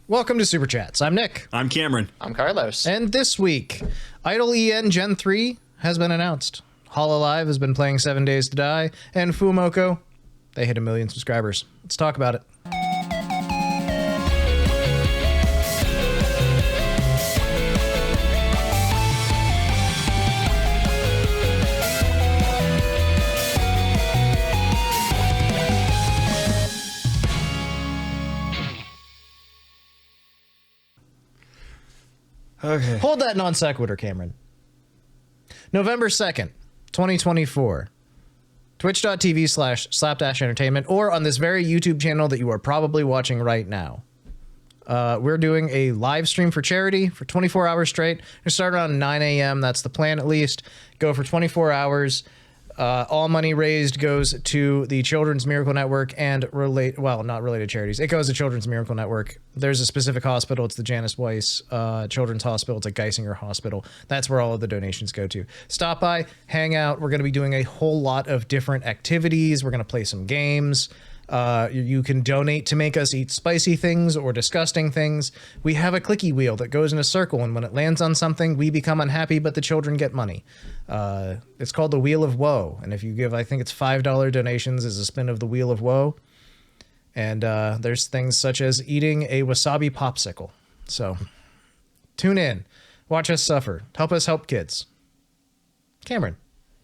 Welcome to Super Chats. I'm Nick. I'm Cameron. I'm Carlos. And this week, Idol EN Gen 3 has been announced. Hololive has been playing 7 Days to Die, and Fuwamoco, they hit 1 million subscribers. Let's talk about it. Okay. Hold that non sequitur, Cameron. November 2nd, 2024. Twitch.tv/Slapdash Entertainment, or on this very YouTube channel that you are probably watching right now. We're doing a live stream for charity for 24 hours straight. We start around 9 a.m. That's the plan, at least. Go for 24 hours. All money raised goes to the Children's Miracle Network and not related charities. It goes to Children's Miracle Network. There's a specific hospital. It's the Janice Weiss Children's Hospital. It's a Geisinger hospital. That's where all of the donations go to. Stop by, hang out. We're going to be doing a whole lot of different activities. We're going to play some games. You can donate to make us eat spicy things or disgusting things. We have a clicky wheel that goes in a circle, and when it lands on something, we become unhappy, but the children get money. It's called the Wheel of Woe, and if you give, I think it's $5 donations as a spin of the Wheel of Woe. And there's things such as eating a wasabi popsicle. So tune in, watch us suffer, help us help kids. Cameron,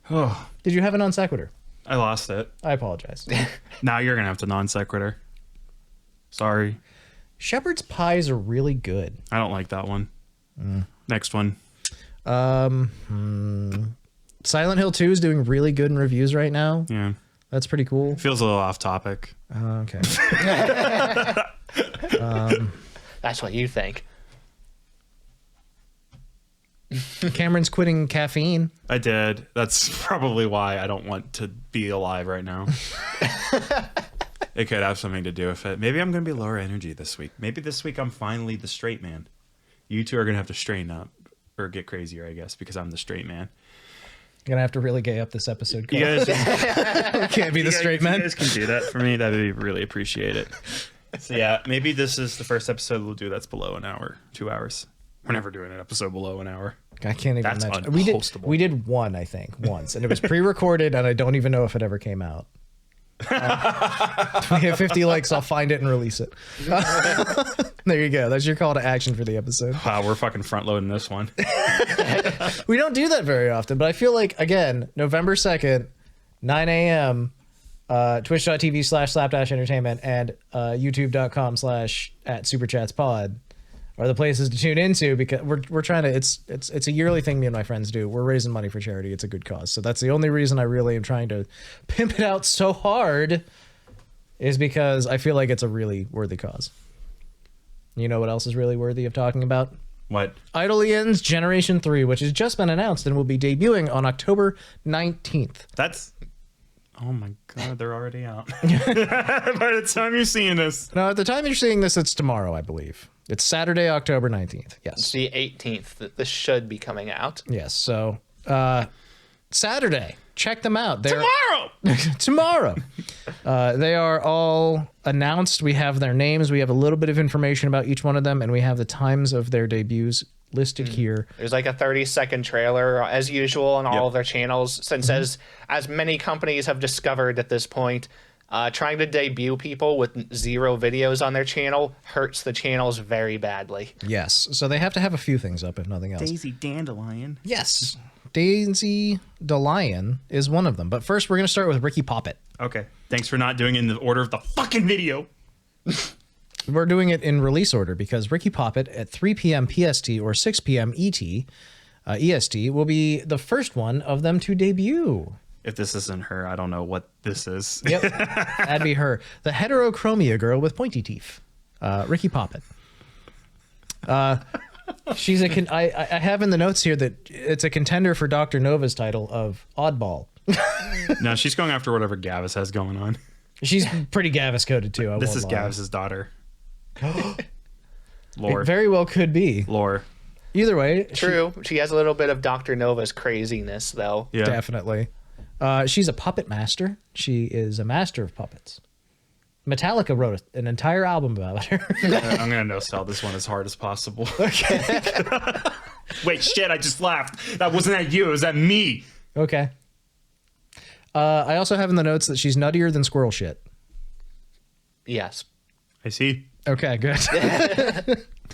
did you have a non sequitur? I lost it. I apologize. Now you're going to have to non sequitur. Sorry. Shepherd's pies are really good. I don't like that one. Next one. Silent Hill 2 is doing really good in reviews right now. Yeah. That's pretty cool. Feels a little off topic. Okay. That's what you think. Cameron's quitting caffeine. I did. That's probably why I don't want to be alive right now. It could have something to do with it. Maybe I'm going to be lower energy this week. Maybe this week I'm finally the straight man. You two are going to have to straighten up or get crazier, I guess, because I'm the straight man. You're going to have to really gay up this episode. You guys can't be the straight man. You guys can do that for me. That would be really appreciate it. So yeah, maybe this is the first episode we'll do that's below an hour, 2 hours. We're never doing an episode below an hour. I can't even That's imagine. unpostable. We did one, I think, once, and it was pre-recorded, and I don't even know if it ever came out. If we have 50 likes, I'll find it and release it. There you go. That's your call to action for the episode. Wow, we're fucking front loading this one. We don't do that very often, but I feel like, again, November 2nd, 9 a.m., twitch.tv/Slapdash Entertainment and youtube.com/@SuperChatsPod are the places to tune into, because we're trying to, it's a yearly thing me and my friends do. We're raising money for charity. It's a good cause. So that's the only reason I really am trying to pimp it out so hard, is because I feel like it's a really worthy cause. You know what else is really worthy of talking about? What? Idol EN's Generation 3, which has just been announced and will be debuting on October 19th. That's... Oh my god, they're already out. By the time you're seeing this. No, at the time you're seeing this, it's tomorrow, I believe. It's Saturday, October 19th. Yes. It's the 18th that this should be coming out. Yes. So, Saturday, check them out. They're Tomorrow! tomorrow. They are all announced. We have their names. We have a little bit of information about each one of them, and we have the times of their debuts listed here. There's like a 30-second trailer, as usual, on all of their channels, since as many companies have discovered at this point, trying to debut people with 0 videos on their channel hurts the channels very badly. Yes. So they have to have a few things up, if nothing else. Daisy Dandelion. Yes. Daisy Dandelion is one of them. But first, we're going to start with Riki Poppet. Okay. Thanks for not doing it in the order of the fucking video. We're doing it in release order because Riki Poppet at 3 p.m. PST or 6 p.m. EST will be the first one of them to debut. If this isn't her, I don't know what this is. Yep, that'd be her. The heterochromia girl with pointy teeth. Riki Poppet. She's I have in the notes here that it's a contender for Dr. Nova's title of Oddball. No, she's going after whatever Gavis has going on. She's pretty Gavis coded too. This is Gavis's daughter. Lore. It very well could be. Lore. Either way. True. She has a little bit of Dr. Nova's craziness, though. Yeah. Definitely. She's a puppet master. She is a master of puppets. Metallica wrote an entire album about her. I'm gonna no sell this one as hard as possible. Okay. Wait, shit! I just laughed. That wasn't at you. It was at me. Okay. I also have in the notes that she's nuttier than squirrel shit. Yes. I see. Okay, good.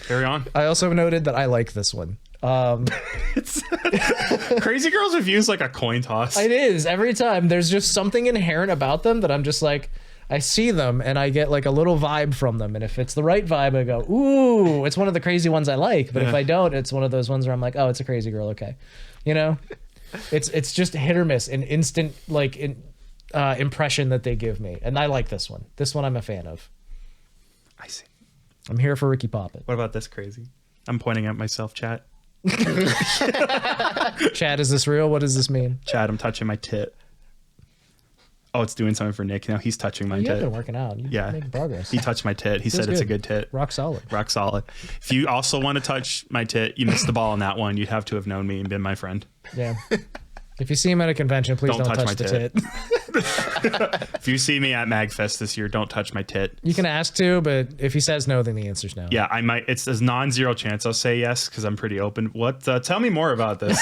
Carry on. I also noted that I like this one. It's Crazy Girls reviews like a coin toss. It is. Every time there's just something inherent about them that I'm just like, I see them and I get like a little vibe from them. And if it's the right vibe, I go, ooh, it's one of the crazy ones I like. But if I don't, it's one of those ones where I'm like, oh, it's a crazy girl. Okay. You know, it's just hit or miss, an instant impression that they give me. And I like this one. This one I'm a fan of. I see. I'm here for Riki Poppet. What about this crazy? I'm pointing at myself, chat. Chad, is this real? What does this mean? Chad, I'm touching my tit. Oh, it's doing something for Nick. Now he's touching my You've tit. been working out. You're making progress. He touched my tit. He said it's a good tit. Rock solid. Rock solid. If you also want to touch my tit, you missed the ball on that one. You'd have to have known me and been my friend. Yeah. If you see him at a convention, please don't touch the tit. If you see me at MagFest this year, don't touch my tit. You can ask to, but if he says no, then the answer's no. Yeah, I might. It's a non-zero chance I'll say yes because I'm pretty open. What? Tell me more about this.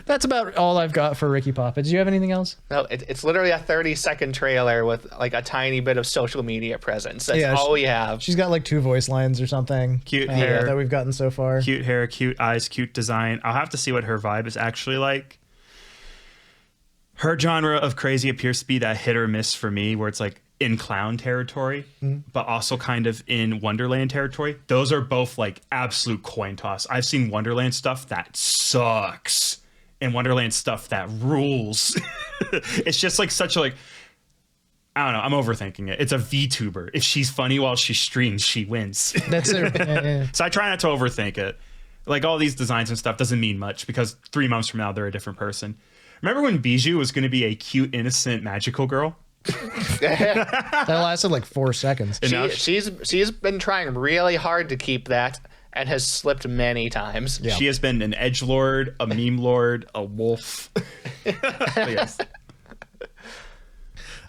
That's about all I've got for Riki Poppet. Do you have anything else? No, it's literally a 30-second trailer with like a tiny bit of social media presence. That's all we have. She's got like 2 voice lines or something. Cute hair that we've gotten so far. Cute hair, cute eyes, cute design. I'll have to see what her vibe is actually like. Her genre of crazy appears to be that hit or miss for me, where it's like in clown territory, but also kind of in Wonderland territory. Those are both like absolute coin toss. I've seen Wonderland stuff that sucks and Wonderland stuff that rules. It's just like such a like, I don't know. I'm overthinking it. It's a VTuber. If she's funny while she streams, she wins. That's it. Yeah. So I try not to overthink it. Like all these designs and stuff doesn't mean much because 3 months from now, they're a different person. Remember when Bijou was going to be a cute, innocent, magical girl? That lasted like 4 seconds. She's been trying really hard to keep that and has slipped many times. Yeah. She has been an edgelord, a meme lord, a wolf. Yes.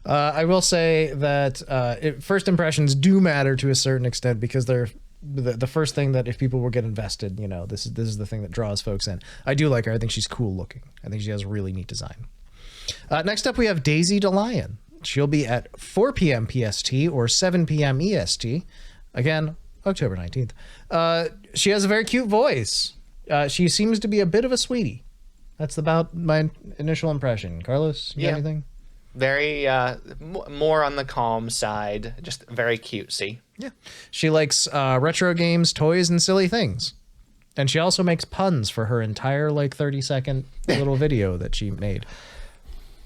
I will say that first impressions do matter to a certain extent because they're the first thing that if people will get invested, you know, this is the thing that draws folks in. I do like her. I think she's cool looking. I think she has a really neat design. Next up, we have Daisy DeLion. She'll be at 4 p.m. PST or 7 p.m. EST. Again, October 19th. She has a very cute voice. She seems to be a bit of a sweetie. That's about my initial impression. Carlos, you got anything? Very more on the calm side, just very cutesy. Yeah. She likes retro games, toys, and silly things. And she also makes puns for her entire like 30-second little video that she made.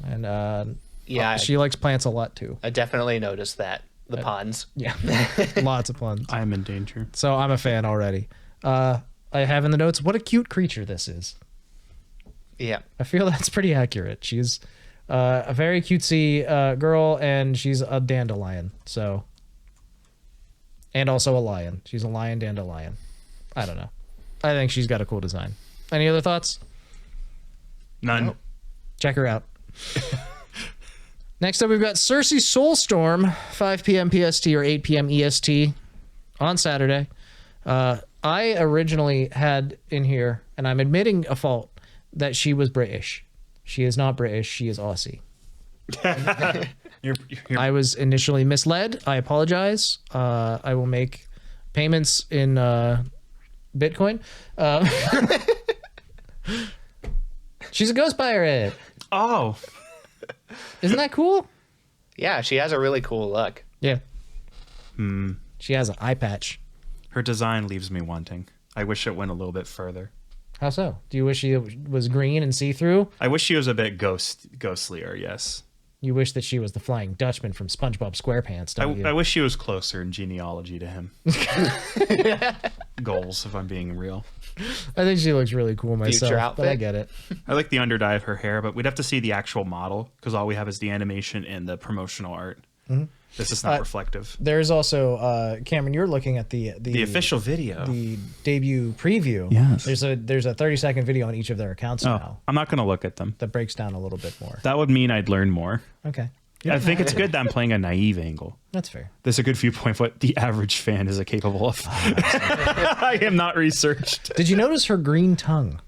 And she likes plants a lot too. I definitely noticed that. The puns. Yeah. Lots of puns. I am in danger. So I'm a fan already. I have in the notes, what a cute creature this is. Yeah. I feel that's pretty accurate. She's a very cutesy girl, and she's a dandelion. So, and also a lion. She's a lion dandelion. I don't know. I think she's got a cool design. Any other thoughts? None. Nope. Check her out. Next up, we've got Cersea Soulstorm, 5 p.m. PST or 8 p.m. EST on Saturday. I originally had in here, and I'm admitting a fault, that she was British. She is not British. She is Aussie. I was initially misled. I apologize. I will make payments in Bitcoin. She's a ghost pirate. Oh. Isn't that cool? Yeah, she has a really cool look. Yeah. She has an eye patch. Her design leaves me wanting. I wish it went a little bit further. How so? Do you wish she was green and see-through? I wish she was a bit ghostlier, yes. You wish that she was the Flying Dutchman from SpongeBob SquarePants, don't you? I wish she was closer in genealogy to him. Goals, if I'm being real. I think she looks really cool myself, Future outfit. but I get it. I like the under dye of her hair, but we'd have to see the actual model because all we have is the animation and the promotional art. Mm-hmm. This is not reflective. There's also Cameron. You're looking at the official video, the debut preview. Yes. There's a 30-second video on each of their accounts now. I'm not going to look at them. That breaks down a little bit more. That would mean I'd learn more. Okay. I think it's good that I'm playing a naive angle. That's fair. There's a good viewpoint of what the average fan is capable of. I am not researched. Did you notice her green tongue?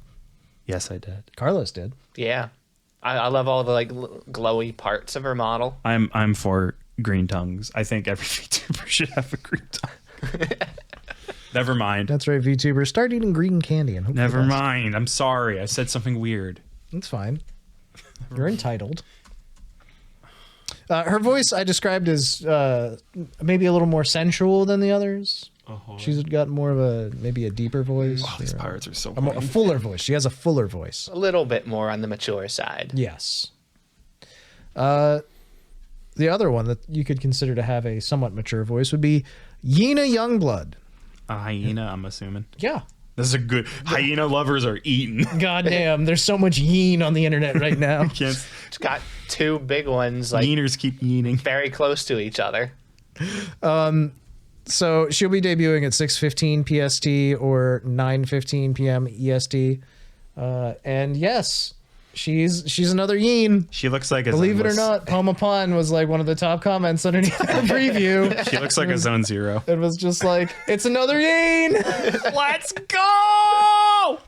Yes, I did. Carlos did. Yeah. I love all the like glowy parts of her model. I'm for green tongues. I think every VTuber should have a green tongue. Never mind. That's right, VTuber. Start eating green candy and hope for the Never best. mind. I'm sorry. I said something weird. That's fine. You're entitled. Her voice I described as maybe a little more sensual than the others. She's got more of maybe a deeper voice. Oh, these pirates are so a fuller voice. She has a fuller voice. A little bit more on the mature side. Yes. The other one that you could consider to have a somewhat mature voice would be Yena Youngblood. A hyena, I'm assuming. Yeah. This is a good... Hyena lovers are eaten. Goddamn, there's so much yeen on the internet right now. Can't... It's got two big ones, like Yeaners keep yeaning. very close to each other. So she'll be debuting at 6:15 PST or 9:15 PM EST. And yes, she's another Yeen. She looks like a Believe it or zoneless- not, Poma Pun was like one of the top comments underneath the preview. She looks like a Zone Zero. It was just like, it's another Yeen. Let's go!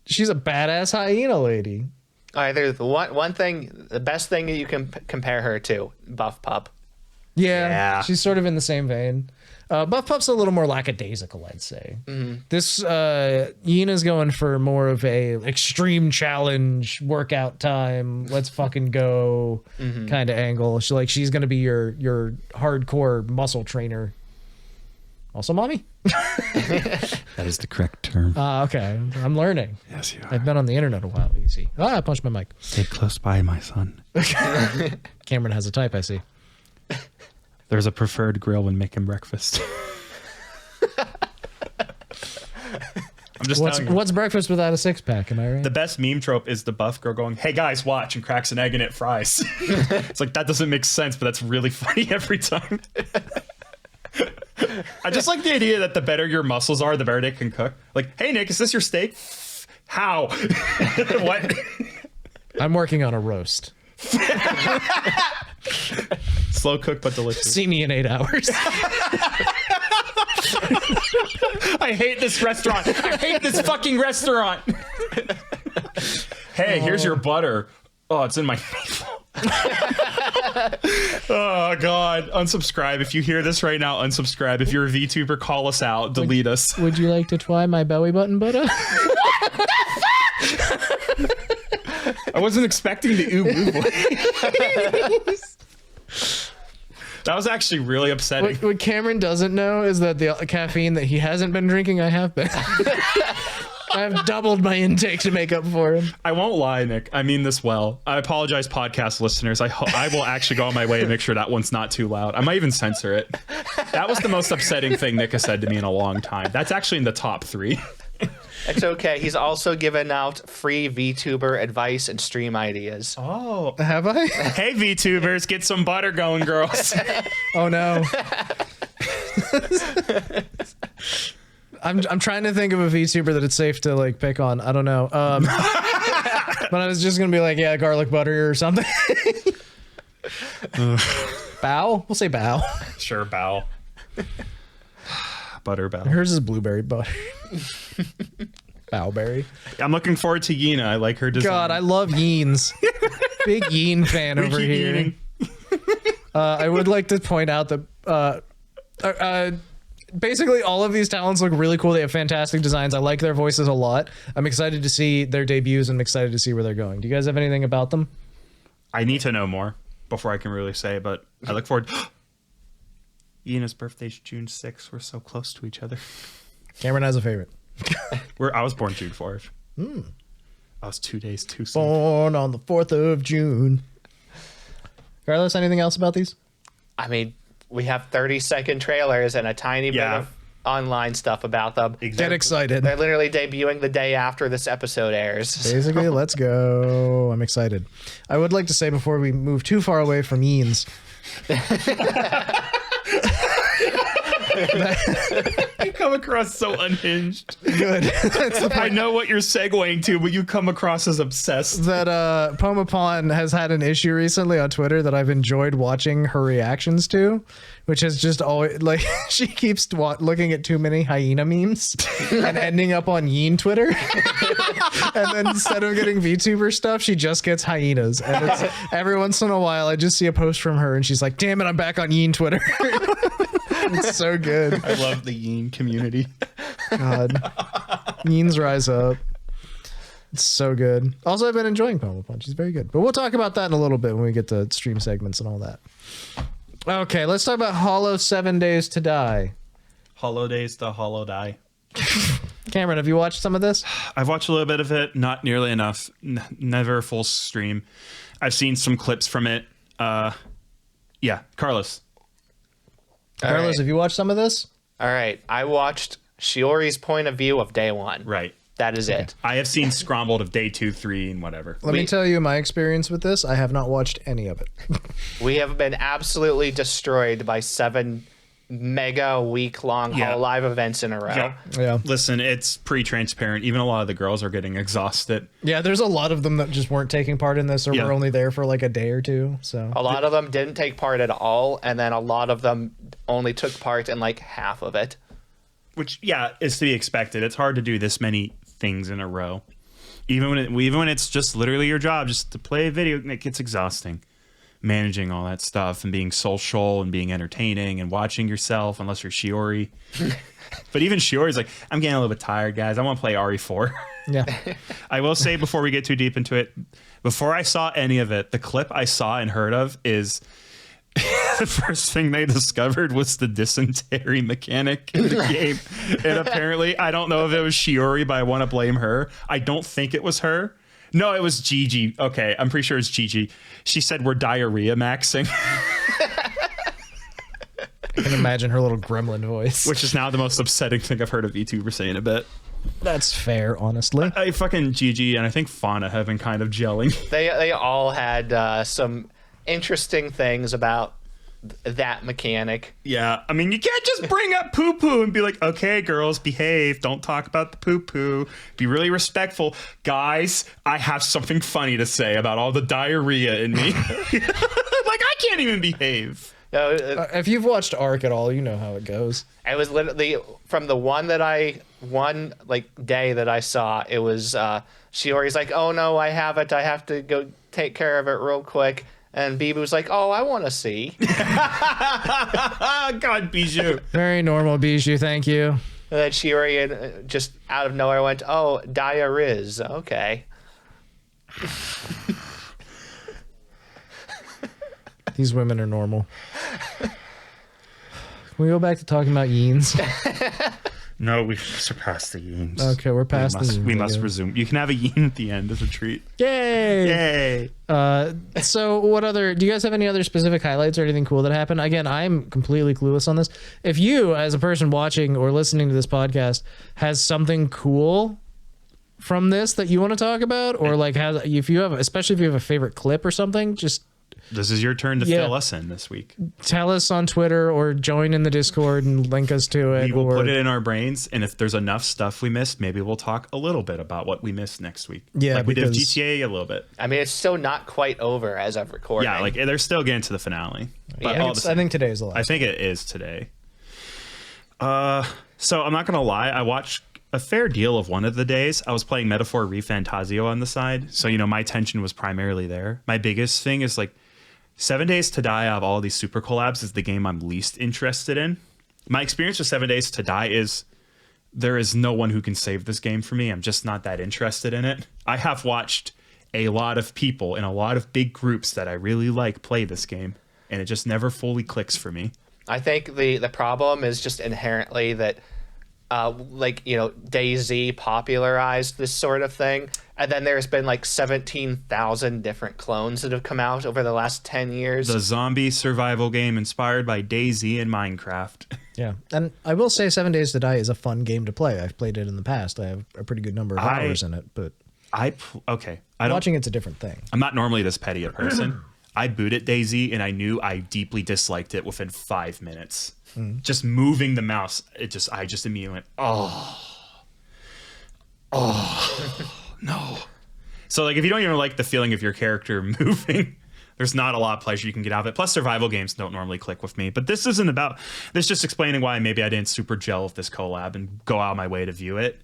She's a badass hyena lady. Either the one thing, the best thing that you can compare her to, Buff Pup. Yeah, she's sort of in the same vein. Buff Pup's a little more lackadaisical, I'd say. This Yena's going for more of a extreme challenge, workout time, let's fucking go kind of angle. She's gonna be your hardcore muscle trainer. Also, mommy. That is the correct term. Okay, I'm learning. Yes, you are. I've been on the internet a while. You see. I punched my mic. Stay close by, my son. Cameron has a type. I see. There's a preferred grill when making breakfast. I'm just telling you. What's breakfast without a six pack? Am I right? The best meme trope is the buff girl going, "Hey guys, watch," and cracks an egg and it fries. It's like, that doesn't make sense, but that's really funny every time. I just like the idea that the better your muscles are, the better they can cook. Like, "Hey Nick, is this your steak?" How? What? I'm working on a roast. Slow cook but delicious. See me in 8 hours. I hate this restaurant. I hate this fucking restaurant. Hey, here's your butter. Oh, it's in my navel. Oh God, unsubscribe. If you hear this right now, unsubscribe. If you're a VTuber, call us out. Delete us. Would you like to try my belly button butter? I wasn't expecting the ooh voice. That was actually really upsetting. What Cameron doesn't know is that the caffeine that he hasn't been drinking, I have been. I've doubled my intake to make up for him. I won't lie, Nick. I mean this well. I apologize, podcast listeners. I will actually go on my way to make sure that one's not too loud. I might even censor it. That was the most upsetting thing Nick has said to me in a long time. That's actually in the top 3. It's okay. He's also given out free VTuber advice and stream ideas. Oh. Have I? Hey, VTubers, get some butter going, girls. Oh no. I'm trying to think of a VTuber that it's safe to like pick on. I don't know. But I was just gonna be like, yeah, garlic butter or something. Bow? We'll say bow. Sure, bow. Butter bow. Hers is blueberry butter. Bowberry. I'm looking forward to Yena. I like her design. God, I love Yeens. Big Yeen fan over keep here. eating. I would like to point out that basically all of these talents look really cool. They have fantastic designs. I like their voices a lot. I'm excited to see their debuts and I'm excited to see where they're going. Do you guys have anything about them? I need to know more before I can really say, but I look forward. Yena's birthday's June 6th. We're so close to each other. Cameron has a favorite. I was born June 4th. I was 2 days too soon. Born on the 4th of June. Carlos, anything else about these? I mean, we have 30-second trailers and a tiny bit of online stuff about them. Get excited. They're literally debuting the day after this episode airs. Basically, let's go. I'm excited. I would like to say before we move too far away from Yeens. come across so unhinged. Good. I know what you're segueing to, but you come across as obsessed. That Pomapon has had an issue recently on Twitter that I've enjoyed watching her reactions to, which is just always like she keeps looking at too many hyena memes and ending up on Yeen Twitter. And then instead of getting VTuber stuff, she just gets hyenas. And it's every once in a while I just see a post from her and she's like, damn it, I'm back on Yeen Twitter. It's so good. I love the Yeen community. God. Yeens rise up. It's so good. Also, I've been enjoying Pomapon. She's very good. But we'll talk about that in a little bit when we get to stream segments and all that. Okay, let's talk about Hollow 7 Days to Die. Hollow Days to Hollow Die. Cameron, have you watched some of this? I've watched a little bit of it, not nearly enough. Never a full stream. I've seen some clips from it. Yeah, Carlos. Carlos, have you watched some of this? All right. I watched Shiori's point of view of day one. Right. That is it. I have seen scrambled of day 2, 3, and whatever. Let me tell you my experience with this. I have not watched any of it. We have been absolutely destroyed by 7 mega week-long Hololive events in a row. Yeah. Listen, it's pretty transparent. Even a lot of the girls are getting exhausted. Yeah, there's a lot of them that just weren't taking part in this or were only there for like a day or two. So A lot of them didn't take part at all, and then a lot of them only took part in like half of it. Which, yeah, is to be expected. It's hard to do this many things in a row. Even when it's just literally your job, just to play a video, it gets exhausting. Managing all that stuff and being social and being entertaining and watching yourself, unless you're Shiori. But even Shiori's like, I'm getting a little bit tired, guys. I want to play RE4. yeah. I will say before we get too deep into it, before I saw any of it, the clip I saw and heard of is the first thing they discovered was the dysentery mechanic in the game. And apparently, I don't know if it was Shiori, but I want to blame her. I don't think it was her. No, it was Gigi. Okay, I'm pretty sure it's Gigi. She said we're diarrhea maxing. I can imagine her little gremlin voice. Which is now the most upsetting thing I've heard a VTuber say in a bit. That's fair, honestly. I fucking Gigi and I think Fauna have been kind of gelling. They all had some interesting things about that mechanic. Yeah, I mean, you can't just bring up poo-poo and be like, okay, girls, behave. Don't talk about the poo-poo. Be really respectful. Guys, I have something funny to say about all the diarrhea in me. Like, I can't even behave. If you've watched Ark at all, you know how it goes. I was literally, from the one day that I saw, it was Shiori's like, oh no, I have it. I have to go take care of it real quick. And Bibu's like, oh, I want to see. God, Bijou. Very normal, Bijou. Thank you. And then Shiori just out of nowhere went, oh, Dia-Riz. Okay. These women are normal. Can we go back to talking about Yeens? No, we've surpassed the Yeens. Okay, we're past the Yeens. We must resume. You can have a Yeen at the end as a treat. Yay! Yay! So what other, do you guys have any other specific highlights or anything cool that happened? Again, I'm completely clueless on this. If you, as a person watching or listening to this podcast, has something cool from this that you want to talk about, or like if you have, especially if you have a favorite clip or something, just this is your turn to fill us in this week. Tell us on Twitter or join in the Discord and link us to it. We will put it in our brains, and if there's enough stuff we missed, maybe we'll talk a little bit about what we missed next week. Yeah, like we did GTA a little bit. I mean, it's still not quite over as of recording. Yeah, like they're still getting to the finale. But I think today's the last. I think it is today. So I'm not gonna lie, I watched a fair deal of one of the days. I was playing Metaphor ReFantazio on the side, so my attention was primarily there. My biggest thing is like 7 Days to Die out of all these super collabs is the game I'm least interested in. My experience with 7 Days to Die is there is no one who can save this game for me. I'm just not that interested in it. I have watched a lot of people in a lot of big groups that I really like play this game, and it just never fully clicks for me. I think the problem is just inherently that DayZ popularized this sort of thing, and then there's been like 17,000 different clones that have come out over the last 10 years. The zombie survival game inspired by DayZ and Minecraft. Yeah, and I will say 7 Days to Die is a fun game to play. I've played it in the past. I have a pretty good number of hours in it, but watching it's a different thing. I'm not normally this petty a person. I booted DayZ and I knew I deeply disliked it within 5 minutes. Just moving the mouse, I just immediately went, oh no. So like if you don't even like the feeling of your character moving, there's not a lot of pleasure you can get out of it. Plus survival games don't normally click with me. But this isn't about this, just explaining why maybe I didn't super gel with this collab and go out of my way to view it.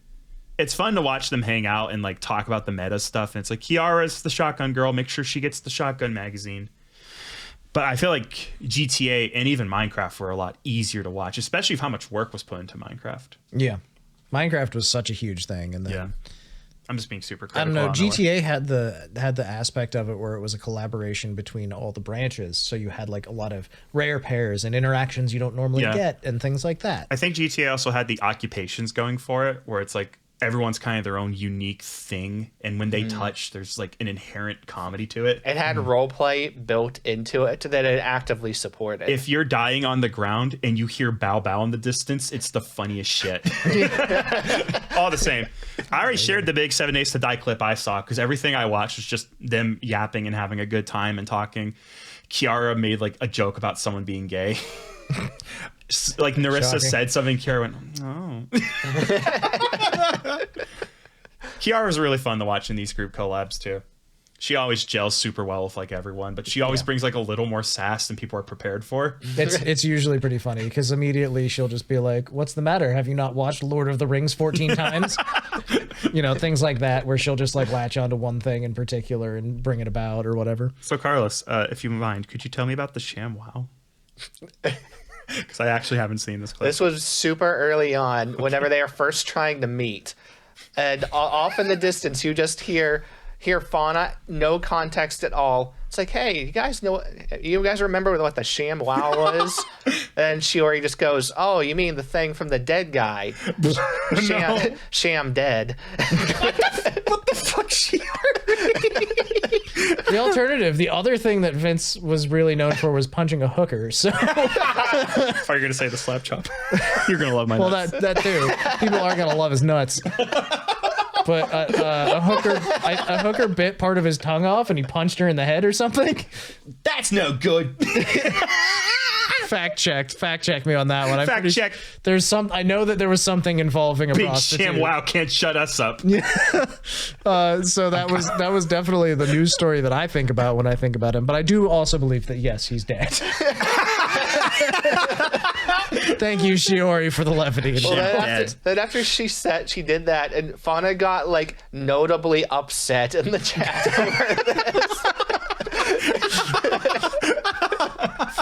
It's fun to watch them hang out and like talk about the meta stuff. And it's like Kiara's the shotgun girl. Make sure she gets the shotgun magazine. But I feel like GTA and even Minecraft were a lot easier to watch, especially with how much work was put into Minecraft. Yeah. Minecraft was such a huge thing. And then Yeah. I'm just being super critical. I don't know. on the way. GTA had the aspect of it where it was a collaboration between all the branches. So you had like a lot of rare pairs and interactions you don't normally get and things like that. I think GTA also had the occupations going for it, where it's like everyone's kind of their own unique thing, and when they touch, there's like an inherent comedy to it. It had roleplay built into it that it actively supported. If you're dying on the ground and you hear bow bow in the distance, it's the funniest shit. All the same. I already shared the big 7 Days to Die clip I saw, because everything I watched was just them yapping and having a good time and talking. Kiara made like a joke about someone being gay. Like Narissa said something, Kiara went, oh. Kiara was really fun to watch in these group collabs too. She always gels super well with like everyone, but she always brings like a little more sass than people are prepared for. It's usually pretty funny because immediately she'll just be like, what's the matter? Have you not watched Lord of the Rings 14 times? You know, things like that, where she'll just like latch onto one thing in particular and bring it about or whatever. So Carlos, if you mind, could you tell me about the Sham Wow? Because I actually haven't seen this clip. This was super early on, whenever they are first trying to meet. And off in the distance, you just hear Fauna, no context at all. It's like, hey, you guys remember what the Sham Wow was? And Shiori just goes, oh, you mean the thing from the dead guy? Sham dead. What the fuck, Shiori? The alternative, the other thing that Vince was really known for was punching a hooker. So, If you're gonna say the slap chop, you're gonna love my nuts. well, that too. People are gonna love his nuts. But a hooker bit part of his tongue off, and he punched her in the head or something. That's no good. Fact check me on that one. Fact check. I know that there was something involving a Big prostitute. Sham Wow can't shut us up. So that was definitely the news story that I think about when I think about him. But I do also believe that yes, he's dead. Thank you, Shiori, for the levity. Well, then after she did that, and Fauna got like notably upset in the chat over this.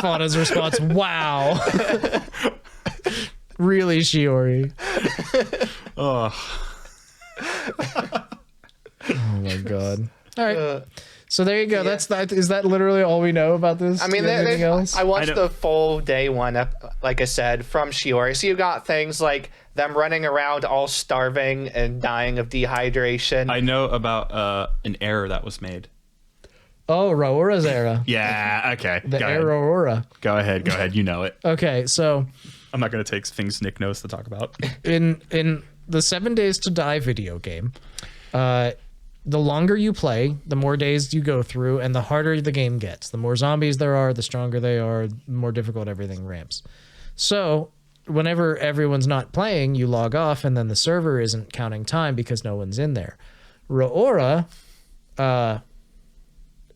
Fauna's response, wow. Really, Shiori? Oh my god. All right. So there you go. That's that. Is that literally all we know about this? I mean, anything else? I watched the full day one, like I said, from Shiori. So you got things like them running around all starving and dying of dehydration. I know about an error that was made. Oh, Raora's era. Yeah, okay. The Aurora. Go ahead. You know it. Okay, so I'm not going to take things Nick knows to talk about. in the 7 Days to Die video game, the longer you play, the more days you go through, and the harder the game gets. The more zombies there are, the stronger they are, the more difficult everything ramps. So whenever everyone's not playing, you log off, and then the server isn't counting time because no one's in there. Raora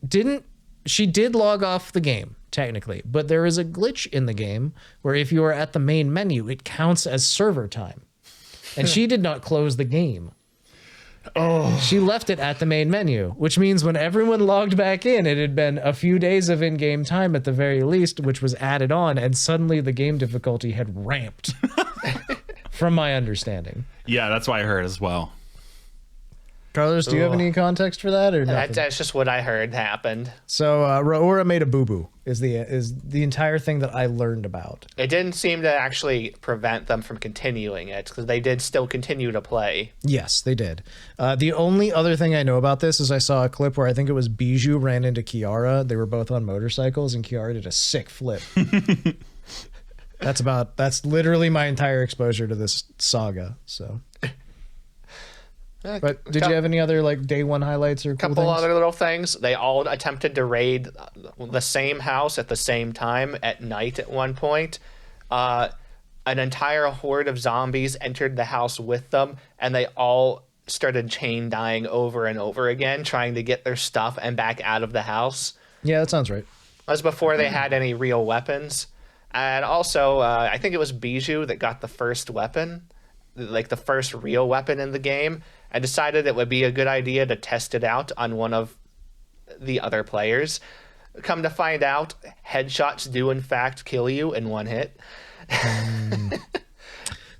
did log off the game, technically, but there is a glitch in the game where if you are at the main menu, it counts as server time. And she did not close the game. Oh. She left it at the main menu, which means when everyone logged back in, it had been a few days of in-game time at the very least, which was added on, and suddenly the game difficulty had ramped, from my understanding. Yeah, that's what I heard as well. Carlos, do you have any context for that or nothing? That's just what I heard happened. So Raora made a boo-boo is the entire thing that I learned about. It didn't seem to actually prevent them from continuing it, because they did still continue to play. Yes, they did. The only other thing I know about this is I saw a clip where I think it was Bijou ran into Kiara. They were both on motorcycles, and Kiara did a sick flip. That's literally my entire exposure to this saga. So. But did you have any other like day one highlights or cool couple things? other little things. They all attempted to raid the same house at the same time at night at one point. An entire horde of zombies entered the house with them, and they all started chain dying over and over again, trying to get their stuff and back out of the house. Yeah, that sounds right. That was before they had any real weapons. And also, I think it was Bijou that got the first weapon, like the first real weapon in the game, and decided it would be a good idea to test it out on one of the other players. Come to find out, headshots do in fact kill you in one hit.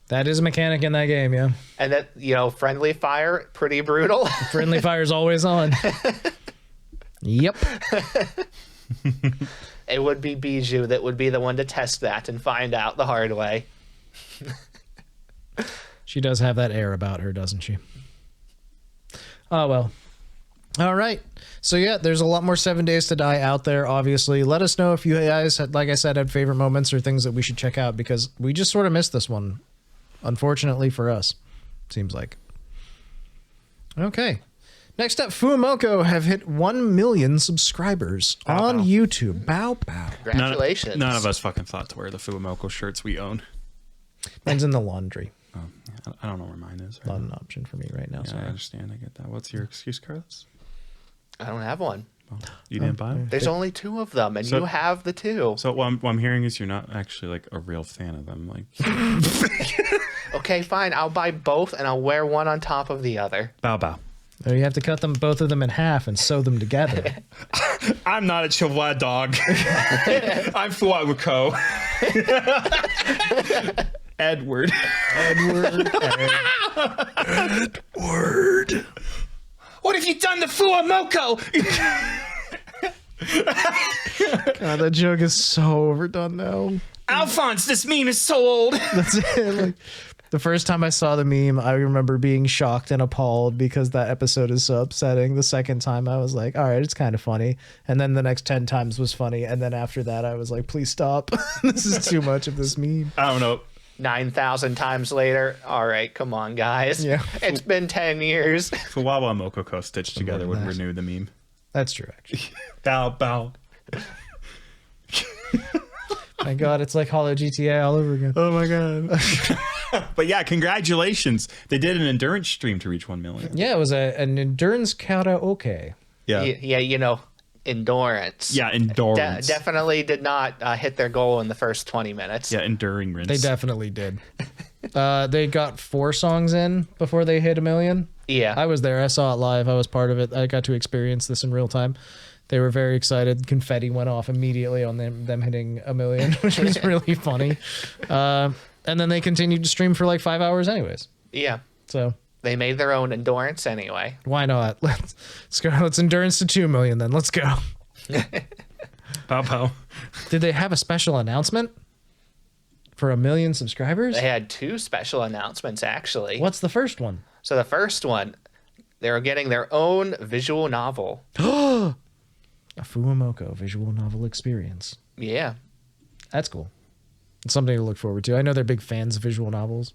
That is a mechanic in that game, yeah. And that, friendly fire, pretty brutal. Friendly fire's always on. Yep. It would be Bijou that would be the one to test that and find out the hard way. She does have that air about her, doesn't she? Oh, well. All right. So, yeah, there's a lot more 7 Days to Die out there, obviously. Let us know if you guys, like I said, had favorite moments or things that we should check out, because we just sort of missed this one, unfortunately for us, seems like. Okay. Next up, Fuwamoco have hit 1 million subscribers on YouTube. Bow, bow. Congratulations. None of us fucking thought to wear the Fuwamoco shirts we own. Mine's in the laundry. I don't know where mine is. Not an option for me right now. Yeah, Sorry. I understand. I get that. What's your excuse, Carlos? I don't have one. Well, you didn't buy them? There's only 2 of them, and So- you have the 2. So what I'm hearing is you're not actually like a real fan of them. Like, Okay, fine. I'll buy both, and I'll wear one on top of the other. bow bow. Or you have to cut them, both of them in half, and sew them together. I'm not a Chihuahua dog. I'm Fuwamoco. Edward. Edward. What have you done to Fuwamoco? God, that joke is so overdone now. Alphonse, this meme is so old. That's it. Like, the first time I saw the meme, I remember being shocked and appalled because that episode is so upsetting. The second time, I was like, all right, it's kind of funny. And then the next 10 times was funny. And then after that, I was like, please stop. This is too much of this meme. I don't know. 9,000 times later. All right, come on, guys. Yeah. It's been 10 years. Fuwawa and Mokoko stitched together would that. renew the meme. That's true, actually. Bow, bow. My God, it's like Hollow GTA all over again. Oh my God. But yeah, congratulations. They did an endurance stream to reach 1 million. Yeah, it was an endurance karaoke. Yeah. Yeah, endurance. Yeah, endurance. Definitely did not hit their goal in the first 20 minutes. Yeah, enduring rinse. They definitely did. They got 4 songs in before they hit 1 million. Yeah. I was there. I saw it live. I was part of it. I got to experience this in real time. They were very excited. Confetti went off immediately on them hitting 1 million, which was really funny. And then they continued to stream for like 5 hours anyways. Yeah. So They made their own endurance anyway. why not? Let's go. Let's endurance to 2 million then. Let's go. Pow, pow. Did they have a special announcement for 1 million subscribers? They had 2 special announcements, actually. What's the first one? So the first one, they're getting their own visual novel. A Fuwamoco visual novel experience. Yeah. That's cool. It's something to look forward to. I know they're big fans of visual novels.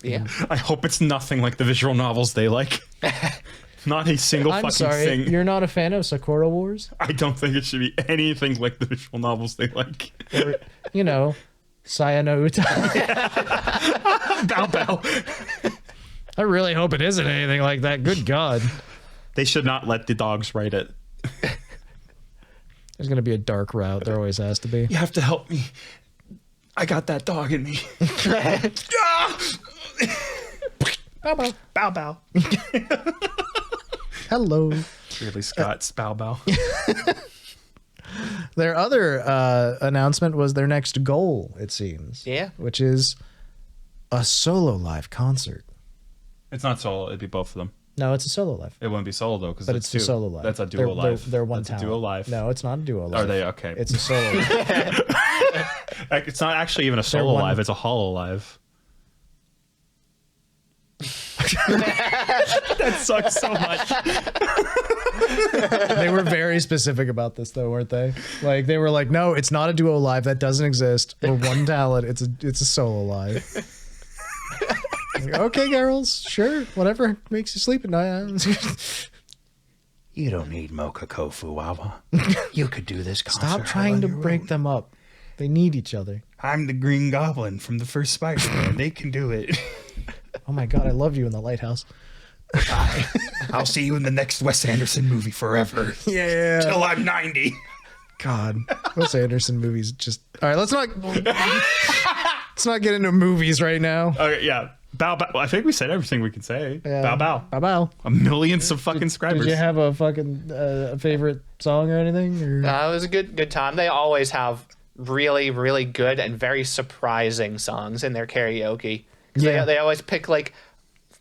Yeah. I hope it's nothing like the visual novels they like. Not a single I'm fucking sorry, thing. you're not a fan of Sakura Wars? I don't think it should be anything like the visual novels they like. Or, Sayano Uta. Bow, bow. I really hope it isn't anything like that. Good God. They should not let the dogs write it. There's going to be a dark route. There always has to be. You have to help me. I got that dog in me. Ah! Bow bow. Bow, bow. Hello. Really, Scott's bow, bow. Their other announcement was their next goal, it seems. Yeah. Which is a solo live concert. It's not solo. It'd be both of them. No, it's a solo live. It wouldn't be solo though, because But it's a solo live. That's a duo live. They're one That's talent. a duo live. No, it's not a duo live. Are they? Okay. It's a solo live. It's not actually even a solo one- live. It's a holo live. That sucks so much. They were very specific about this though, weren't they? Like they were like, no, it's not a duo live. That doesn't exist. We're one talent. It's a solo live. Okay, girls, sure, whatever makes you sleep at night. You don't need Mocha Kofu, Wawa. You could do this concert. Stop trying to break them up. They need each other. I'm the Green Goblin from the first Spider-Man. They can do it. Oh my God, I love you in the lighthouse. I'll see you in the next Wes Anderson movie forever. Yeah. Till I'm 90. God, Wes Anderson movies just. All right, let's not get into movies right now. Okay, yeah. Bow, bow. I think we said everything we can say. Yeah. Bow, bow. Bow, bow. A millions of fucking subscribers. Did you have a fucking favorite song or anything? Or? It was a good time. They always have really, really good and very surprising songs in their karaoke. Yeah. They always pick like,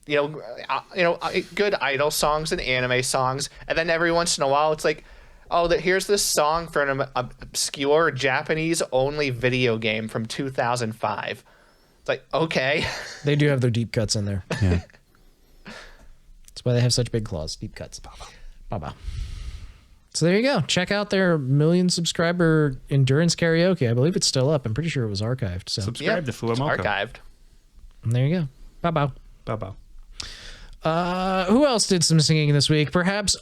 good idol songs and anime songs, and then every once in a while it's like, oh, here's this song for an obscure Japanese-only video game from 2005. It's like, okay. They do have their deep cuts in there. Yeah. That's why they have such big claws. Deep cuts. Bow. So there you go. Check out their million subscriber endurance karaoke. I believe it's still up. I'm pretty sure it was archived. So Subscribe to It's Fuwamoco. archived. and there you go. Bow. Bow, bow. Who else did some singing this week? Perhaps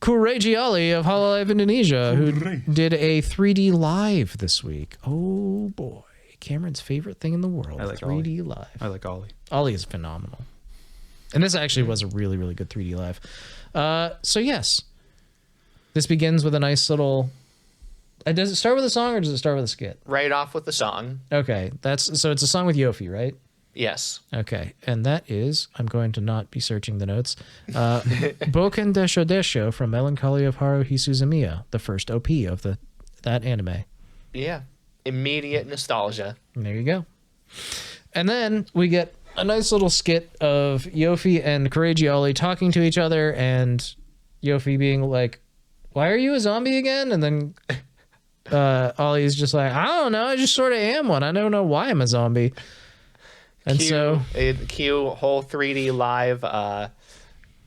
Kureiji Ollie of Hololive Indonesia, who did a 3D live this week. Oh boy, Cameron's favorite thing in the world. I like 3D live. I like Ollie. Ollie is phenomenal. And this actually was a really, really good 3D live. So yes, this begins with a nice little... does it start with a song or does it start with a skit? Right off with the song. Okay, so it's a song with Yofi, right? Yes. Okay, and that is, I'm going to not be searching the notes, Boken Desho Desho from Melancholy of Haruhi Suzumiya, the first OP of that anime. Yeah. Immediate nostalgia. And there you go. And then we get a nice little skit of Yofi and Kureiji Ollie talking to each other, and Yofi being like, "Why are you a zombie again?" And then Ollie's just like, "I don't know, I just sort of am one. I don't know why I'm a zombie." And cue whole 3D live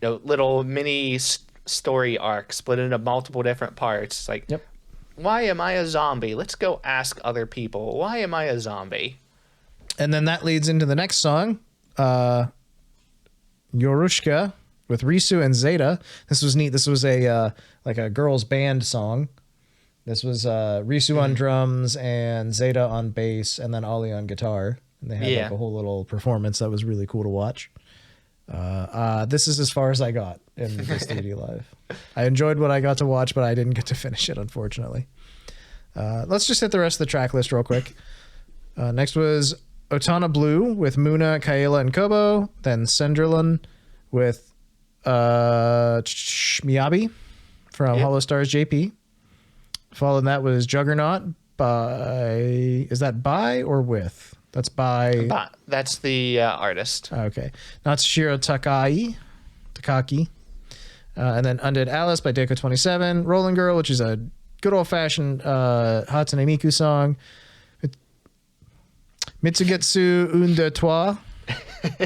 little mini story arc split into multiple different parts. Like, Yep. Why am I a zombie? Let's go ask other people. Why am I a zombie? And then that leads into the next song, Yorushka with Risu and Zeta. This was neat. This was a like a girls band song. This was Risu on drums and Zeta on bass, and then Ollie on guitar. And they had like a whole little performance that was really cool to watch. This is as far as I got in this 3D live. I enjoyed what I got to watch, but I didn't get to finish it, unfortunately. Let's just hit the rest of the track list real quick. Next was Otana Blue with Muna, Kaela, and Kobo. Then Senderlun with Miyabi from Holostars JP. Following that was Juggernaut by... Is that by or with? That's by... That's the artist. Okay. Natsushiro Takaki. And then Undead Alice by Deco 27. Rolling Girl, which is a good old-fashioned Hatsune Miku song. Mitsugetsu Unda Toi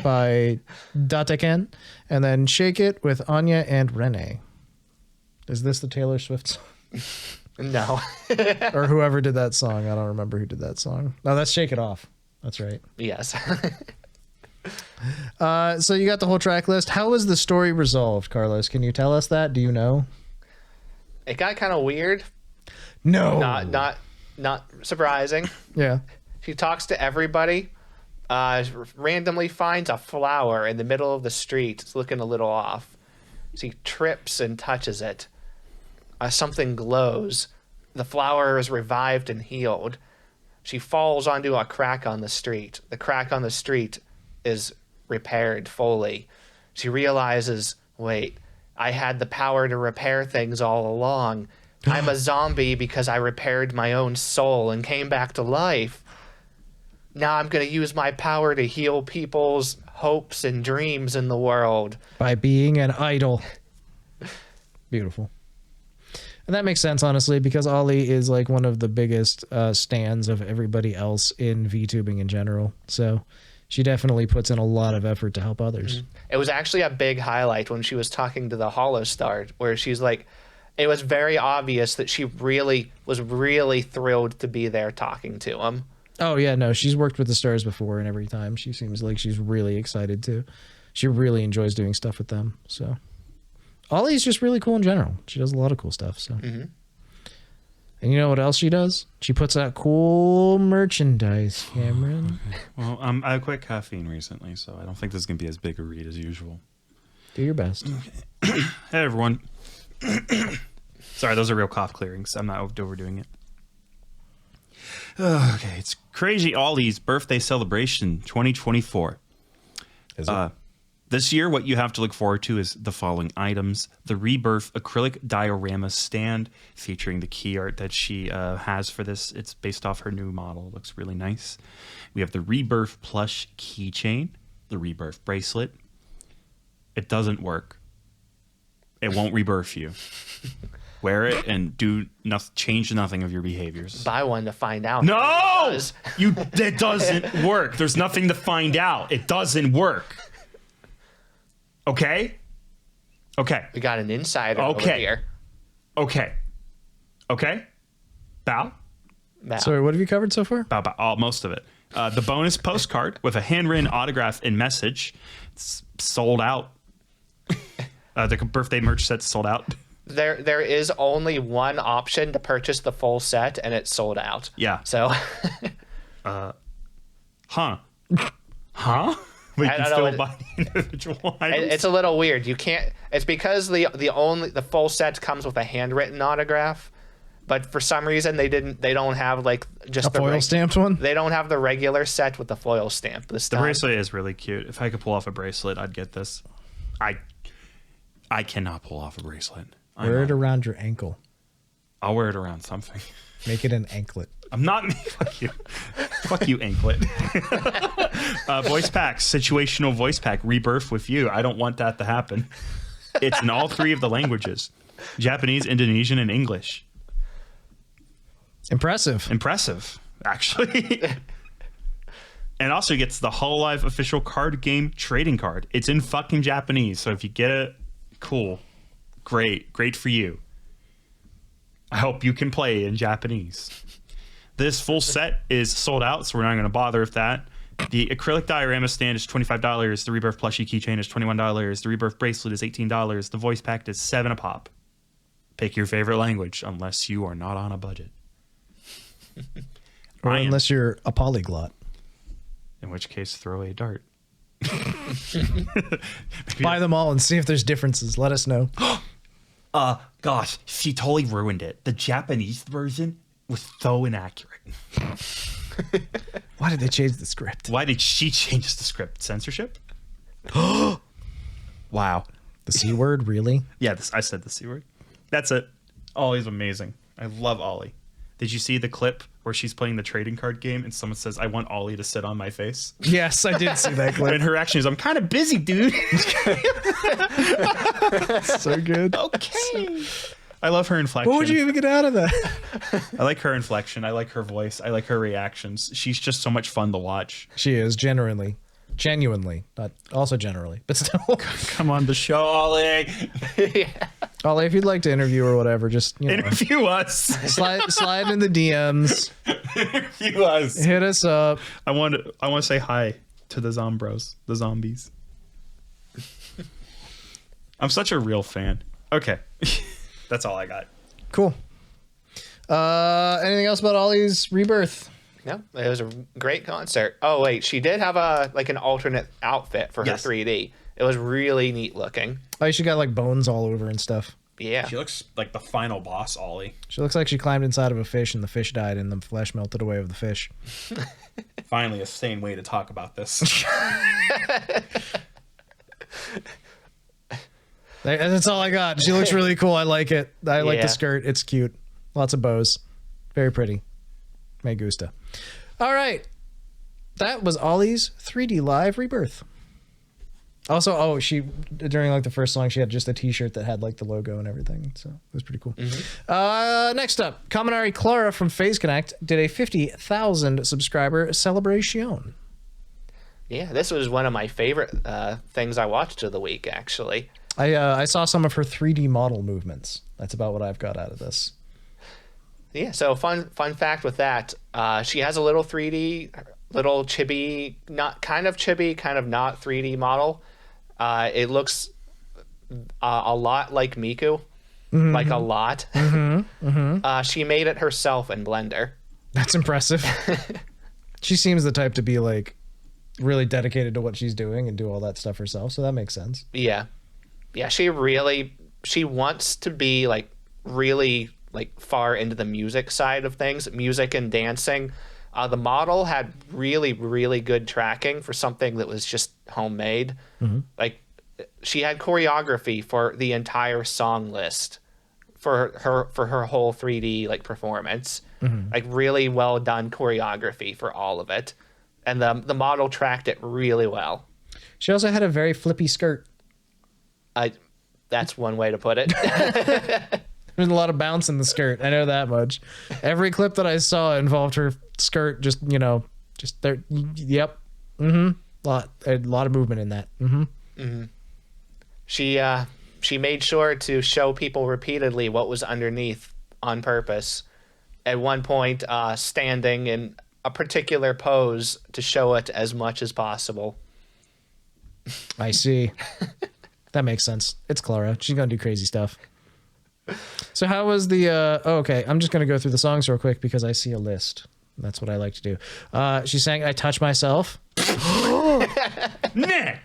by Dateken. And then Shake It with Anya and Rene. Is this the Taylor Swift song? No. Or whoever did that song. I don't remember who did that song. No, that's Shake It Off. That's right. Yes. So you got the whole track list. How was the story resolved, Carlos? Can you tell us that? Do you know? It got kind of weird. No. Not surprising. Yeah. She talks to everybody. Randomly finds a flower in the middle of the street. It's looking a little off. She trips and touches it. Something glows. The flower is revived and healed. She falls onto a crack on the street. The crack on the street is repaired fully. She realizes, wait, I had the power to repair things all along. I'm a zombie because I repaired my own soul and came back to life. Now I'm going to use my power to heal people's hopes and dreams in the world. By being an idol. Beautiful. And that makes sense, honestly, because Ollie is like one of the biggest stans of everybody else in VTubing in general. So she definitely puts in a lot of effort to help others. It was actually a big highlight when she was talking to the Holostar, where she's like, it was very obvious that she really was really thrilled to be there talking to him. Oh yeah, no, she's worked with the stars before, and every time she seems like she's really excited to. She really enjoys doing stuff with them. So Ollie's just really cool in general. She does a lot of cool stuff. So, and you know what else she does? She puts out cool merchandise, Cameron. Okay. Well, I quit caffeine recently, so I don't think this is gonna be as big a read as usual. Do your best. Okay. Hey everyone. Sorry, those are real cough clearings. I'm not overdoing it. Okay, it's Kureiji Ollie's birthday celebration 2024. Is it? This year, what you have to look forward to is the following items. The Rebirth acrylic diorama stand featuring the key art that she has for this. It's based off her new model. It looks really nice. We have the Rebirth plush keychain, the Rebirth bracelet. It doesn't work. It won't rebirth you. Wear it and change nothing of your behaviors. Buy one to find out. No! It doesn't work. There's nothing to find out. It doesn't work. Okay? Okay. We got an insider over here. Okay. Okay? Bow? Sorry, what have you covered so far? Bow. Most of it. The bonus postcard with a handwritten autograph and message. It's sold out. The birthday merch set's sold out. There is only one option to purchase the full set, and it's sold out. Yeah. So. Huh? We I can don't know, still buy individual items. It's a little weird. You can't. It's because the full set comes with a handwritten autograph, but for some reason they don't have like just A foil stamped one? They don't have the regular set with the foil stamp this The time. bracelet is really cute. If I could pull off a bracelet, I'd get this. I cannot pull off a bracelet. Wear it around your ankle. I'll wear it around something. Make it an anklet. I'm not. Fuck you. Fuck you, anklet. Voice packs. Situational voice pack. Rebirth with you. I don't want that to happen. It's in all three of the languages. Japanese, Indonesian, and English. Impressive, actually. And also gets the Hololive official card game trading card. It's in fucking Japanese, so if you get it, cool. Great for you. I hope you can play in Japanese. This full set is sold out, so we're not going to bother with that. The acrylic diorama stand is $25. The Rebirth plushie keychain is $21. The Rebirth bracelet is $18. The voice pack is $7 a pop. Pick your favorite language, unless you are not on a budget. Or unless you're a polyglot. In which case, throw a dart. Buy them all and see if there's differences. Let us know. Gosh, she totally ruined it. The Japanese version was so inaccurate. Why did they change the script? Why did she change the script? Censorship? Wow. The C word, really? Yeah, I said the C word. That's it. Ollie's amazing. I love Ollie. Did you see the clip where she's playing the trading card game and someone says, "I want Ollie to sit on my face"? Yes, I did see that clip. And her reaction is, "I'm kind of busy, dude." So good. Okay. I love her inflection. What would you even get out of that? I like her inflection. I like her voice. I like her reactions. She's just so much fun to watch. She is, genuinely, not also generally, but still. Come on the show, Ollie. Ollie, if you'd like to interview or whatever, just Interview us. slide in the DMs. Interview us. Hit us up. I want to say hi to the Zombros, the zombies. I'm such a real fan. Okay. That's all I got. Cool. Anything else about Ollie's Rebirth? No, it was a great concert. Oh wait, she did have an alternate outfit for her 3D. It was really neat looking. Oh, she got like bones all over and stuff. Yeah. She looks like the final boss, Ollie. She looks like she climbed inside of a fish and the fish died and the flesh melted away of the fish. Finally, a sane way to talk about this. That's all I got. She looks really cool. I like it. I like the skirt. It's cute. Lots of bows. Very pretty. Me gusta. All right. That was Ollie's 3D Live Rebirth. Also, she during like the first song, she had just a t-shirt that had like the logo and everything. So it was pretty cool. Next up, Kaminari Clara from Phase Connect did a 50,000 subscriber celebration. Yeah, this was one of my favorite things I watched of the week, actually. I saw some of her 3D model movements. That's about what I've got out of this. Yeah, so fun fact with that, she has a little 3D, little chibi, not kind of chibi, kind of not 3D model. It looks a lot like Miku, like a lot. She made it herself in Blender. That's impressive. She seems the type to be like really dedicated to what she's doing and do all that stuff herself, so that makes sense. Yeah. She wants to be like really like far into the music side of things, music and dancing. The model had really, really good tracking for something that was just homemade. Like she had choreography for the entire song list for her whole 3D like performance. Like really well done choreography for all of it. And the model tracked it really well. She also had a very flippy skirt. That's one way to put it. There's a lot of bounce in the skirt. I know that much. Every clip that I saw involved her skirt just there. Yep. A lot of movement in that. She made sure to show people repeatedly what was underneath on purpose. At one point, standing in a particular pose to show it as much as possible. I see. That makes sense. It's Clara. She's gonna do crazy stuff. So how was the okay, I'm just gonna go through the songs real quick because I see a list. That's what I like to do. She sang I Touch Myself. Nick!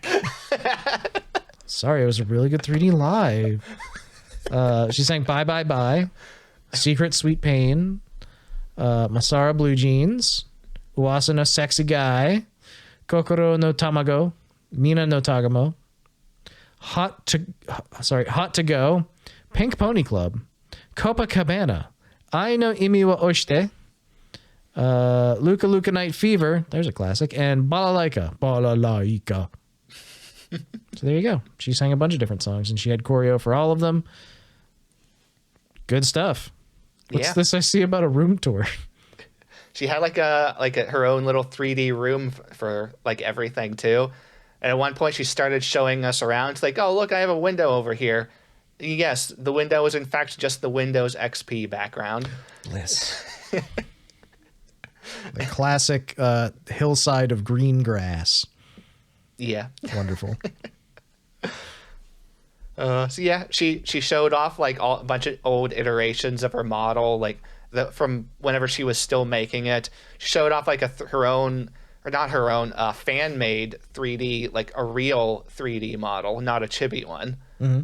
Sorry, it was a really good 3D live. She sang Bye Bye Bye, Secret Sweet Pain, Masara Blue Jeans, Uwasa no Sexy Guy, Kokoro no Tamago, Mina no Tagamo, Hot to Go, Pink Pony Club, Copacabana, Ai no Imi wa Oshite, Luka Luka Night Fever, there's a classic, and Balalaika. So there you go. She sang a bunch of different songs, and she had choreo for all of them. Good stuff. What's this I see about a room tour? She had her own little 3D room for like everything too. And at one point she started showing us around. It's like, oh, look, I have a window over here. Yes, the window is in fact just the Windows XP background. Bliss. The classic hillside of green grass. Yeah. Wonderful. So yeah, she showed off like a bunch of old iterations of her model, like from whenever she was still making it. She showed off like her own, or not her own, fan-made 3D, like a real 3D model, not a chibi one.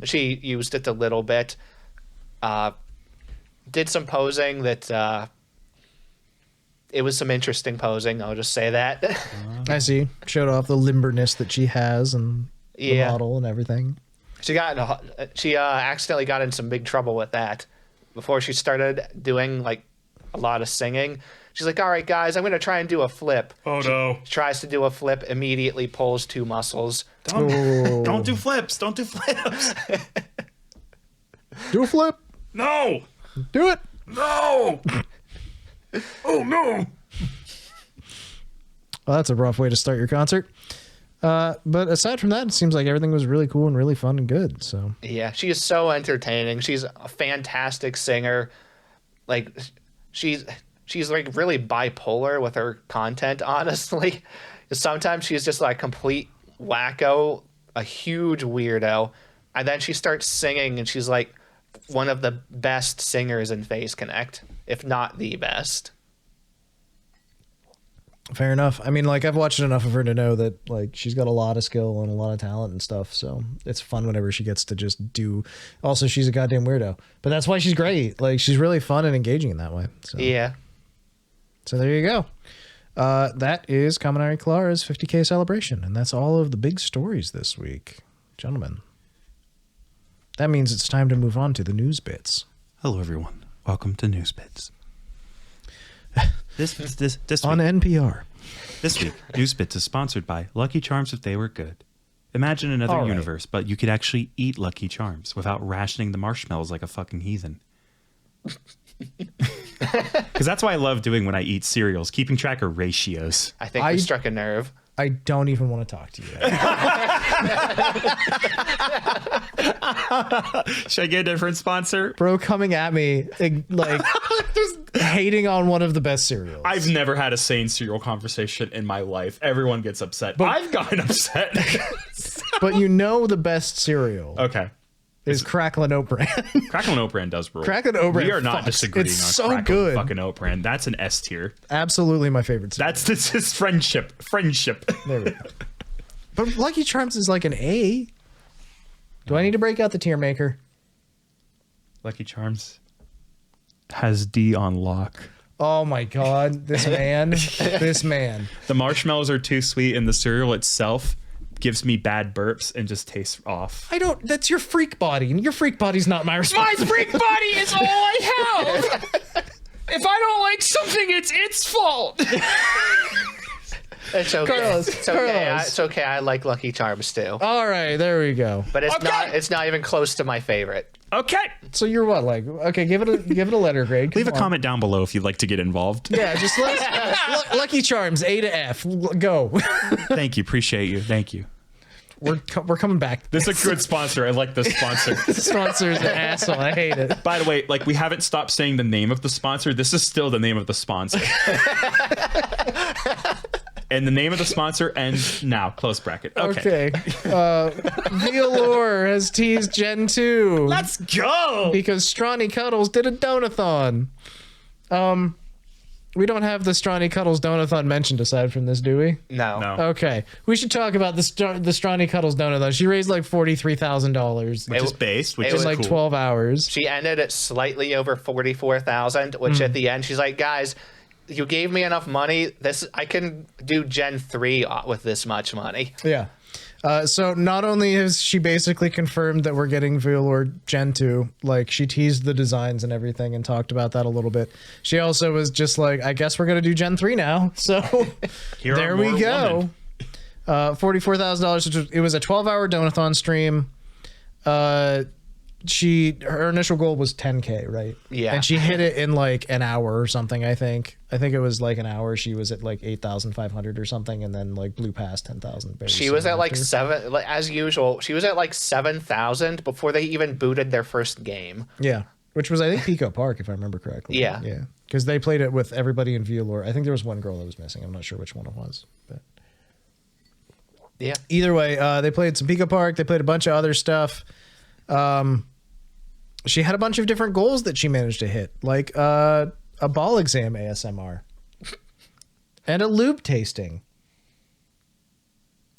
She used it a little bit. Did some posing that it was some interesting posing. I'll just say that. I see. Showed off the limberness that she has and the model and everything. She accidentally got in some big trouble with that before she started doing like a lot of singing. She's like, all right, guys, I'm going to try and do a flip. Oh, no. She tries to do a flip, immediately pulls 2 muscles. Don't do flips. Don't do flips. Do a flip. No. Do it. No. Oh, no. Well, that's a rough way to start your concert. But aside from that, it seems like everything was really cool and really fun and good. So yeah, she is so entertaining. She's a fantastic singer. Like she's like really bipolar with her content, honestly. Sometimes she's just like complete wacko, a huge weirdo, and then she starts singing and she's like one of the best singers in Phase Connect, if not the best. fair enough. I mean, like, I've watched enough of her to know that, like, she's got a lot of skill and a lot of talent and stuff. So it's fun whenever she gets to just do. Also, she's a goddamn weirdo, but that's why she's great. Like, she's really fun and engaging in that way. So. Yeah. So there you go. That is Kaminari Clara's 50K celebration, and that's all of the big stories this week, gentlemen. That means it's time to move on to the news bits. Hello, everyone. Welcome to News Bits. This on week, NPR. This week, News Bits is sponsored by Lucky Charms if they were good. Imagine another universe, but you could actually eat Lucky Charms without rationing the marshmallows like a fucking heathen. Because that's what I love doing when I eat cereals, keeping track of ratios. I think we struck a nerve. I don't even want to talk to you. Should I get a different sponsor? Bro coming at me like hating on one of the best cereals. I've never had a sane cereal conversation in my life. Everyone gets upset. But I've gotten upset. But you know the best cereal Okay. is Cracklin' Oat Bran. Cracklin' Oat Bran does rule. Cracklin' Oat Bran We are not fucks. disagreeing It's on so Cracklin' good. fucking Oat Bran. That's an S tier. Absolutely my favorite cereal. This is friendship. There we go. But Lucky Charms is like an A. Do I need to break out the tier maker? Lucky Charms has D on lock. Oh my god, this man. This man. The marshmallows are too sweet, and the cereal itself gives me bad burps and just tastes off. That's your freak body, and your freak body's not my responsibility. My freak body is all I have. If I don't like something, it's its fault. It's okay. Carlos, It's okay. Carlos. It's okay. I like Lucky Charms too, All right, there we go. but it's Okay. not. It's not even close to my favorite. Okay. So you're what, like? Okay, give it a letter grade. Leave a Come on. comment down below if you'd like to get involved. Yeah, just Lucky Charms A to F. Go. Thank you. Appreciate you. Thank you. We're coming back. This is a good sponsor. I like this sponsor. The sponsor's an asshole. I hate it. By the way, like, we haven't stopped saying the name of the sponsor. This is still the name of the sponsor. And the name of the sponsor ends now. Close bracket. Okay. Velour has teased Gen 2. Let's go. Because Stronny Cuddles did a Donathon. We don't have the Stronny Cuddles Donathon mentioned aside from this, do we? No. Okay. We should talk about the Stronny Cuddles Donathon. She raised like $43,000 Which is based, which it in is was like cool. 12 hours. She ended at slightly over 44,000, which at the end she's like, guys, you gave me enough money. I can do Gen 3 with this much money. Yeah. So not only has she basically confirmed that we're getting Velour Gen 2, like she teased the designs and everything and talked about that a little bit. She also was just like, I guess we're going to do Gen 3 now. So Here there are we more go. women. $44,000. It was a 12-hour Donathon stream. Her initial goal was 10K, right? Yeah. And she hit it in like an hour or something, I think. I think it was like an hour. She was at like 8,500 or something, and then like blew past 10,000. She was at like as usual. She was at like 7,000 before they even booted their first game. Yeah. Which was, I think, Pico Park, if I remember correctly. Yeah. Yeah. Because they played it with everybody in Velour. I think there was one girl that was missing. I'm not sure which one it was. But Yeah. either way, they played some Pico Park. They played a bunch of other stuff. She had a bunch of different goals that she managed to hit, like a ball exam ASMR and a lube tasting.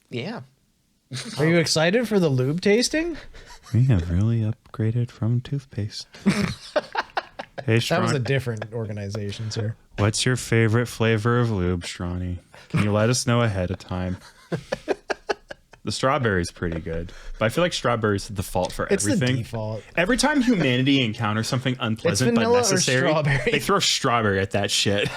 Yeah. Are you excited for the lube tasting? We have really upgraded from toothpaste. Hey, That was a different organization, sir. What's your favorite flavor of lube, Stronny? Can you let us know ahead of time? The strawberry's pretty good, but I feel like strawberry's the default for It's everything. the default. Every time humanity encounters something unpleasant but vanilla or necessary, strawberry. they throw strawberry at that shit.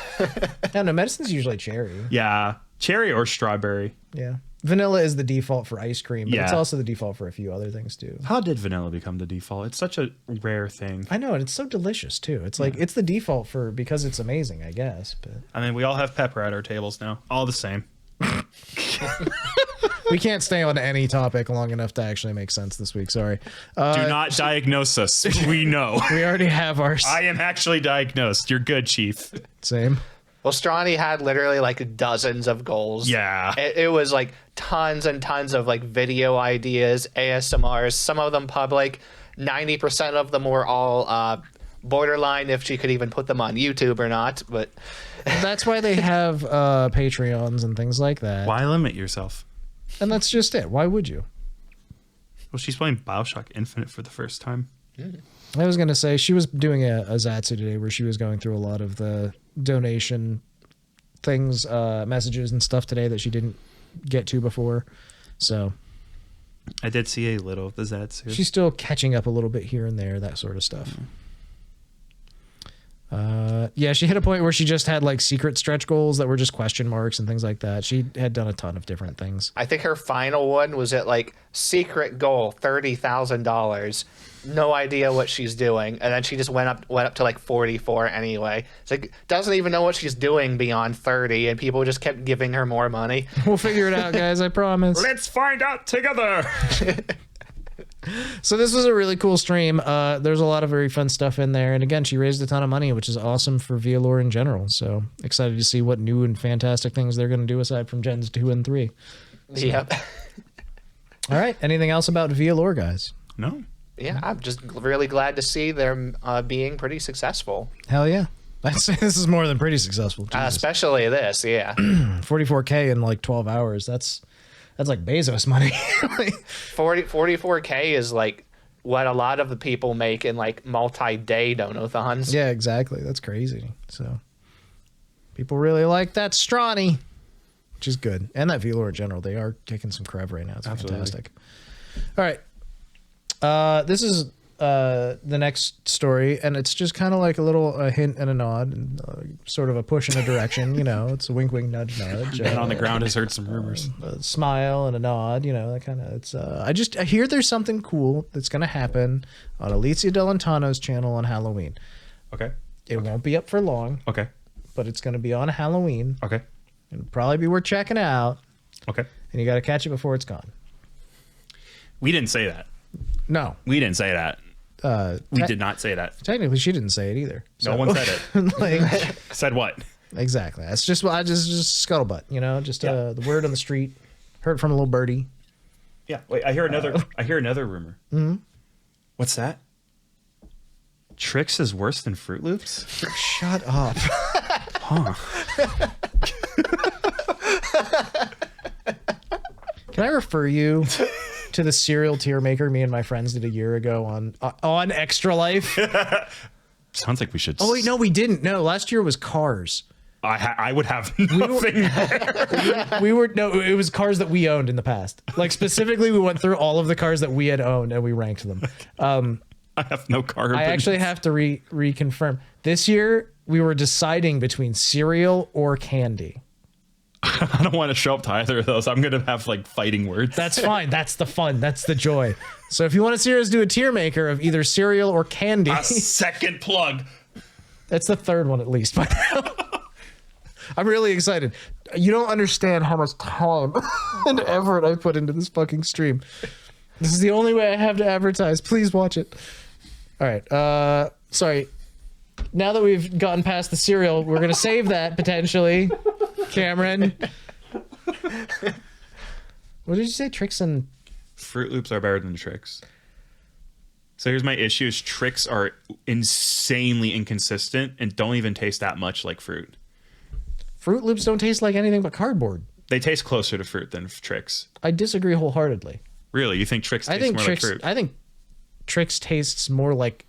No, medicine's usually cherry. Yeah, cherry or strawberry. Yeah. Vanilla is the default for ice cream, but it's Yeah. also the default for a few other things too. How did vanilla become the default? It's such a rare thing. I know, and it's so delicious too. It's like it's the default because it's amazing, I guess. But I mean, we all have pepper at our tables now. All the same. we can't stay on any topic long enough to actually make sense this week. Sorry. Do not diagnose us. We know. We already have our I am actually diagnosed. You're good, Chief. same. Well, Stronny had literally like dozens of goals. Yeah. It was like tons and tons of like video ideas, ASMRs, some of them public. 90% of them were all borderline if she could even put them on YouTube or not. But That's why they have Patreons and things like that. Why limit yourself? And that's just it. Why would you? Well, she's playing Bioshock Infinite for the first time. I was going to say, she was doing a Zatsu today where she was going through a lot of the donation things, messages and stuff today that she didn't get to before. So I did see a little of the Zatsu. she's still catching up a little bit here and there, that sort of stuff. Yeah, she hit a point where she just had like secret stretch goals that were just question marks and things like that. She had done a ton of different things. I think her final one was at like secret goal $30,000. No idea what she's doing, and then she just went up to like 44 anyway. It's like doesn't even know what she's doing beyond 30, and people just kept giving her more money. We'll figure it out, guys. I promise. Let's find out together. So this was a really cool stream. There's a lot of very fun stuff in there. And again, she raised a ton of money, which is awesome for VLore in general. So excited to see what new and fantastic things they're going to do aside from Gens 2 and 3. So. Yep. All right. Anything else about VLore, guys? No. Yeah, I'm just really glad to see them being pretty successful. Hell yeah. I'd say this is more than pretty successful. Especially this, yeah. 44K in like 12 hours. That's like Bezos money. 44K is like what a lot of the people make in like multi-day donathons. Yeah, exactly. That's crazy. So people really like that Stronny, which is good. And that VLore in general. They are kicking some crev right now. It's fantastic. All right. This is the next story, and it's just kind of like a little hint and a nod, and sort of a push in a direction. You know, it's a wink, wink, nudge, nudge. And on the ground has heard some rumors. A smile and a nod. You know, that kind of. It's. I hear there's something cool that's gonna happen on Alicia Delantano's channel on Halloween. Okay. It won't be up for long. Okay. But it's gonna be on Halloween. Okay. It'll probably be worth checking out. Okay. And you got to catch it before it's gone. We didn't say that. No. We didn't say that. We did not say that. Technically, she didn't say it either. No one said it. Like, Said what? exactly. That's just what I just scuttlebutt. You know, just the word on the street. Heard from a little birdie. Yeah. Wait. I hear another rumor. Mm-hmm. What's that? Trix is worse than Fruit Loops? Shut up. Huh. Can I refer you to the cereal tier maker me and my friends did a year ago on Extra Life? Sounds like we should. Oh wait, no, we didn't. No, last year was Cars. I would have nothing. It was cars that we owned in the past. Like specifically, we went through all of the cars that we had owned and we ranked them. I have no car. I actually have to reconfirm. This year, we were deciding between cereal or candy. I don't want to show up to either of those. I'm going to have like fighting words. That's fine. That's the fun. That's the joy. So if you want to see us do a tier maker of either cereal or candy. A second plug. That's the third one at least by now. I'm really excited. You don't understand how much time and effort I put into this fucking stream. This is the only way I have to advertise. Please watch it. All right. Sorry. Now that we've gotten past the cereal, we're going to save that potentially. Cameron. What did you say? Tricks and Fruit Loops are better than Tricks. So here's my issue: is Tricks are insanely inconsistent and don't even taste that much like fruit. Fruit Loops don't taste like anything but cardboard. They taste closer to fruit than Tricks. I disagree wholeheartedly. Really? You think Tricks tastes more like fruit? I think Tricks tastes more like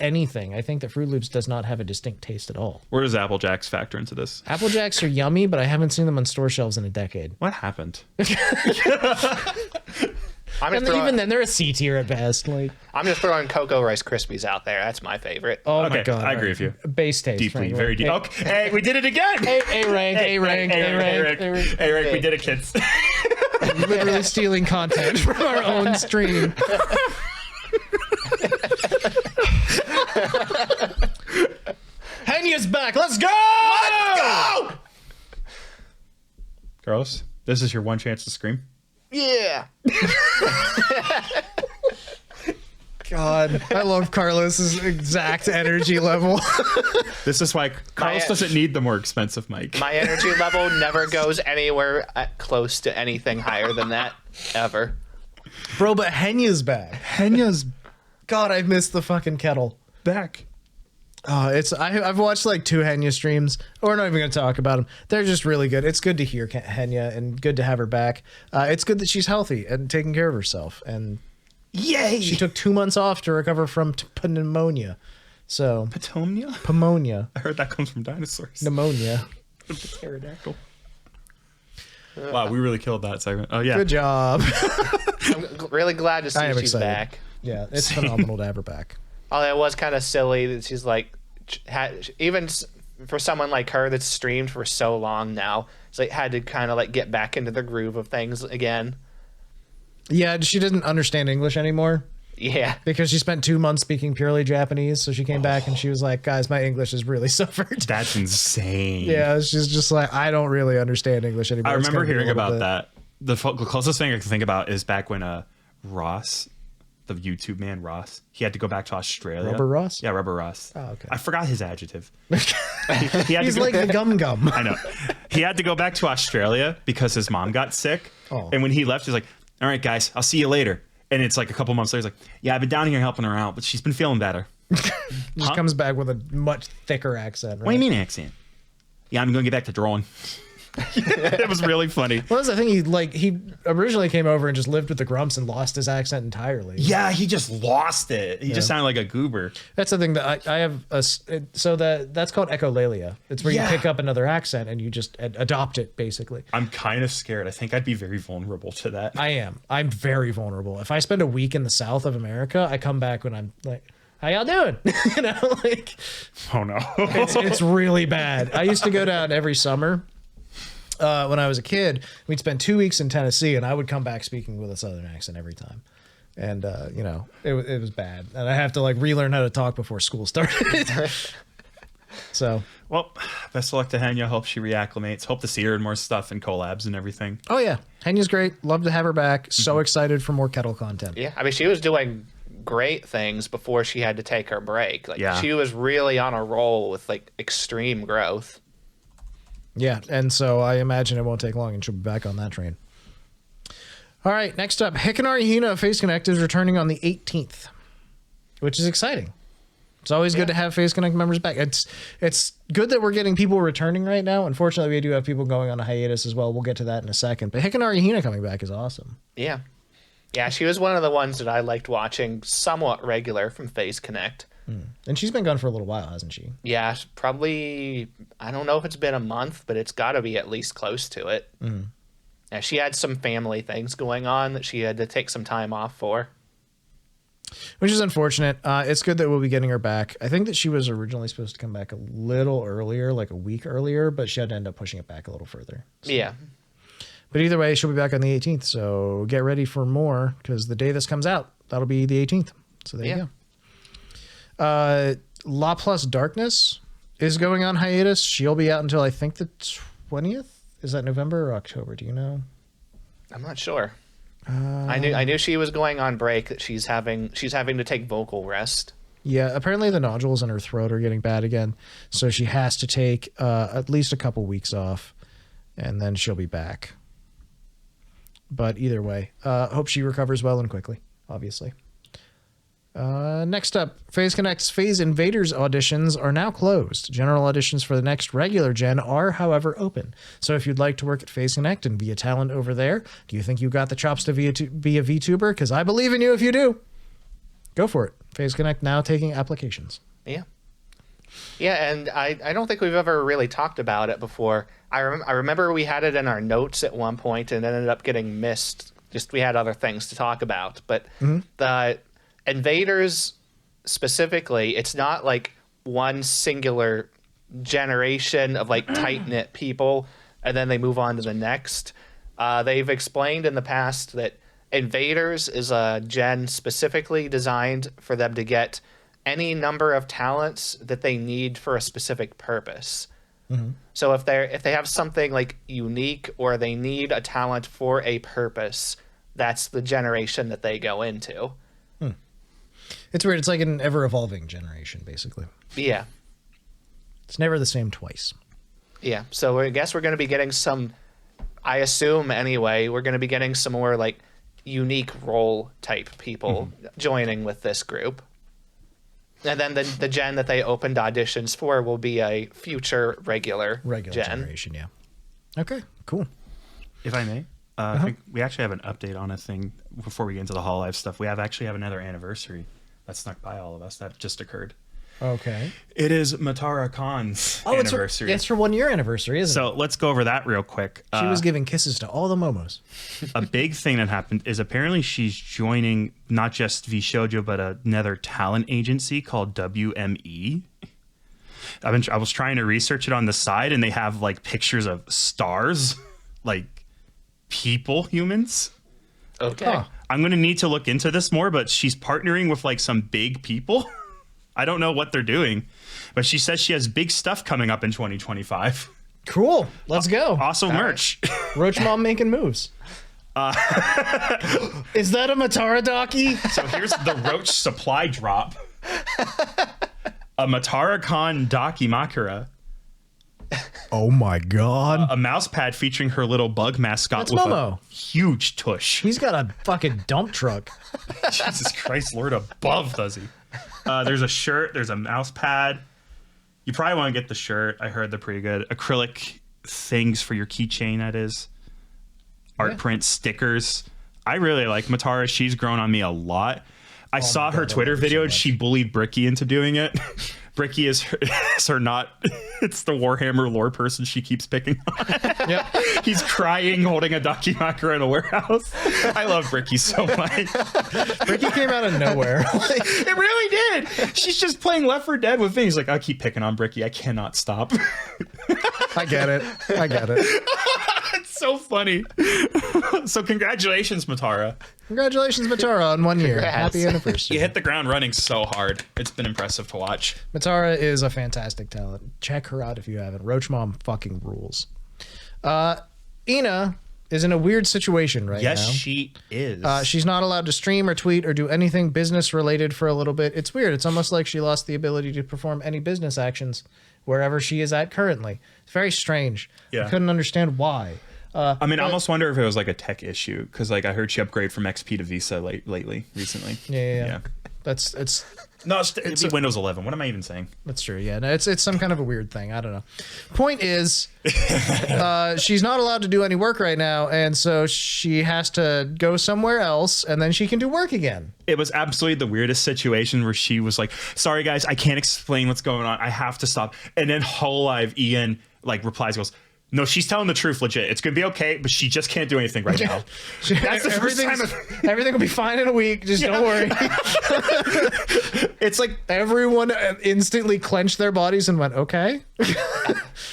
anything. I think that Fruit Loops does not have a distinct taste at all. Where does Apple Jacks factor into this? Apple Jacks are yummy, but I haven't seen them on store shelves in a decade. What happened? Even then, they're a C tier at best. Like I'm just throwing Cocoa Rice Krispies out there. That's my favorite. Oh Okay, my god, I agree with you. Base taste, Deeply, frankly. very deep. Okay, hey, we did it again. A rank. Hey, Rick, we did it, kids. Literally stealing content from our own stream. Henya's back. Let's go! Let's go! Carlos, this is your one chance to scream. Yeah. God, I love Carlos's exact energy level. This is why Carlos doesn't need the more expensive mic. My energy level never goes anywhere close to anything higher than that, ever. Bro, but Henya's back. Henya's God, I've missed the fucking kettle. back. I've watched like 2 Henya streams. We're not even going to talk about them. They're just really good. It's good to hear Henya and good to have her back. It's good that she's healthy and taking care of herself. And Yay! she took 2 months off to recover from pneumonia. So Pneumonia? I heard that comes from dinosaurs. Pneumonia. Pterodactyl. Wow, we really killed that segment. Oh yeah. Good job. I'm really glad to see I am she's excited. back. Yeah, it's phenomenal to have her back. Although it was kind of silly that she's like, even for someone like her that's streamed for so long now, it's like had to kind of like get back into the groove of things again. Yeah, she didn't understand English anymore. Yeah. Because she spent 2 months speaking purely Japanese, so she came back and she was like, guys, my English has really suffered. That's insane. Yeah, she's just like, I don't really understand English anymore. I It's remember gonna be a hearing little about bit. that. The closest thing I can think about is back when Ross the YouTube man Ross. He had to go back to Australia. Rubber Ross? Yeah, Rubber Ross. Oh, okay. I forgot his adjective. he had He's to go, like the gum. I know. He had to go back to Australia because his mom got sick. Oh. And when he left, he's like, all right, guys, I'll see you later. And it's like a couple months later, he's like, yeah, I've been down here helping her out, but she's been feeling better. Just comes back with a much thicker accent, right? What do you mean accent? Yeah, I'm going to get back to drawing. It was really funny. Well, that's the thing. He originally came over and just lived with the Grumps and lost his accent entirely. Yeah, he just lost it. He just sounded like a goober. That's the thing that I have. That's called echolalia. It's where you pick up another accent and you just adopt it, basically. I'm kind of scared. I think I'd be very vulnerable to that. I am. I'm very vulnerable. If I spend a week in the South of America, I come back when I'm like, how y'all doing? Like, Oh no. it's really bad. I used to go down every summer. When I was a kid, we'd spend 2 weeks in Tennessee, and I would come back speaking with a Southern accent every time. And, it was bad. And I have to, relearn how to talk before school started. So. Well, best of luck to Henya. Hope she reacclimates. Hope to see her in more stuff and collabs and everything. Oh, yeah. Henya's great. Love to have her back. So excited for more Kettle content. Yeah, I mean, she was doing great things before she had to take her break. She was really on a roll with, extreme growth. Yeah, and so I imagine it won't take long and she'll be back on that train. All right, next up, Hikanari Hina of Face Connect is returning on the 18th, which is exciting. It's always good to have Face Connect members back. It's good that we're getting people returning right now. Unfortunately, we do have people going on a hiatus as well. We'll get to that in a second. But Hikanari Hina coming back is awesome. Yeah. Yeah, she was one of the ones that I liked watching somewhat regular from Face Connect. And she's been gone for a little while, hasn't she? Yeah, probably, I don't know if it's been a month, but it's got to be at least close to it. Yeah, she had some family things going on that she had to take some time off for. Which is unfortunate. It's good that we'll be getting her back. I think that she was originally supposed to come back a little earlier, like a week earlier, but she had to end up pushing it back a little further. So. Yeah. But either way, she'll be back on the 18th, so get ready for more, because the day this comes out, that'll be the 18th. So there you go. Laplus Darkness is going on hiatus. She'll be out until I think the 20th. Is that November or October? Do you know? I'm not sure. I knew she was going on break. That she's having to take vocal rest. Yeah, apparently the nodules in her throat are getting bad again, so she has to take at least a couple weeks off, and then she'll be back. But either way, hope she recovers well and quickly. Obviously. Next up, FaZe Connect's FaZe Invaders auditions are now closed. General auditions for the next regular gen are, however, open. So if you'd like to work at FaZe Connect and be a talent over there, do you think you got the chops to be a VTuber? Because I believe in you if you do. Go for it. FaZe Connect now taking applications. Yeah. Yeah, and I don't think we've ever really talked about it before. I remember we had it in our notes at one point and it ended up getting missed. Just we had other things to talk about. But the Invaders specifically, it's not like one singular generation of tight-knit people and then they move on to the next. They've explained in the past that Invaders is a gen specifically designed for them to get any number of talents that they need for a specific purpose. So if they have something unique or they need a talent for a purpose, that's the generation that they go into. It's weird. It's like an ever-evolving generation, basically. Yeah. It's never the same twice. Yeah. So I guess we're going to be getting some, I assume anyway, we're going to be getting some more unique role type people joining with this group. And then the gen that they opened auditions for will be a future regular generation, yeah. Okay, cool. If I may, I think we actually have an update on a thing before we get into the Hololive stuff. We actually have another anniversary that snuck by all of us that just occurred. Okay. It is Matara Khan's anniversary. It's her 1 year anniversary, isn't it? So let's go over that real quick. She was giving kisses to all the momos. A big thing that happened is apparently she's joining not just VShojo, but another talent agency called WME. I was trying to research it on the side, and they have pictures of stars, humans. Okay. Huh. I'm going to need to look into this more, but she's partnering with some big people. I don't know what they're doing, but she says she has big stuff coming up in 2025. Cool. Let's go. Awesome merch. Roach Mom making moves. Is that a Matara docky? So here's the Roach supply drop. A Matara Con Daki Makura. Oh my god. A mouse pad featuring her little bug mascot That's with Momo. a huge tush. He's got a fucking dump truck. Jesus Christ, Lord above, does he? There's a shirt. There's a mouse pad. You probably want to get the shirt. I heard they're pretty good. Acrylic things for your keychain, that is. Art print stickers. I really like Matara. She's grown on me a lot. I saw her Twitter video and she bullied Bricky into doing it. Bricky is her not. It's the Warhammer lore person she keeps picking on. Yep. He's crying, holding a Dakimakura in a warehouse. I love Bricky so much. Bricky came out of nowhere. It really did. She's just playing Left 4 Dead with things. Like, I keep picking on Bricky. I cannot stop. I get it. It's so funny. So congratulations, Matara. Congratulations, Matara, on 1 year. Congrats. Happy anniversary. You hit the ground running so hard. It's been impressive to watch. Matara is a fantastic talent. Check her out if you haven't. Roach Mom fucking rules. Yena is in a weird situation right now. Yes, she is. She's not allowed to stream or tweet or do anything business related for a little bit. It's weird. It's almost like she lost the ability to perform any business actions wherever she is at currently. It's very strange. Yeah. I couldn't understand why. I mean, I almost wonder if it was like a tech issue because, like, I heard she upgraded from XP to Visa recently. Yeah. It's No, it's Windows 11. What am I even saying? That's true. Yeah, no, it's some kind of a weird thing. I don't know. Point is, she's not allowed to do any work right now, and so she has to go somewhere else, and then she can do work again. It was absolutely the weirdest situation where she was like, "Sorry guys, I can't explain what's going on. I have to stop." And then Hololive Ian like replies, goes, "No, she's telling the truth, legit. It's gonna be okay, but she just can't do anything right now." That's the first time. Everything will be fine in a week. Just don't worry. It's like Everyone instantly clenched their bodies and went, "Okay."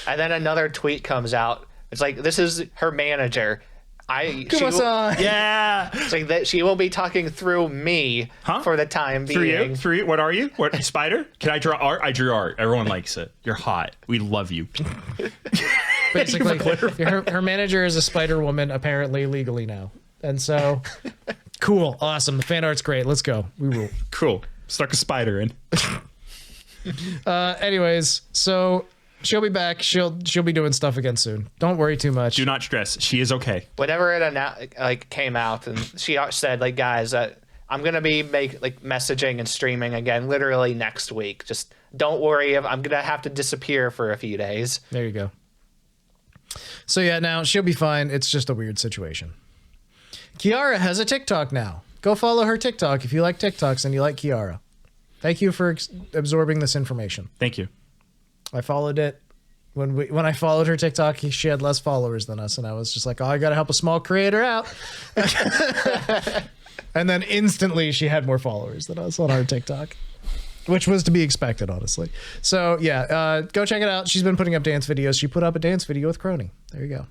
And then another tweet comes out. It's like, this is her manager. Kuma-san. yeah. It's like that she will be talking through me for the time being. Through you? What are you? What, spider? Can I draw art? I drew art. Everyone likes it. You're hot. We love you. Basically, her manager is a Spider Woman, apparently legally now, and so cool, awesome. The fan art's great. Let's go. We rule. Cool. Stuck a spider in. Anyways, so she'll be back. She'll be doing stuff again soon. Don't worry too much. Do not stress. She is okay. Whenever it came out, and she said, like, guys, I'm gonna be messaging and streaming again, literally next week. Just don't worry. I'm gonna have to disappear for a few days. There you go. So yeah, now she'll be fine. It's just a weird situation. GXAura has a TikTok now. Go follow her TikTok if you like TikToks and you like GXAura. Thank you for absorbing this information. Thank you. I followed it. When I followed her TikTok, she had less followers than us, and I was just like, oh, I gotta help a small creator out. And then instantly she had more followers than us on our TikTok, which was to be expected, honestly. So yeah, go check it out. She's been putting up dance videos. She put up a dance video with Crony. There you go.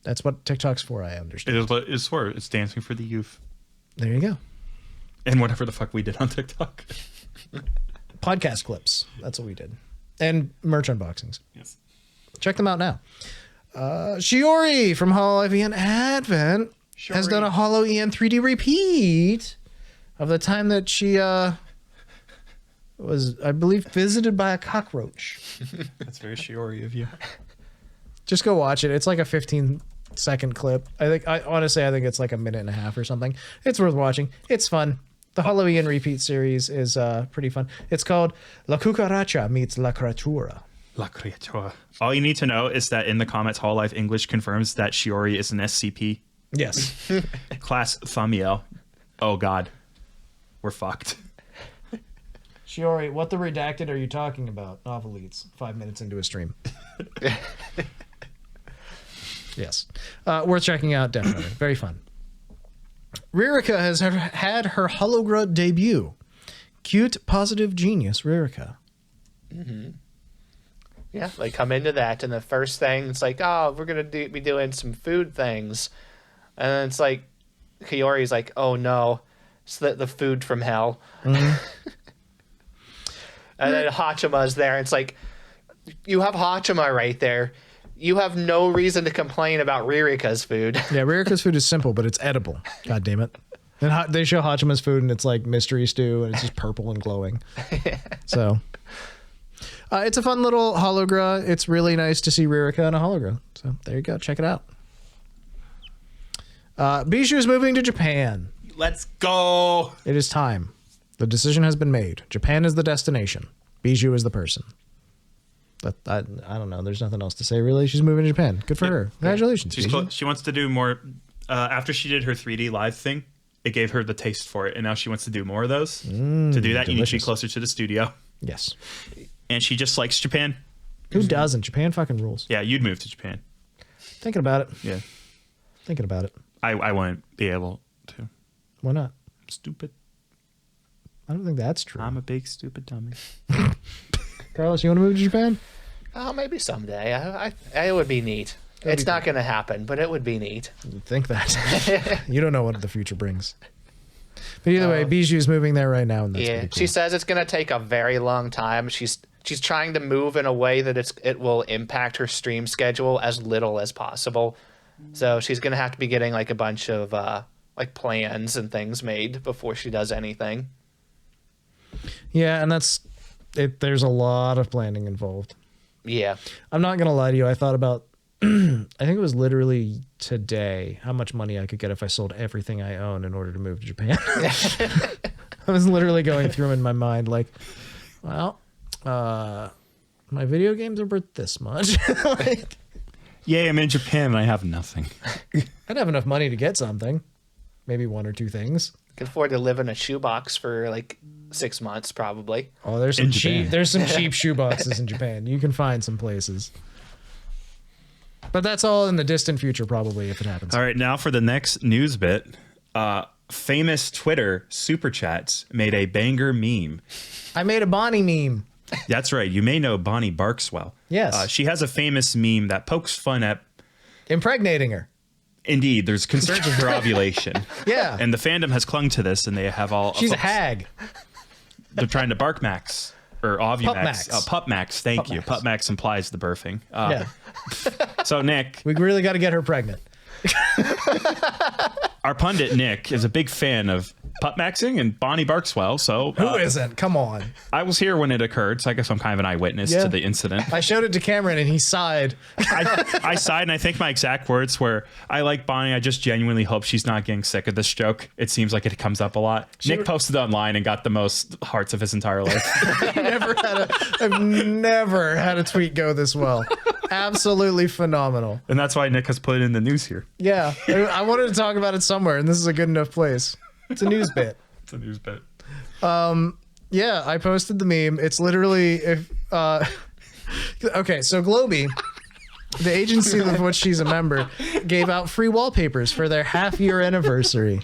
That's what TikTok's for, I understand. It's for. It's dancing for the youth. There you go. And whatever the fuck we did on TikTok. Podcast clips. That's what we did. And merch unboxings. Yes. Check them out now. Shiori from Hololive and Advent has done a Holo EN 3D repeat of the time that she was, I believe, visited by a cockroach. That's very Shiori of you. Just go watch it. It's like a 15-second clip. Honestly, I think it's like a minute and a half or something. It's worth watching. It's fun. The Holo EN repeat series is pretty fun. It's called La Cucaracha meets La Creatura. La Creatura. All you need to know is that in the comments, Hololive English confirms that Shiori is an SCP. Yes. Class Thamiel. Oh God. We're fucked. Shiori, what the redacted are you talking about? Novelites. 5 minutes into a stream. Yes. Worth checking out, definitely. Very fun. Ririka has had her Hologra debut. Cute, positive genius, Ririka. Mm-hmm. Yeah, they come into that, and the first thing, it's like, oh, we're going to be doing some food things. And then it's like, Hiyori's like, oh no, it's the food from hell. Mm-hmm. And then Hachima's there, and it's like, you have Hachima right there. You have no reason to complain about Ririka's food. Yeah, Ririka's food is simple, but it's edible. God damn it. And they show Hachima's food, and it's like mystery stew, and it's just purple and glowing. So, it's a fun little hologra. It's really nice to see Ririka in a hologra. So there you go. Check it out. Bijou is moving to Japan. Let's go. It is time. The decision has been made. Japan is the destination. Bijou is the person. But I don't know. There's nothing else to say, really. She's moving to Japan. Good for her. Congratulations. She wants to do more. After she did her 3D live thing, it gave her the taste for it. And now she wants to do more of those. To do that, you need to be closer to the studio. Yes. And she just likes Japan. Who doesn't? Japan fucking rules. Yeah, you'd move to Japan. Thinking about it. Yeah. Thinking about it. I wouldn't be able to. Why not? I'm stupid. I don't think that's true. I'm a big stupid dummy. Carlos, you want to move to Japan? Oh, maybe someday. It would be neat. It's not going to happen, but it would be neat. You'd think that. You don't know what the future brings. But either way, Bijou's moving there right now. And that's pretty cool. She says it's going to take a very long time. She's trying to move in a way that it will impact her stream schedule as little as possible. So she's going to have to be getting like a bunch of like plans and things made before she does anything. Yeah, and that's it. There's a lot of planning involved. Yeah. I'm not going to lie to you. I thought about, I think it was literally today, how much money I could get if I sold everything I own in order to move to Japan. I was literally going through in my mind like, well, my video games are worth this much. Like, Yay, I'm in Japan and I have nothing. I'd have enough money to get something. Maybe one or two things. Can afford to live in a shoebox for like 6 months, probably. Oh, there's some cheap shoeboxes in Japan. You can find some places. But that's all in the distant future, probably, if it happens. All right, now for the next news bit. Famous Twitter super chats made a banger meme. I made a Bonnie meme. That's right. You may know Bonnie Barkswell. Yes. She has a famous meme that pokes fun at... Impregnating her. Indeed, there's concerns with her ovulation. Yeah. And the fandom has clung to this, and they have all... She's a hag. They're trying to bark max. Or ovumax. Pupmax. Pupmax, thank you. Pupmax implies the birthing. Yeah. So, Nick... We really got to get her pregnant. Our pundit, Nick, is a big fan of pupmaxing and Bonnie Barkswell, so... Who isn't? Come on. I was here when it occurred, so I guess I'm kind of an eyewitness to the incident. I showed it to Cameron, and he sighed. I sighed, and I think my exact words were, I like Bonnie, I just genuinely hope she's not getting sick of this joke. It seems like it comes up a lot. Nick posted online and got the most hearts of his entire life. I've never had a tweet go this well. Absolutely phenomenal. And that's why Nick has put it in the news here. Yeah. I wanted to talk about it somewhere, and this is a good enough place. It's a news bit. It's a news bit. Yeah, I posted the meme. It's literally okay, so Globey, the agency of which she's a member, gave out free wallpapers for their half-year anniversary.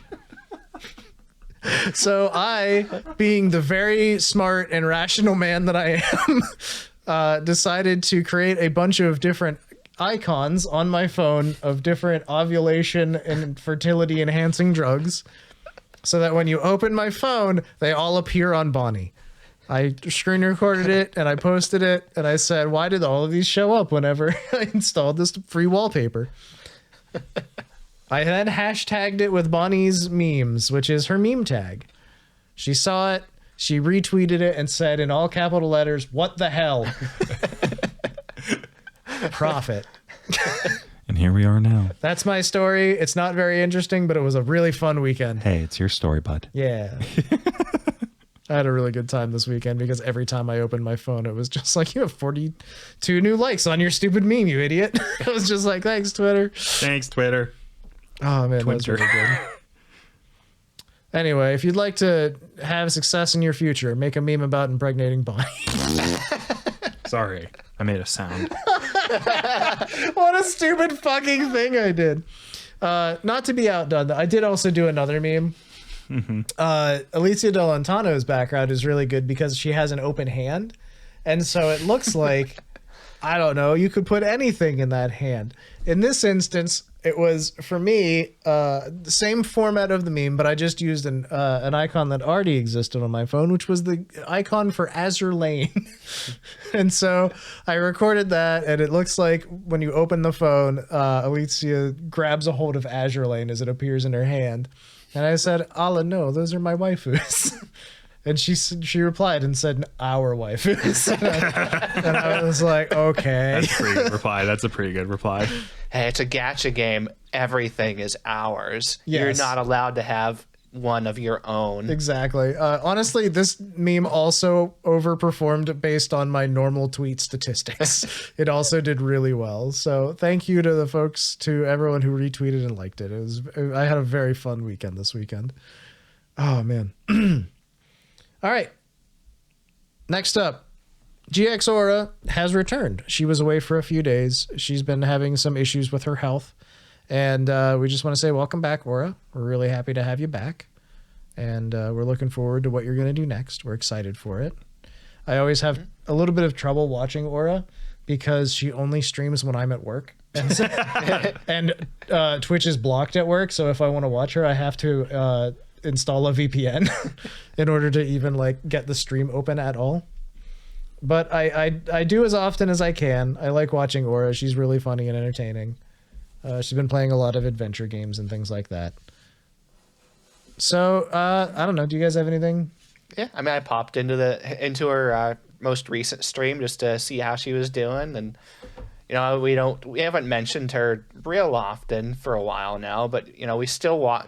So I, being the very smart and rational man that I am, decided to create a bunch of different icons on my phone of different ovulation and fertility enhancing drugs, so that when you open my phone, they all appear on Bonnie. I screen recorded it and I posted it, and I said, why did all of these show up whenever I installed this free wallpaper? I then hashtagged it with Bonnie's memes, which is her meme tag. She saw it, she retweeted it and said in all capital letters, what the hell? Profit. And here we are now. That's my story. It's not very interesting, but it was a really fun weekend. Hey, it's your story, bud. Yeah. I had a really good time this weekend because every time I opened my phone, it was just like, you have 42 new likes on your stupid meme, you idiot. I was just like, thanks, Twitter. Thanks, Twitter. Oh, man, that was really good. Anyway, if you'd like to have success in your future, make a meme about impregnating Bonnie. Sorry, I made a sound. What a stupid fucking thing I did. Not to be outdone, though, I did also do another meme. Mm-hmm. Alicia Delantano's background is really good because she has an open hand. And so it looks like, I don't know, you could put anything in that hand. In this instance, it was, for me, the same format of the meme, but I just used an icon that already existed on my phone, which was the icon for Azure Lane. And so I recorded that, and it looks like when you open the phone, Alicja grabs a hold of Azure Lane as it appears in her hand. And I said, Allah, no, those are my waifus. And she replied and said, our waifus. And I was like, okay. That's a pretty good reply. That's a pretty good reply. Hey, it's a gacha game. Everything is ours. Yes. You're not allowed to have one of your own. Exactly. Honestly, this meme also overperformed based on my normal tweet statistics. It also did really well. So thank you to the folks, to everyone who retweeted and liked it. I had a very fun weekend this weekend. Oh, man. All right. Next up, GXAura has returned. She was away for a few days. She's been having some issues with her health. And we just want to say welcome back, Aura. We're really happy to have you back. And we're looking forward to what you're going to do next. We're excited for it. I always have a little bit of trouble watching Aura because she only streams when I'm at work. And Twitch is blocked at work. So if I want to watch her, I have to install a VPN in order to even like get the stream open at all. But I do as often as I can. I like watching Aura. She's really funny and entertaining. She's been playing a lot of adventure games and things like that. So I don't know. Do you guys have anything? Yeah, I mean, I popped into her most recent stream just to see how she was doing, and you know, we haven't mentioned her real often for a while now, but you know, we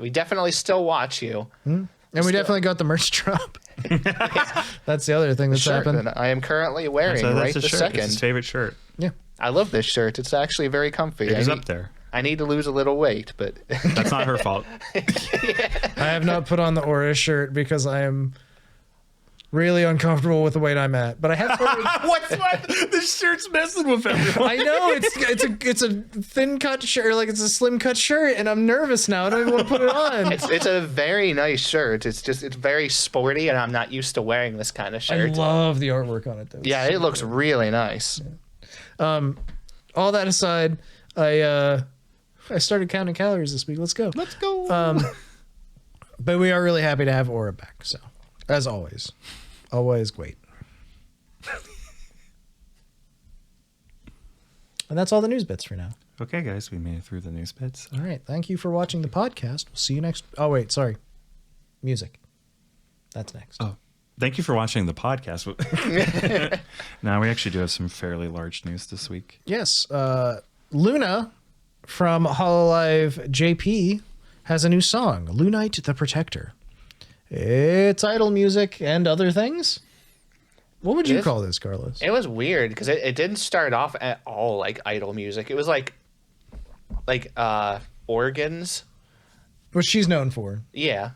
definitely still watch you. And we definitely got the merch drop. That's the other thing that's happened. That I am currently wearing right this second. It's his favorite shirt. Yeah, I love this shirt. It's actually very comfy. It is up there. I need to lose a little weight, but That's not her fault. I have not put on the Aura shirt because I am really uncomfortable with the weight I'm at. But I have started... This shirt's messing with everyone. I know it's a thin cut shirt, like it's a slim cut shirt, and I'm nervous now. I don't even want to put it on. it's a very nice shirt. It's very sporty, and I'm not used to wearing this kind of I shirt. love the artwork on it though. Yeah, it looks really nice. All that aside, I started counting calories this week. Let's go. Let's go. But we are really happy to have Aura back. So, as always great. And that's all the news bits for now. Okay, guys, we made it through the news bits. All right. Thank you for watching the podcast. We'll see you next. Oh, wait. Sorry. Music. That's next. Oh, thank you for watching the podcast. Now, we actually do have some fairly large news this week. Yes. Luna from Hololive JP has a new song, Lunite the Protector. It's idol music and other things. What would you call this, Carlos? It was weird because it didn't start off at all like idol music. It was like organs. Which she's known for. Yeah.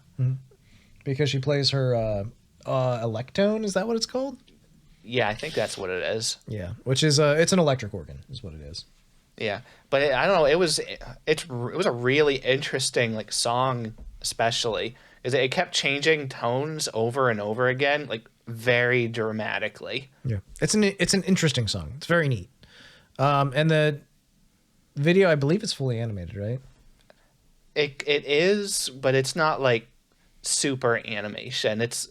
Because she plays her electone. Is that what it's called? Yeah, I think that's what it is. Yeah. Which is it's an electric organ is what it is. Yeah, but I don't know. It was a really interesting like song, especially because it kept changing tones over and over again, like very dramatically. Yeah, it's an interesting song. It's very neat. And the video, I believe, is fully animated, right? It is, but it's not like super animation. It's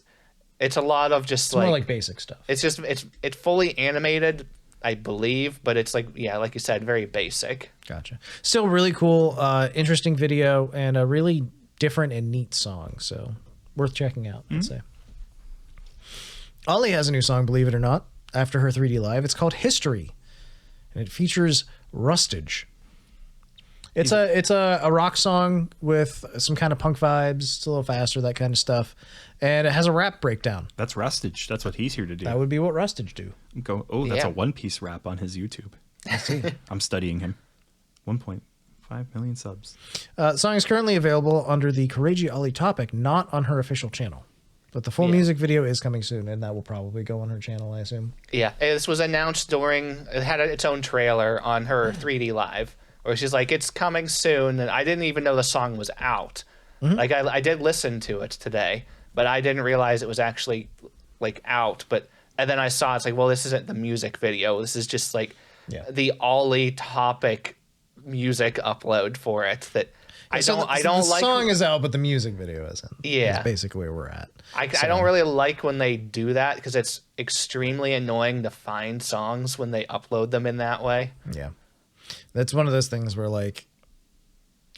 a lot of just more like basic stuff. It's just it's fully animated, I believe, but it's like, yeah, like you said, very basic. Gotcha. Still really cool, interesting video, and a really different and neat song. So worth checking out, I'd say. Ollie has a new song, believe it or not, after her 3D live. It's called History, and it features Rustage. It's a rock song with some kind of punk vibes. It's a little faster, that kind of stuff. And it has a rap breakdown. That's Rustage. That's what he's here to do. That would be what Rustage do. That's a One Piece rap on his YouTube. I see. I'm studying him. 1.5 million subs. The song is currently available under the Kureiji Ollie topic, not on her official channel. But the full music video is coming soon, and that will probably go on her channel, I assume. Yeah. This was announced it had its own trailer on her 3D live, where she's like, it's coming soon, and I didn't even know the song was out. Like, I did listen to it today, but I didn't realize it was actually, like, out. And then I saw, it's like, well, this isn't the music video. This is just, like, the Ollie topic music upload for it that I don't the like. song is out, but the music video isn't. Yeah. That's basically where we're at. I don't really like when they do that because it's extremely annoying to find songs when they upload them in that way. Yeah. That's one of those things where, like,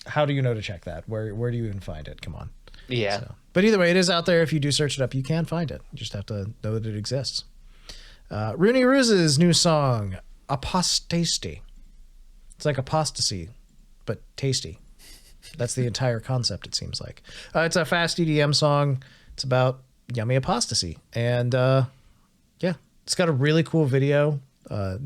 how do you know to check that? Where do you even find it? Come on. Yeah. So, but either way, it is out there. If you do search it up, you can find it. You just have to know that it exists. Runie Ruse's new song, Apostasty. It's like apostasy, but tasty. That's the entire concept, it seems like. It's a fast EDM song. It's about yummy apostasy. And yeah, it's got a really cool video.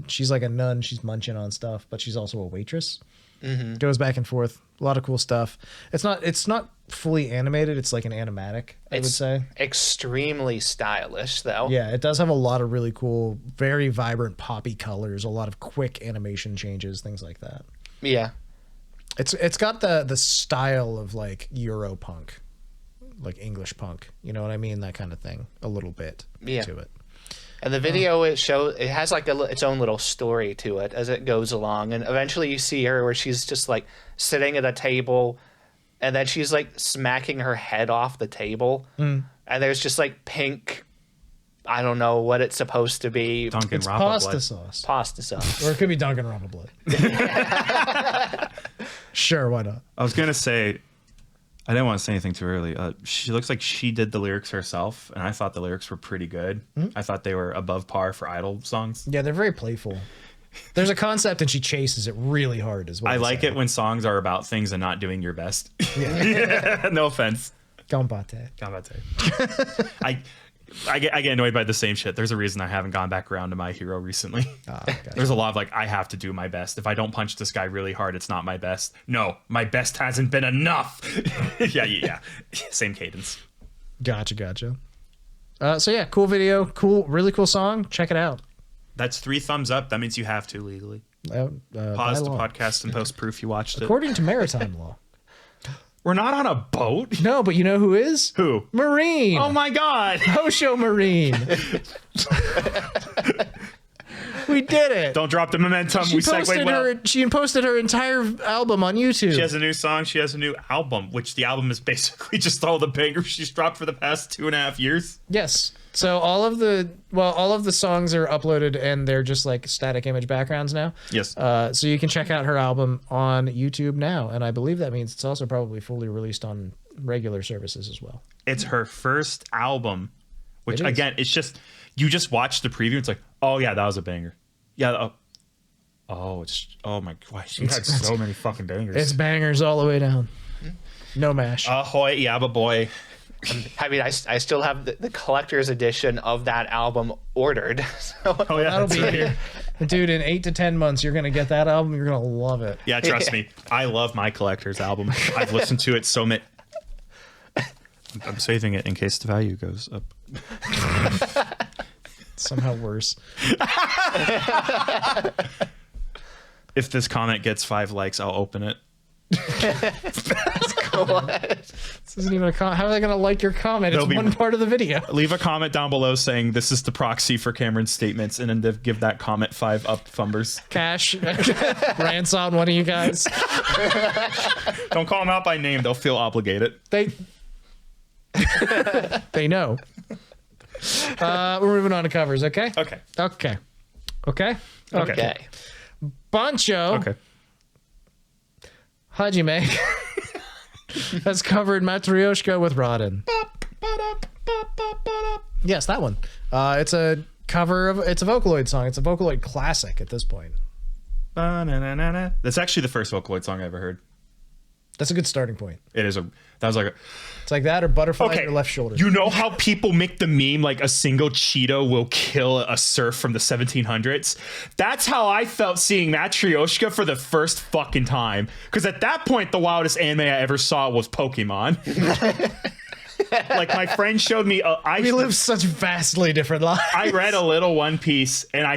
She's like a nun. She's munching on stuff, but she's also a waitress. Mm-hmm. Goes back and forth. A lot of cool stuff. It's not fully animated. It's like an animatic, I would say. Extremely stylish, though. Yeah, it does have a lot of really cool, very vibrant poppy colors, a lot of quick animation changes, things like that. Yeah. It's got the style of like Euro punk, like English punk. You know what I mean? That kind of thing. A little bit to it. And the video it has like its own little story to it as it goes along, and eventually you see her where she's just like sitting at a table, and then she's like smacking her head off the table, and there's just like pink. I don't know what it's supposed to be. It's pasta sauce. Pasta sauce. Or it could be Dunkin' Rubber Blood. Sure, why not? I was gonna say, I didn't want to say anything too early. She looks like she did the lyrics herself, and I thought the lyrics were pretty good. I thought they were above par for idol songs. Yeah, they're very playful. There's a concept, and she chases it really hard as well. I like it when songs are about things and not doing your best. Yeah. No offense. Gambate. I get annoyed by the same shit. There's a reason I haven't gone back around to My Hero recently. Gotcha. There's a lot of like, I have to do my best. If I don't punch this guy really hard, it's not my best. No, my best hasn't been enough. Yeah. Same cadence. Gotcha. So yeah, cool video, really cool song. Check it out. That's 3 thumbs up. That means you have to legally. Pause the podcast and post proof you watched it. According to maritime law. We're not on a boat. No, but you know who is? Who? Marine. Oh my God. VShojo Marine. We did it. Don't drop the momentum. She posted her entire album on YouTube. She has a new song. She has a new album, which the album is basically just all the bangers she's dropped for the past 2.5 years. Yes. So all of the songs are uploaded and they're just like static image backgrounds now. Yes. So you can check out her album on YouTube now, and I believe that means it's also probably fully released on regular services as well. It's her first album, which again, it's just you just watch the preview. It's like, oh yeah, that was a banger. Yeah. Oh my gosh, she had so many fucking bangers. It's bangers all the way down. No mash. Ahoy, Yabba boy. I mean, I still have the collector's edition of that album ordered. So Oh yeah, That'll be here. Dude, in 8 to 10 months, you're going to get that album. You're going to love it. Yeah, trust me. I love my collector's album. I've listened to it so many. I'm saving it in case the value goes up. Somehow worse. If this comment gets 5 likes, I'll open it. This isn't even a comment. How are they going to like your comment? It's one part of the video. Leave a comment down below saying this is the proxy for Cameron's statements, and then give that comment 5 up thumbers. Cash rants on one of you guys. Don't call them out by name. They'll feel obligated. They know. We're moving on to covers, okay? Okay. Okay. Bancho. Okay. Hajime has covered Matryoshka with Rodin. Yes, that one. It's a cover of. It's a Vocaloid song. It's a Vocaloid classic at this point. That's actually the first Vocaloid song I ever heard. That's a good starting point. It is that was like a. It's like that or Butterfly on your left shoulder. You know how people make the meme like a single Cheeto will kill a serf from the 1700s? That's how I felt seeing Matryoshka for the first fucking time. Because at that point, the wildest anime I ever saw was Pokemon. Like my friend showed me. We live such vastly different lives. I read a little One Piece and I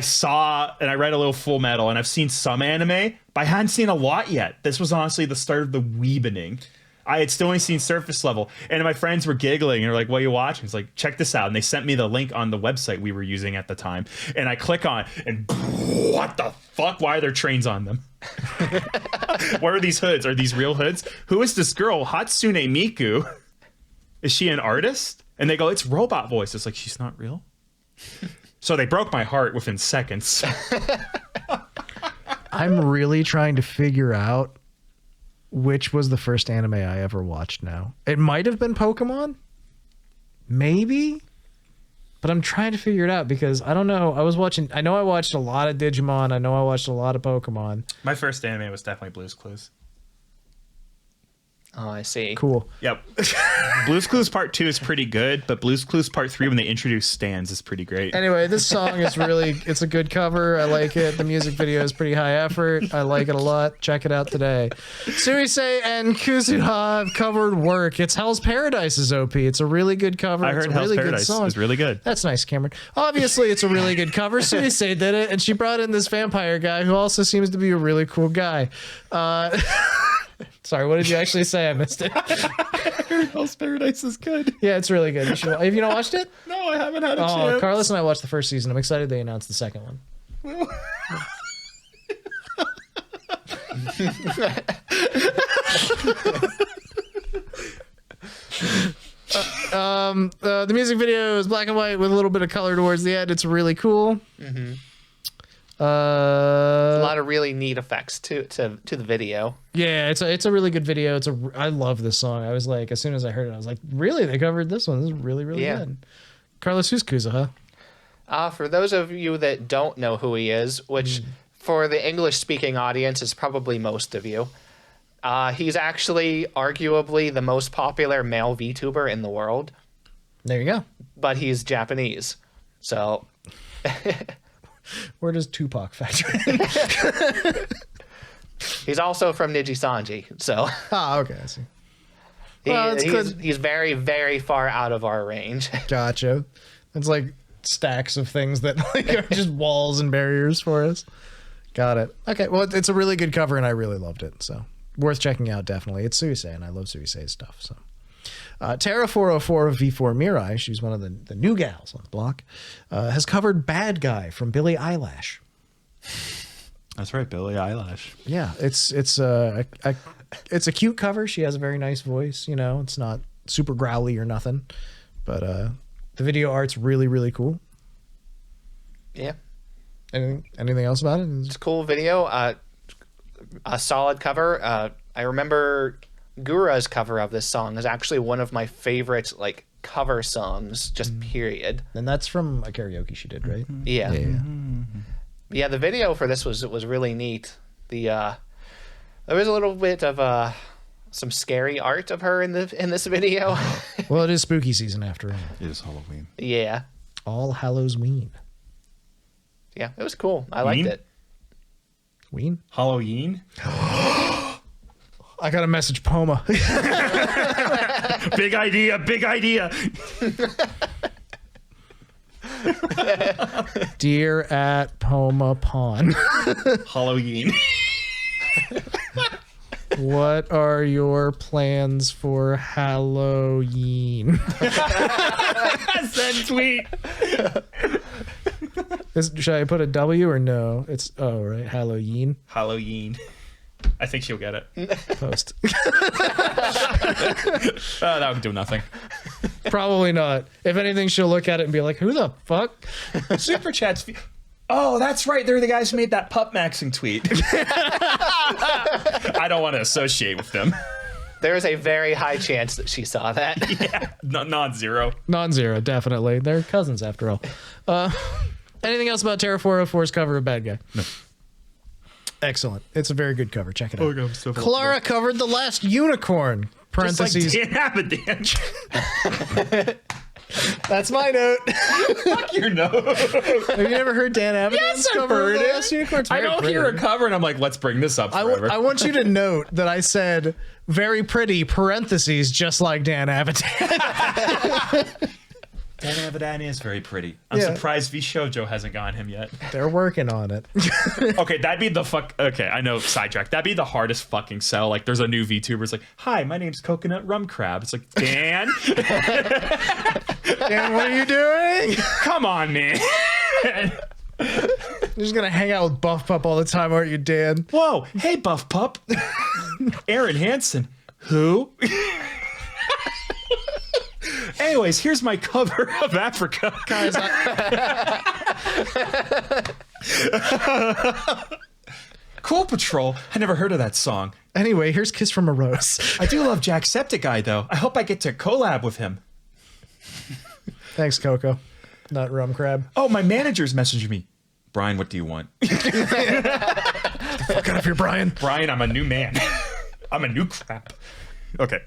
read a little Full Metal, and I've seen some anime, but I hadn't seen a lot yet. This was honestly the start of the weebening. I had still only seen surface level, and my friends were giggling and were like, "What are you watching?" It's like, check this out, and they sent me the link on the website we were using at the time, and I click on, and what the fuck? Why are there trains on them? What are these hoods? Are these real hoods? Who is this girl, Hatsune Miku? Is she an artist? And they go, it's robot voice. It's like, she's not real. So they broke my heart within seconds. I'm really trying to figure out which was the first anime I ever watched now. It might have been Pokemon. Maybe. But I'm trying to figure it out because I don't know. I know I watched a lot of Digimon. I know I watched a lot of Pokemon. My first anime was definitely Blue's Clues. Oh, I see. Cool. Yep. Blue's Clues Part 2 is pretty good, but Blue's Clues Part 3, when they introduce stands, is pretty great. Anyway, this song is it's a good cover. I like it. The music video is pretty high effort. I like it a lot. Check it out today. Suisei and Kuzuha have covered Work. It's Hell's Paradise's OP. It's a really good cover. I heard it's a Hell's really Paradise good song. is really good. That's nice, Cameron. Obviously, it's a really good cover. Suisei did it, and she brought in this vampire guy who also seems to be a really cool guy. Sorry, what did you actually say? I missed it. Hell's Paradise is good. Yeah, it's really good. Have you not watched it? No, I haven't had a Oh, chance. Carlos and I watched the first season. I'm excited they announced the second one. The music video is black and white with a little bit of color towards the end. It's really cool. Mm-hmm. A lot of really neat effects to the video. Yeah, it's a really good video. I love this song. I was like, as soon as I heard it, I was like, really? They covered this one? This is really, really good. Carlos, who's Kuzuha? For those of you that don't know who he is, which for the English-speaking audience is probably most of you, he's actually arguably the most popular male VTuber in the world. There you go. But he's Japanese, so... Where does Tupac factor in? He's also from Nijisanji, so... Ah, okay, I see. Well, he's very, very far out of our range. Gotcha. It's like stacks of things that like are just walls and barriers for us. Got it. Okay, well, it's a really good cover, and I really loved it, so worth checking out, definitely. It's Suisei, and I love Suisei's stuff, so... Terra 404 of V4 Mirai, she's one of the new gals on the block, has covered Bad Guy from Billie Eilish. That's right, Billie Eilish. Yeah, it's a cute cover. She has a very nice voice. You know, it's not super growly or nothing, but the video art's really, really cool. Yeah. Anything else about it? It's a cool video. A solid cover. I remember GXAura's cover of this song is actually one of my favorite like cover songs, just period. And that's from a karaoke she did, right? Yeah. Yeah. Yeah, the video for this was really neat. There was a little bit of some scary art of her in this video. Well, it is spooky season after all. It is Halloween. Yeah. All Halloween. Yeah, it was cool. I liked it. Ween? Halloween? I got a message, Poma. Big idea, big idea. Dear at Poma Pond. Halloween. What are your plans for Halloween? Send tweet. Should I put a W or no? It's right. Halloween. Halloween. I think she'll get it. Post. That would do nothing. Probably not. If anything, she'll look at it and be like, who the fuck? Super chats. Oh, that's right. They're the guys who made that pup maxing tweet. I don't want to associate with them. There is a very high chance that she saw that. Yeah, non-zero. Non-zero, definitely. They're cousins after all. Anything else about Terra 404's cover of Bad Guy? No. Excellent. It's a very good cover. Check it out. God, I'm so Clara covered The Last Unicorn. Parentheses. Just like Dan Avidan. That's my note. Fuck your note. Have you never heard Dan Avidan's Yes, I've cover heard of The it. Last Unicorn? It's I very don't pretty. hear a cover, and I'm like, let's bring this up forever. I want you to note that I said very pretty, parentheses, just like Dan Avidan. Dan Avidan is very pretty. I'm Yeah. surprised VShojo hasn't gotten him yet. They're working on it. Okay, that'd be the Okay, I know, sidetrack. That'd be the hardest fucking sell. Like, there's a new VTuber. It's like, hi, my name's Coconut Rum Crab. It's like, Dan? Dan, what are you doing? Come on, man. You're just gonna hang out with Buff Pup all the time, aren't you, Dan? Whoa, hey, Buff Pup. Aaron Hansen. Who? Anyways, here's my cover of Africa. Guys, Cool Patrol. I never heard of that song. anyway, here's Kiss from a Rose. I do love Jacksepticeye, though. I hope I get to collab with him. Thanks, Coco. Not Rum Crab. Oh, my manager's messaging me. Brian, what do you want? Fuck out of here, Brian. Brian, I'm a new man. I'm a new crap. Okay.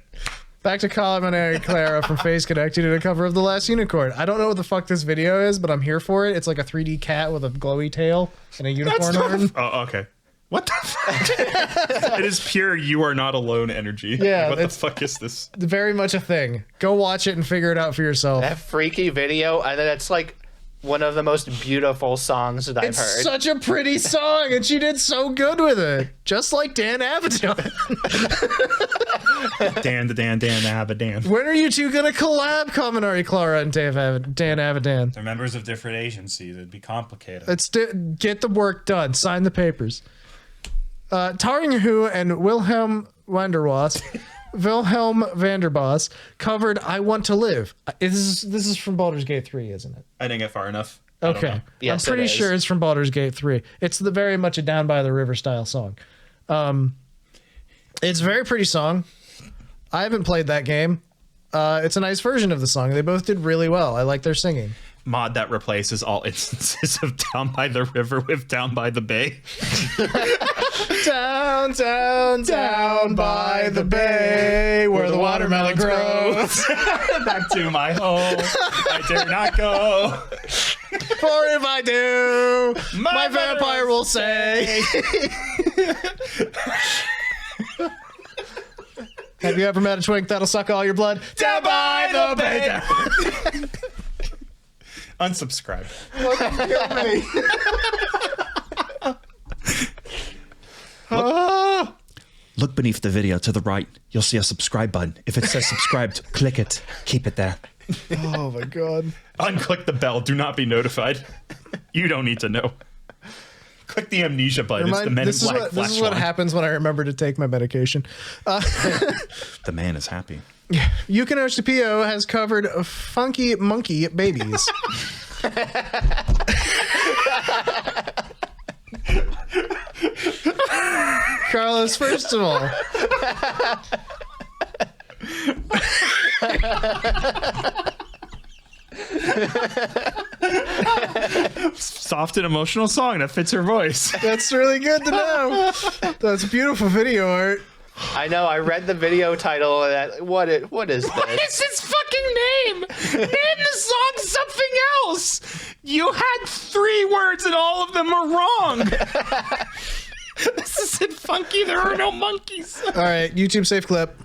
Back to Kaminari Clara from Face Connected in a cover of The Last Unicorn. I don't know what the fuck this video is, but I'm here for it. It's like a 3D cat with a glowy tail and a unicorn horn. Oh, okay. What the fuck? It is pure you are not alone energy. Yeah, What the it's- fuck is this? Very much a thing. Go watch it and figure it out for yourself. That freaky video, and it's like one of the most beautiful songs that I've It's heard. such a pretty song, and she did so good with it. Just like Dan Avidan. Dan, have a Dan. When are you two gonna collab, Kaminari Clara and Dan Avidan? They're members of different agencies. It'd be complicated. Let's get the work done. Sign the papers. Taring Hu and Wilhelm Vanderboss covered "I Want to Live." This is from Baldur's Gate 3, isn't it? I didn't get far enough. I don't Okay, know. Yes, I'm pretty it is. sure it's from Baldur's Gate 3. It's the very much a Down by the River style song. It's a very pretty song. I haven't played that game. It's a nice version of the song. They both did really well. I like their singing. Mod that replaces all instances of Down by the River with Down by the Bay. Down, down, down by the bay where the watermelon grows. Back to my home. I dare not go. For if I do, my vampire will say. Have you ever met a twink that'll suck all your blood? Down by the bay. Unsubscribe. Look beneath the video to the right. You'll see a subscribe button. If it says subscribed, click it. Keep it there. Oh my god. Unclick the bell. Do not be notified. You don't need to know. Click the amnesia button. It's the Men in This is Black what flashlight. happens when I remember to take my medication. The man is happy. Yukinoshi Pio has covered Funky Monkey Babies. Carlos, first of all, Soft and emotional song that fits her voice. that's really good to know. That's beautiful video art. I know. I read the video title. And what is this? It's his fucking name. Name the song something else. You had 3 words and all of them are wrong. This isn't funky. There are no monkeys. All right, YouTube safe clip.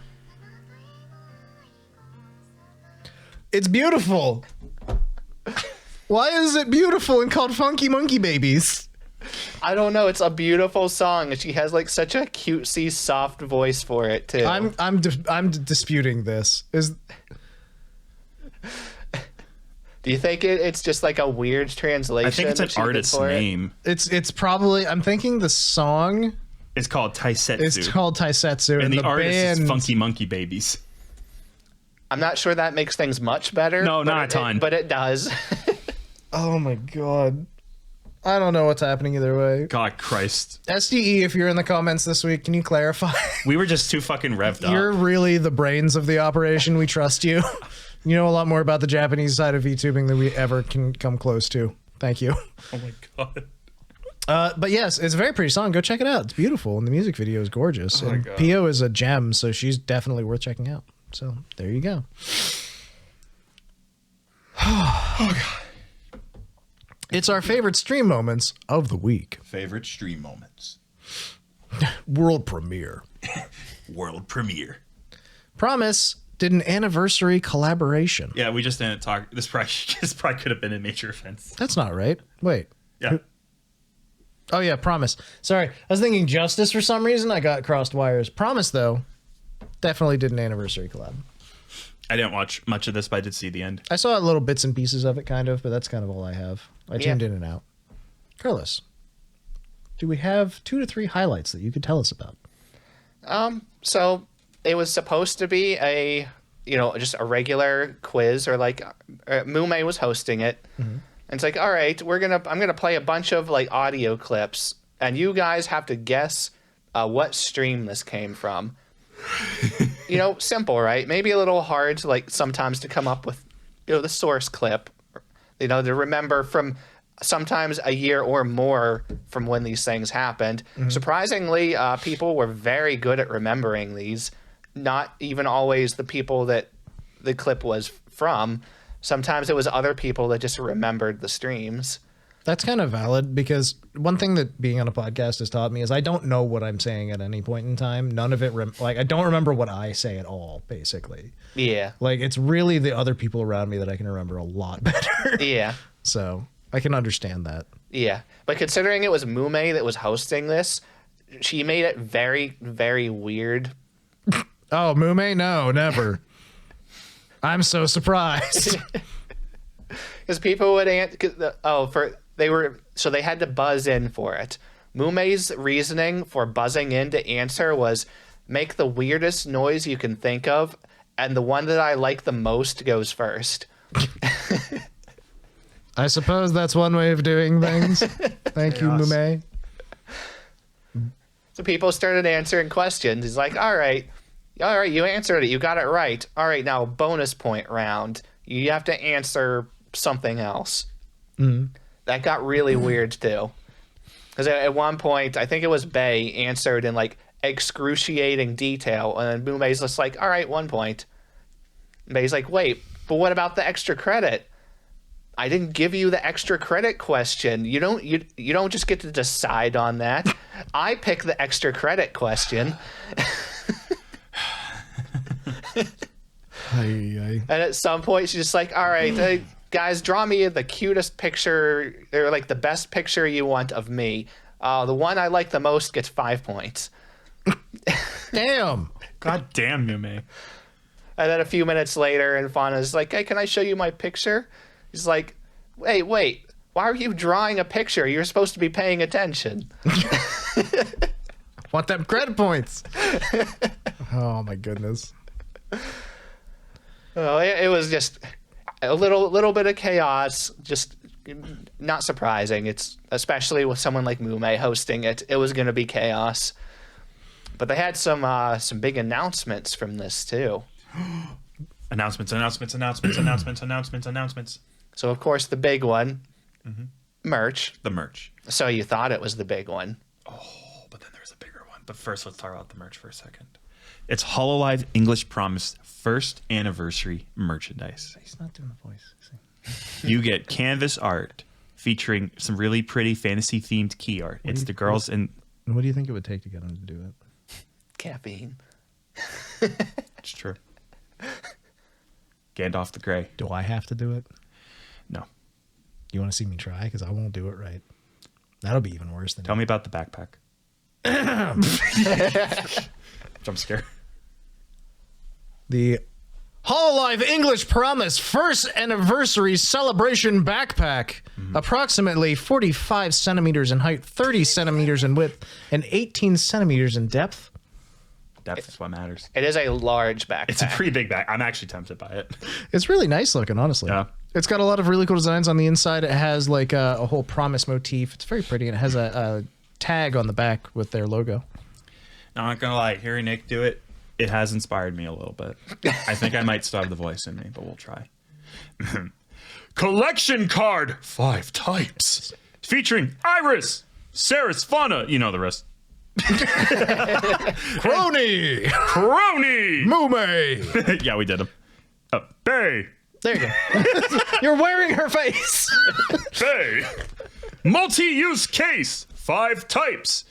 It's beautiful. Why is it beautiful and called Funky Monkey Babies? I don't know. It's a beautiful song, and she has like such a cutesy, soft voice for it too. I'm disputing this. Do you think it's just like a weird translation? I think it's an that she did artist's for it? name. It's probably, I'm thinking the song It's called Taisetsu. is called Taisetsu, and the artist band is Funky Monkey Babies. I'm not sure that makes things much better. No, but not a ton. but it does. Oh my god. I don't know what's happening either way. God Christ. SDE, if you're in the comments this week, can you clarify? We were just too fucking revved You're up. really the brains of the operation. We trust you. You know a lot more about the Japanese side of VTubing than we ever can come close to. Thank you. Oh my God. But yes, it's a very pretty song. Go check it out. It's beautiful, and the music video is gorgeous. Oh my and God. Pio is a gem, so she's definitely worth checking out. So there you go. Oh God. It's our favorite stream moments of the week. Favorite stream moments. World premiere. World premiere. Promise did an anniversary collaboration. Yeah, we just didn't talk. This probably could have been a major offense. That's not right. Wait. Yeah. Oh, yeah, Promise. Sorry. I was thinking Justice for some reason. I got crossed wires. Promise, though, definitely did an anniversary collab. I didn't watch much of this, but I did see the end. I saw little bits and pieces of it, kind of, but that's kind of all I have. I tuned in and out. Carlos, do we have 2 to 3 highlights that you could tell us about? So it was supposed to be just a regular quiz, or like Ninomae was hosting it. And it's like, all right, I'm gonna play a bunch of like audio clips, and you guys have to guess what stream this came from. Simple, right? Maybe a little hard to like sometimes to come up with, the source clip, to remember from sometimes a year or more from when these things happened. Surprisingly, people were very good at remembering these. Not even always the people that the clip was from. Sometimes it was other people that just remembered the streams. That's kind of valid, because one thing that being on a podcast has taught me is I don't know what I'm saying at any point in time. None of it, I don't remember what I say at all, basically. Yeah. Like, it's really the other people around me that I can remember a lot better. Yeah. So I can understand that. Yeah. But considering it was Ninomae that was hosting this, she made it very, very weird. Oh, Ninomae? No, never. I'm so surprised. Because people would they had to buzz in for it. Ninomae's reasoning for buzzing in to answer was make the weirdest noise you can think of, and the one that I like the most goes first. I suppose that's one way of doing things. Thank you, Ninomae. So people started answering questions. He's like, all right, you answered it. You got it right. All right, now bonus point round. You have to answer something else. That got really weird too, because at one point I think it was Bay answered in like excruciating detail, and then Ninomae's just like, all right, 1 point. Bay's like, wait, but what about the extra credit? I didn't give you the extra credit question. You don't just get to decide on that. I pick the extra credit question. And at some point she's just like, all right, guys, draw me the cutest picture, or like the best picture you want of me. The one I like the most gets 5 points. Damn. God damn, Ninomae. And then a few minutes later, and Fauna's like, hey, can I show you my picture? He's like, hey, wait, why are you drawing a picture? You're supposed to be paying attention. Want them credit points. Oh, my goodness. Oh, it was just a little bit of chaos, just not surprising. It's especially with someone like Ninomae hosting it, it was going to be chaos. But they had some big announcements from this too. Announcements. So of course the big one, merch. The merch. So you thought it was the big one. Oh, but then there's a bigger one. But first, let's talk about the merch for a second. It's Hololive English Promise first anniversary merchandise. He's not doing the voice. You get canvas art featuring some really pretty fantasy themed key art. It's the girls in. What do you think it would take to get him to do it? Caffeine. It's true. Gandalf the Grey. Do I have to do it? No. You want to see me try? Because I won't do it right. That'll be even worse than. Tell me about the backpack. Jump scare. The Hololive English Promise first anniversary celebration backpack. Approximately 45 centimeters in height, 30 centimeters in width, and 18 centimeters in depth. Depth is what matters. It is a large backpack. It's a pretty big bag. I'm actually tempted by it. It's really nice looking, honestly. Yeah. It's got a lot of really cool designs on the inside. It has like a whole promise motif. It's very pretty, and it has a tag on the back with their logo. I'm not gonna lie, hearing Nick do it, it has inspired me a little bit. I think I might still have the voice in me, but we'll try. Collection card, 5 types, featuring Iris, Saris, Fauna, you know the rest. Crony! Ninomae! Yeah, we did them. Bay. There you go. You're wearing her face. Bay. Multi-use case, 5 types.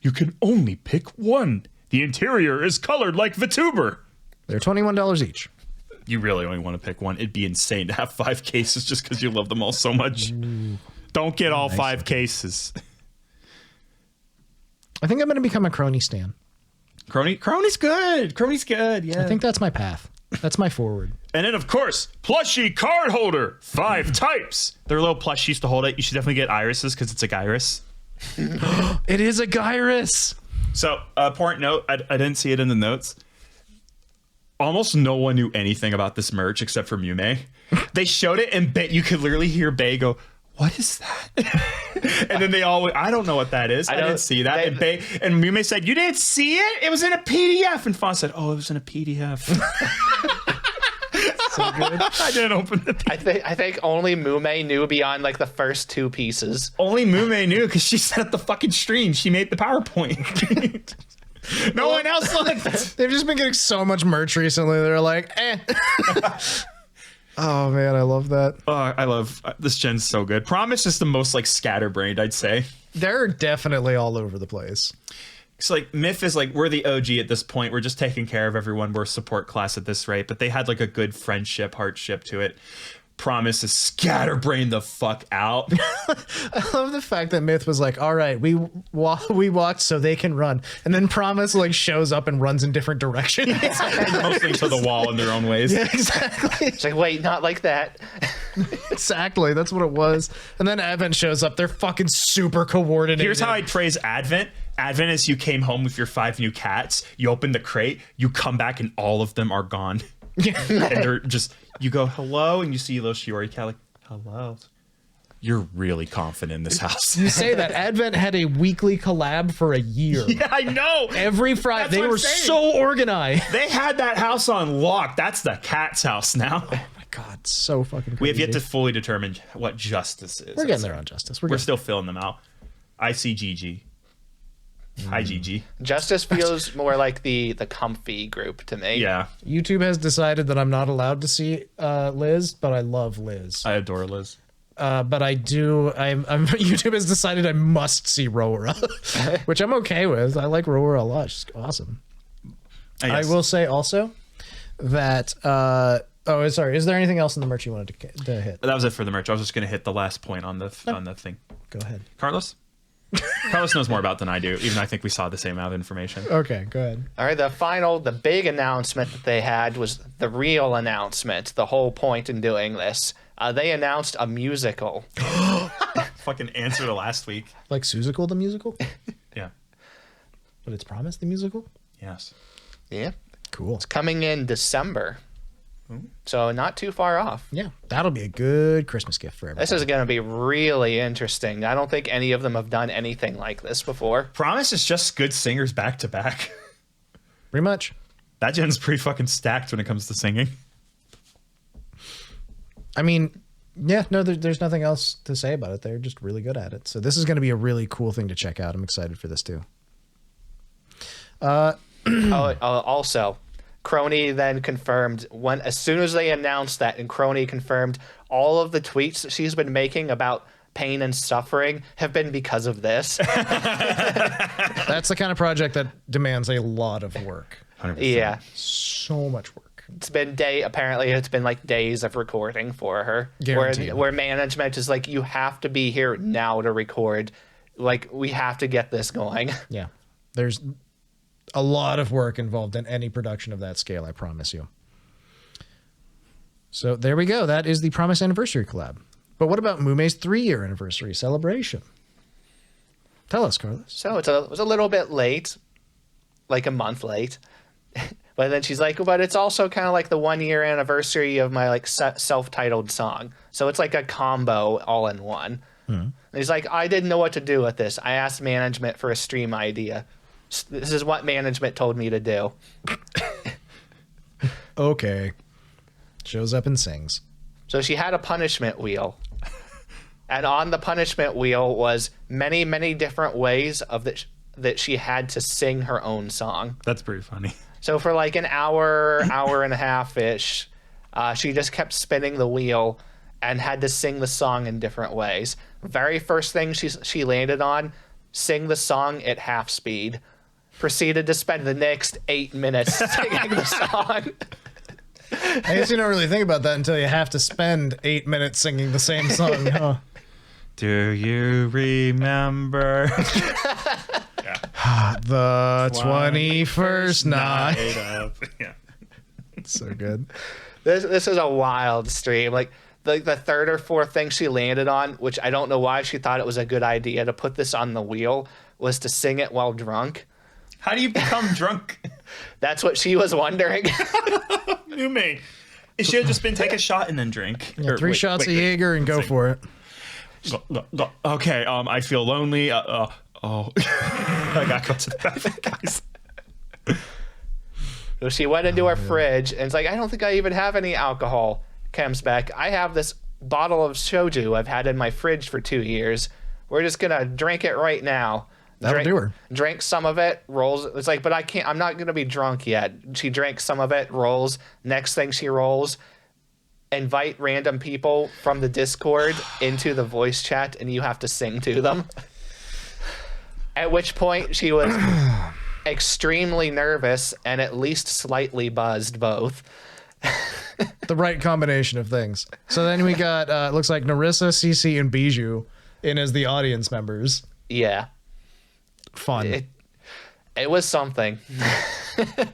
You can only pick one. The interior is colored like VTuber. They're $21 each. You really only want to pick one. It'd be insane to have 5 cases just because you love them all so much. Don't get all 5 cases. I think I'm going to become a Crony stan. Crony's good. Crony's good. Yeah. I think that's my path. That's my forward. And then, of course, plushie card holder. 5 types. They're little plushies to hold it. You should definitely get irises because it's a gyrus. It is a gyrus. So, important note, I didn't see it in the notes. Almost no one knew anything about this merch except for Mume. They showed it and you could literally hear Bae go, "What is that?" And then they all went, "I don't know what that is. I didn't see that." And Mume said, "You didn't see it? It was in a PDF." And Fawn said, "Oh, it was in a PDF." So good. I didn't open the PDF. I think only Mume knew beyond like the first 2 pieces. Only Mume knew because she set up the fucking stream. She made the PowerPoint. No one else looked. They've just been getting so much merch recently. They're like, eh. Oh, man, I love that. Oh, I love this gen's so good. Promise is the most like scatterbrained, I'd say. They're definitely all over the place. It's like Myth is like, we're the OG at this point. We're just taking care of everyone. We're a support class at this rate. But they had like a good friendship, heartship to it. Promise is scatterbrained the fuck out. I love the fact that Myth was like, all right, we walked so they can run. And then Promise like shows up and runs in different directions. Mostly to the wall in their own ways. Yeah, exactly. It's like, wait, not like that. Exactly. That's what it was. And then Advent shows up. They're fucking super coordinated. Here's how I'd praise Advent. Advent is you came home with your 5 new cats. You open the crate. You come back and all of them are gone. And they're just, you go, hello, and you see little Shiori cat like, hello. You're really confident in this house. You say that. Advent had a weekly collab for a year. Yeah, I know. Every Friday. That's They what I'm were saying. so organized. They had that house on lock. That's the cat's house now. Oh my God, so fucking crazy. We have yet to fully determine what justice is. We're getting there on Justice. We're still filling them out. I see GG. Hi, GG. Justice feels more like the comfy group to me. Yeah, YouTube has decided that I'm not allowed to see Liz, but I love Liz. I adore Liz. But I do. YouTube has decided I must see Roara, which I'm okay with. I like Roara a lot. She's awesome. I will say also that. Oh, sorry. Is there anything else in the merch you wanted to hit? That was it for the merch. I was just going to hit the last point on the thing. Go ahead. Carlos? Carlos knows more about than I do, even though I think we saw the same amount of information. Okay, go ahead. All right, the big announcement that they had was the real announcement, the whole point in doing this. They announced a musical. Fucking answer to last week. Like Suzuko the musical? Yeah. But it's promised the musical? Yes. Yeah. Cool. It's coming in December. So not too far off. Yeah, that'll be a good Christmas gift for everyone. This is going to be really interesting. I don't think any of them have done anything like this before. Promise is just good singers back to back. Pretty much. That gen's pretty fucking stacked when it comes to singing. I mean, yeah, no, there's nothing else to say about it. They're just really good at it. So this is going to be a really cool thing to check out. I'm excited for this too. Also, Crony then confirmed as soon as they announced that, and Crony confirmed all of the tweets that she's been making about pain and suffering have been because of this. That's the kind of project that demands a lot of work. 100%. Yeah. So much work. Apparently it's been like days of recording for her. Guaranteed. Where management is like, you have to be here now to record. Like, we have to get this going. Yeah. There's a lot of work involved in any production of that scale, I promise you. So there we go. That is the Promise Anniversary collab. But what about Mume's 3-year anniversary celebration? Tell us, Carlos. So it was a little bit late, like a month late. But then she's like, but it's also kind of like the 1-year anniversary of my like self-titled song. So it's like a combo all in one. And he's like, I didn't know what to do with this. I asked management for a stream idea. This is what management told me to do. Okay. Shows up and sings. So she had a punishment wheel. And on the punishment wheel was many, many different ways that she had to sing her own song. That's pretty funny. So for like an hour and a half-ish, she just kept spinning the wheel and had to sing the song in different ways. Very first thing she landed on, sing the song at half speed. proceeded to spend the next 8 minutes singing the song. I guess you don't really think about that until you have to spend 8 minutes singing the same song, huh? Do you remember The 21st night. Yeah. So good. This is a wild stream. Like the third or fourth thing she landed on, which I don't know why she thought it was a good idea to put this on the wheel, was to sing it while drunk. How do you become drunk? That's what she was wondering. Ninomae. It should have just been take a shot and then drink. Yeah, 3 shots of Jaeger and go for it. Go. Okay, I feel lonely. I gotta go to the bathroom, guys. So she went into her fridge and it's like, I don't think I even have any alcohol. Comes back, I have this bottle of shoju I've had in my fridge for 2 years. We're just gonna drink it right now. That'll do her. Drink some of it, rolls. It's like, but I'm not gonna be drunk yet. She drank some of it, rolls. Next thing she rolls, invite random people from the Discord into the voice chat and you have to sing to them. At which point she was extremely nervous and at least slightly buzzed both. The right combination of things. So then we got, looks like Narissa, Cece, and Bijou in as the audience members. Yeah. Fun. It was something. The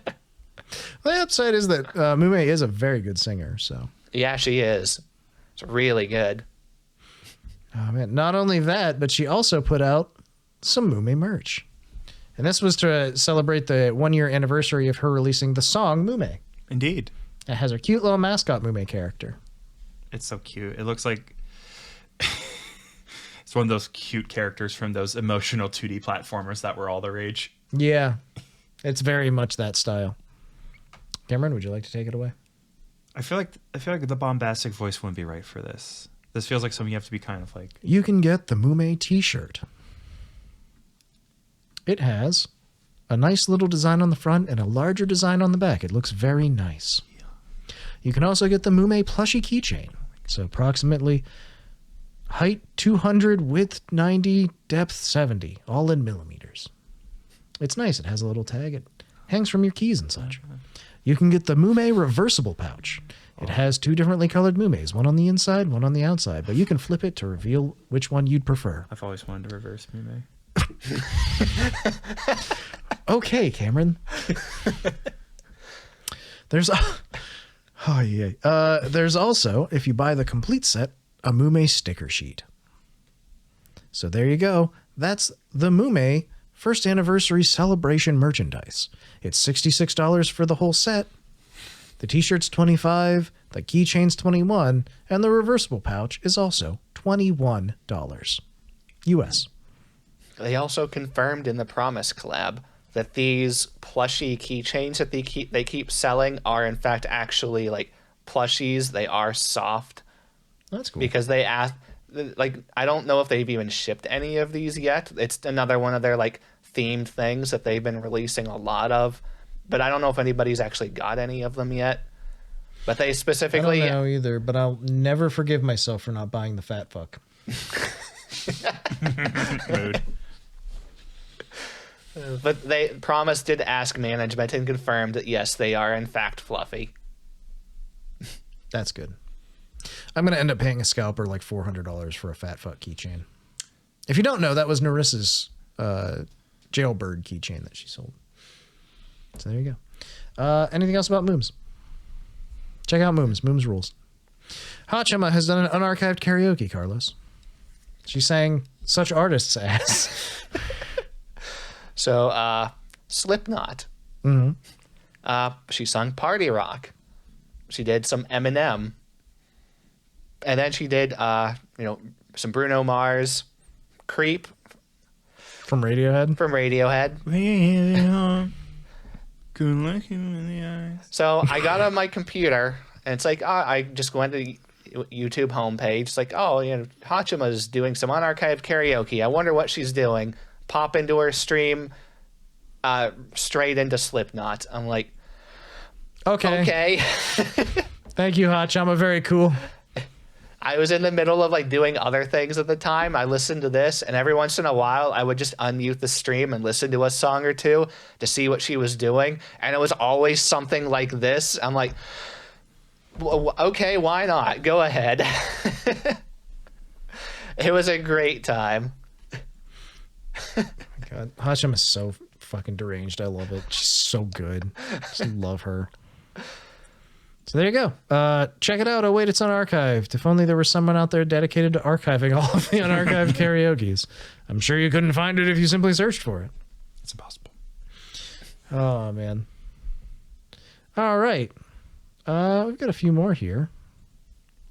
upside is that Mume is a very good singer, so. Yeah, she is. It's really good. Oh, man. Not only that, but she also put out some Mume merch. And this was to celebrate the 1-year anniversary of her releasing the song Mume. Indeed. It has her cute little mascot Mume character. It's so cute. It looks like it's one of those cute characters from those emotional 2D platformers that were all the rage. Yeah. It's very much that style. Cameron, would you like to take it away? I feel like the bombastic voice wouldn't be right for this. This feels like something you have to be kind of like. You can get the Mume t-shirt. It has a nice little design on the front and a larger design on the back. It looks very nice. Yeah. You can also get the Mume plushie keychain. So approximately height 200, width 90, depth 70, all in millimeters. It's nice. It has a little tag. It hangs from your keys and such. You can get the Mume reversible pouch. It has 2 differently colored Mumes, one on the inside, one on the outside, but you can flip it to reveal which one you'd prefer. I've always wanted to reverse Mume. Okay, Cameron. There's also, if you buy the complete set, a Mume sticker sheet. So there you go. That's the Mume first anniversary celebration merchandise. It's $66 for the whole set. The t-shirt's $25, the keychain's $21, and the reversible pouch is also $21 US. They also confirmed in the Promise collab that these plushie keychains that they keep selling are in fact actually like plushies. They are soft. That's cool. Because they asked, like, I don't know if they've even shipped any of these yet. It's another one of their like themed things that they've been releasing a lot of, but I don't know if anybody's actually got any of them yet. But they specifically, I don't know either, but I'll never forgive myself for not buying the fat fuck. Mood. But they Promise did ask management and confirmed that yes, they are in fact fluffy. That's good. I'm going to end up paying a scalper like $400 for a fat fuck keychain. If you don't know, that was Narissa's jailbird keychain that she sold. So there you go. Anything else about Mooms? Check out Mooms. Mooms rules. Hachima has done an unarchived karaoke, Carlos. She sang such artists as... So, Slipknot. Mm-hmm. She sung Party Rock. She did some Eminem. And then she did, some Bruno Mars, Creep. From Radiohead? From Radiohead. Good looking in the eyes. So I got on my computer, and it's like, I just went to the YouTube homepage. It's like, Hachima's doing some unarchived karaoke. I wonder what she's doing. Pop into her stream, straight into Slipknot. I'm like, okay. Thank you, Hachima. Very cool. I was in the middle of like doing other things at the time. I listened to this, and every once in a while I would just unmute the stream and listen to a song or two to see what she was doing, and it was always something like this. I'm like, well, okay, why not? Go ahead. It was a great time. God, Hashim is so fucking deranged. I love it. She's so good. Just love her. So there you go. Check it out. Oh wait, it's unarchived. If only there was someone out there dedicated to archiving all of the unarchived karaoke's. I'm sure you couldn't find it if you simply searched for it. It's impossible. Oh man. All right. We've got a few more here.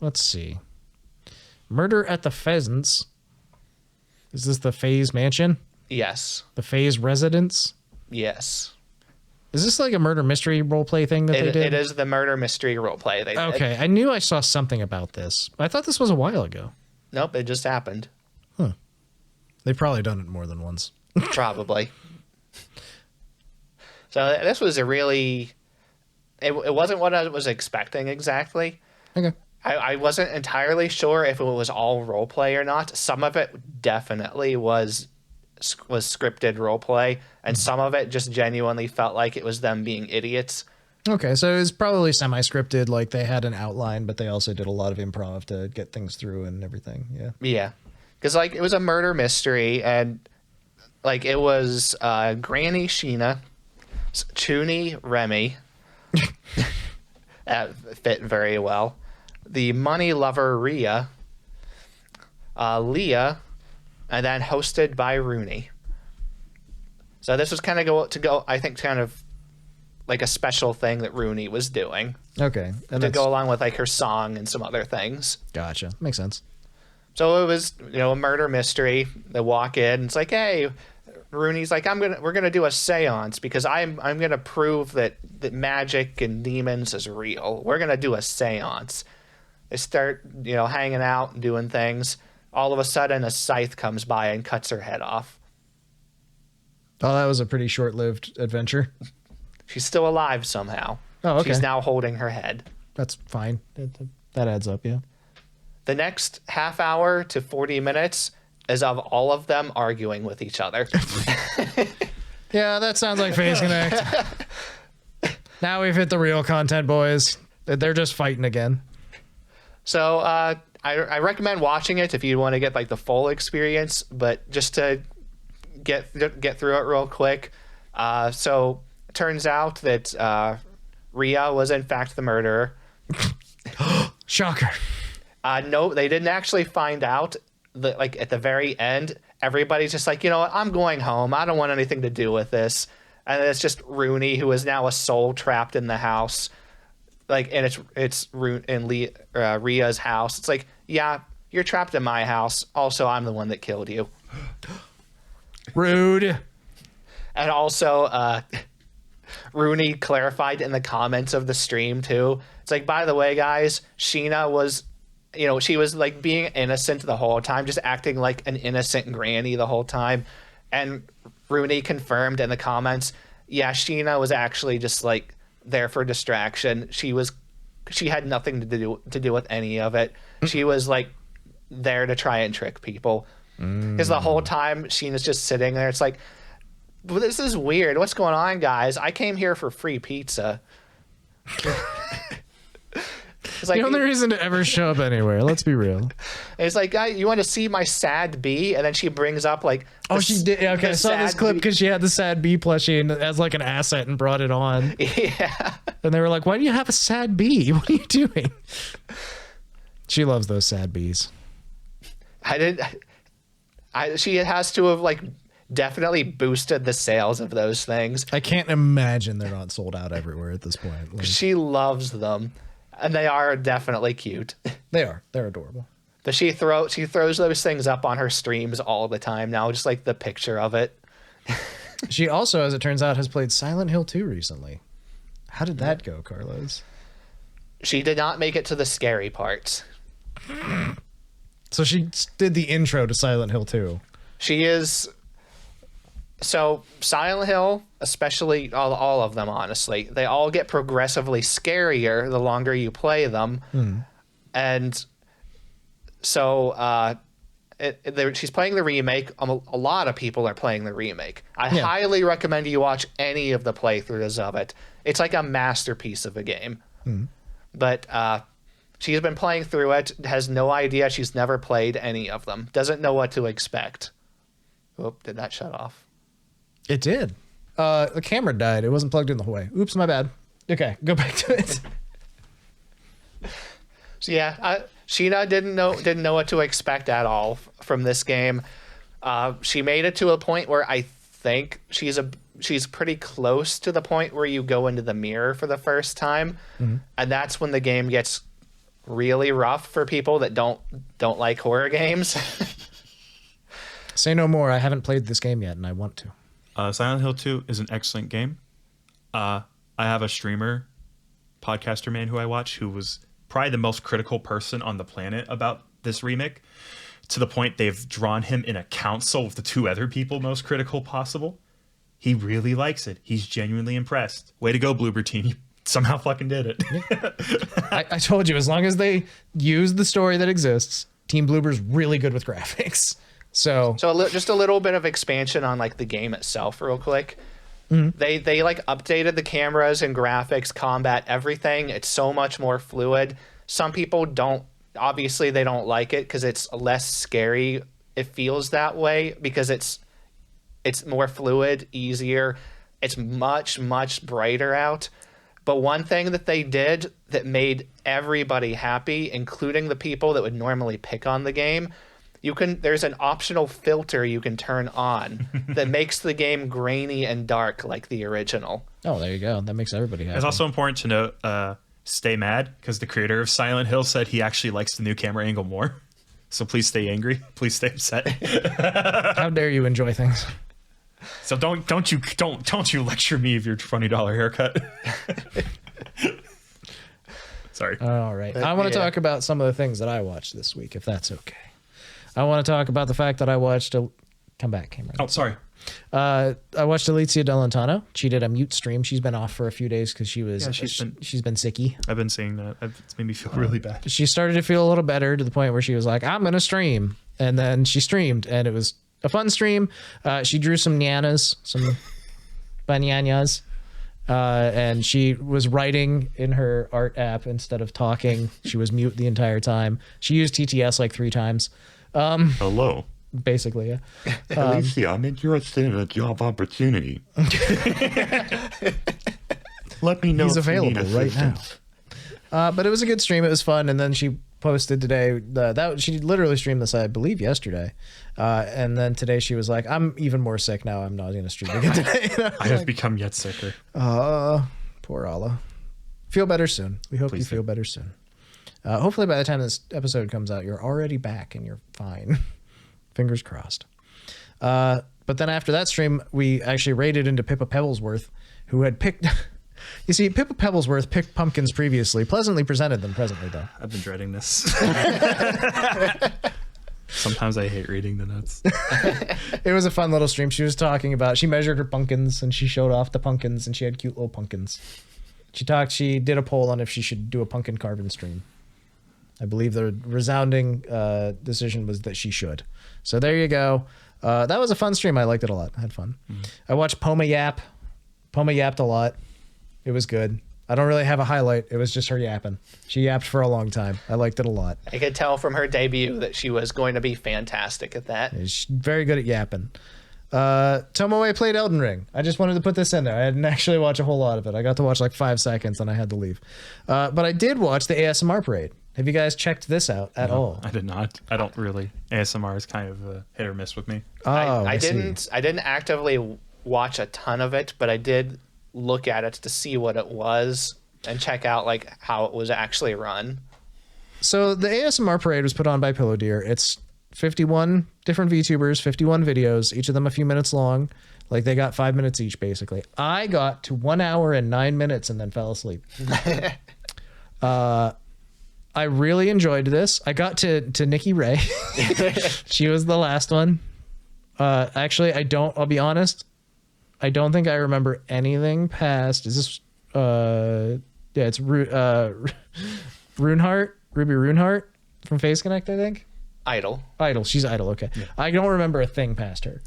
Let's see. Murder at the Pheasants. Is this the Faze Mansion? Yes. The Faze Residence? Yes. Is this like a murder mystery roleplay thing that they did? It is the murder mystery roleplay they did. Okay, I knew I saw something about this. I thought this was a while ago. Nope, it just happened. Huh. They've probably done it more than once. Probably. So this was a really... It wasn't what I was expecting exactly. Okay. I wasn't entirely sure if it was all roleplay or not. Some of it definitely was scripted roleplay, and some of it just genuinely felt like it was them being idiots. Okay, so it was probably semi-scripted, like they had an outline, but they also did a lot of improv to get things through and everything. Yeah. Yeah. Because, like, it was a murder mystery, and, like, it was Granny Sheena, Chuny Remy, that fit very well, the money lover Rhea, Leah, and then hosted by Runie. So this was kind of I think kind of like a special thing that Runie was doing. Okay. And to go along with like her song and some other things. Gotcha. Makes sense. So it was, a murder mystery. They walk in and it's like, hey, Runie's like, we're gonna do a seance because I'm gonna prove that magic and demons is real. We're gonna do a seance. They start, hanging out and doing things. All of a sudden, a scythe comes by and cuts her head off. Oh, that was a pretty short-lived adventure. She's still alive somehow. Oh, okay. She's now holding her head. That's fine. That adds up, yeah. The next half hour to 40 minutes is of all of them arguing with each other. Yeah, that sounds like Phase Connect. Now we've hit the real content, boys. They're just fighting again. So I recommend watching it if you want to get like the full experience, but just to get through it real quick. So it turns out that Rhea was in fact the murderer. Shocker. No, they didn't actually find out. Like at the very end, everybody's just like, you know what, I'm going home. I don't want anything to do with this. And it's just Runie, who is now a soul trapped in the house. Like, and it's in Rhea's house. It's like, yeah, you're trapped in my house. Also, I'm the one that killed you. Rude. And also, Runie clarified in the comments of the stream too. It's like, by the way, guys, Sheena was, she was like being innocent the whole time, just acting like an innocent granny the whole time. And Runie confirmed in the comments, yeah, Sheena was actually just like there for distraction. She had nothing to do with any of it. She was like there to try and trick people. Because the whole time Sheena's just sitting there. It's like, well, this is weird. What's going on, guys? I came here for free pizza. It's like, the only reason to ever show up anywhere. Let's be real. It's like, you want to see my sad bee? And then she brings up like, she did. Okay, I saw this clip because she had the sad bee plushie and as like an asset and brought it on. Yeah. And they were like, "Why do you have a sad bee? What are you doing?" She loves those sad bees. She has to have like definitely boosted the sales of those things. I can't imagine they're not sold out everywhere at this point. Like, she loves them. And they are definitely cute. they are. They're adorable. But she throws those things up on her streams all the time now, just like the picture of it. She also, as it turns out, has played Silent Hill 2 recently. How did that go, Carlos? She did not make it to the scary parts. So she did the intro to Silent Hill 2. She is... So Silent Hill, especially all of them, honestly, they all get progressively scarier the longer you play them. And So she's playing the remake. A lot of people are playing the remake. I highly recommend you watch any of the playthroughs of it. It's like a masterpiece of a game. But she's been playing through it, has no idea. She's never played any of them. Doesn't know what to expect. Oh, did that shut off? It did. The camera died. It wasn't plugged in the whole way. Oops, my bad. Okay, go back to it. So yeah, Sheena didn't know what to expect at all from this game. She made it to a point where I think she's pretty close to the point where you go into the mirror for the first time, and that's when the game gets really rough for people that don't like horror games. Say no more. I haven't played this game yet, and I want to. Silent Hill 2 is an excellent game. I have a streamer, podcaster man who I watch who was probably the most critical person on the planet about this remake, to the point they've drawn him in a council with the 2 other people most critical possible. He really likes it. He's genuinely impressed. Way to go, Bloober Team. You somehow fucking did it. I told you, as long as they use the story that exists, Team Bloober's really good with graphics. So just a little bit of expansion on like the game itself real quick. They like updated the cameras and graphics, combat, everything. It's so much more fluid. Some people obviously they don't like it because it's less scary. It feels that way because it's more fluid, easier. It's much, much brighter out. But one thing that they did that made everybody happy, including the people that would normally pick on the game, there's an optional filter you can turn on that makes the game grainy and dark like the original. Oh, there you go. That makes everybody happy. It's also important to note, stay mad, because the creator of Silent Hill said he actually likes the new camera angle more. So please stay angry. Please stay upset. How dare you enjoy things? So don't you lecture me of your $20 haircut. Sorry. All right. I want to talk about some of the things that I watched this week, if that's okay. I want to talk about the fact that I watched come back, Cameron. Oh, sorry. I watched Alicia Delantano. She did a mute stream. She's been off for a few days because she's been sicky. I've been seeing that. It's made me feel really bad. She started to feel a little better to the point where she was like, I'm going to stream. And then she streamed, and it was a fun stream. She drew some nyanas, some bananas. And she was writing in her art app instead of talking. She was mute the entire time. She used TTS like 3 times. Hello. Basically, yeah. Alicia, I'm interested in a job opportunity. Let me know. He's if you need available right now. assistance. But it was a good stream. It was fun. And then she posted today that she literally streamed this, I believe, yesterday. And then today she was like, I'm even more sick now. I'm not going to stream again today. I have become yet sicker. Poor Allah. Feel better soon. We hope you feel better soon. Hopefully by the time this episode comes out, you're already back and you're fine. Fingers crossed. But then after that stream, we actually raided into Pippa Pebblesworth, who had picked... You see, Pippa Pebblesworth picked pumpkins previously, pleasantly presented them presently, though. I've been dreading this. Sometimes I hate reading the notes. It was a fun little stream. She was talking about... She measured her pumpkins, and she showed off the pumpkins, and she had cute little pumpkins. She did a poll on if she should do a pumpkin carving stream. I believe the resounding decision was that she should. So there you go. That was a fun stream. I liked it a lot. I had fun. I watched Poma Yap. Poma yapped a lot. It was good. I don't really have a highlight. It was just her yapping. She yapped for a long time. I liked it a lot. I could tell from her debut that she was going to be fantastic at that. She's very good at yapping. Tomoe played Elden Ring. I just wanted to put this in there. I didn't actually watch a whole lot of it. I got to watch like 5 seconds and I had to leave. But I did watch the ASMR parade. Have you guys checked this out at all? I did not. I don't really. ASMR is kind of a hit or miss with me. Oh, I didn't actively watch a ton of it, but I did look at it to see what it was and check out like how it was actually run. So the ASMR parade was put on by Pillow Deer. It's 51 different VTubers, 51 videos, each of them a few minutes long. Like they got 5 minutes each, basically. I got to 1 hour and 9 minutes and then fell asleep. I really enjoyed this. I got to Nikki Ray. She was the last one. Actually, I'll be honest. I don't think I remember anything past. Is this, it's Ruby Runeheart from Face Connect, I think. Idol. Idol. She's Idol. Okay. Yeah. I don't remember a thing past her.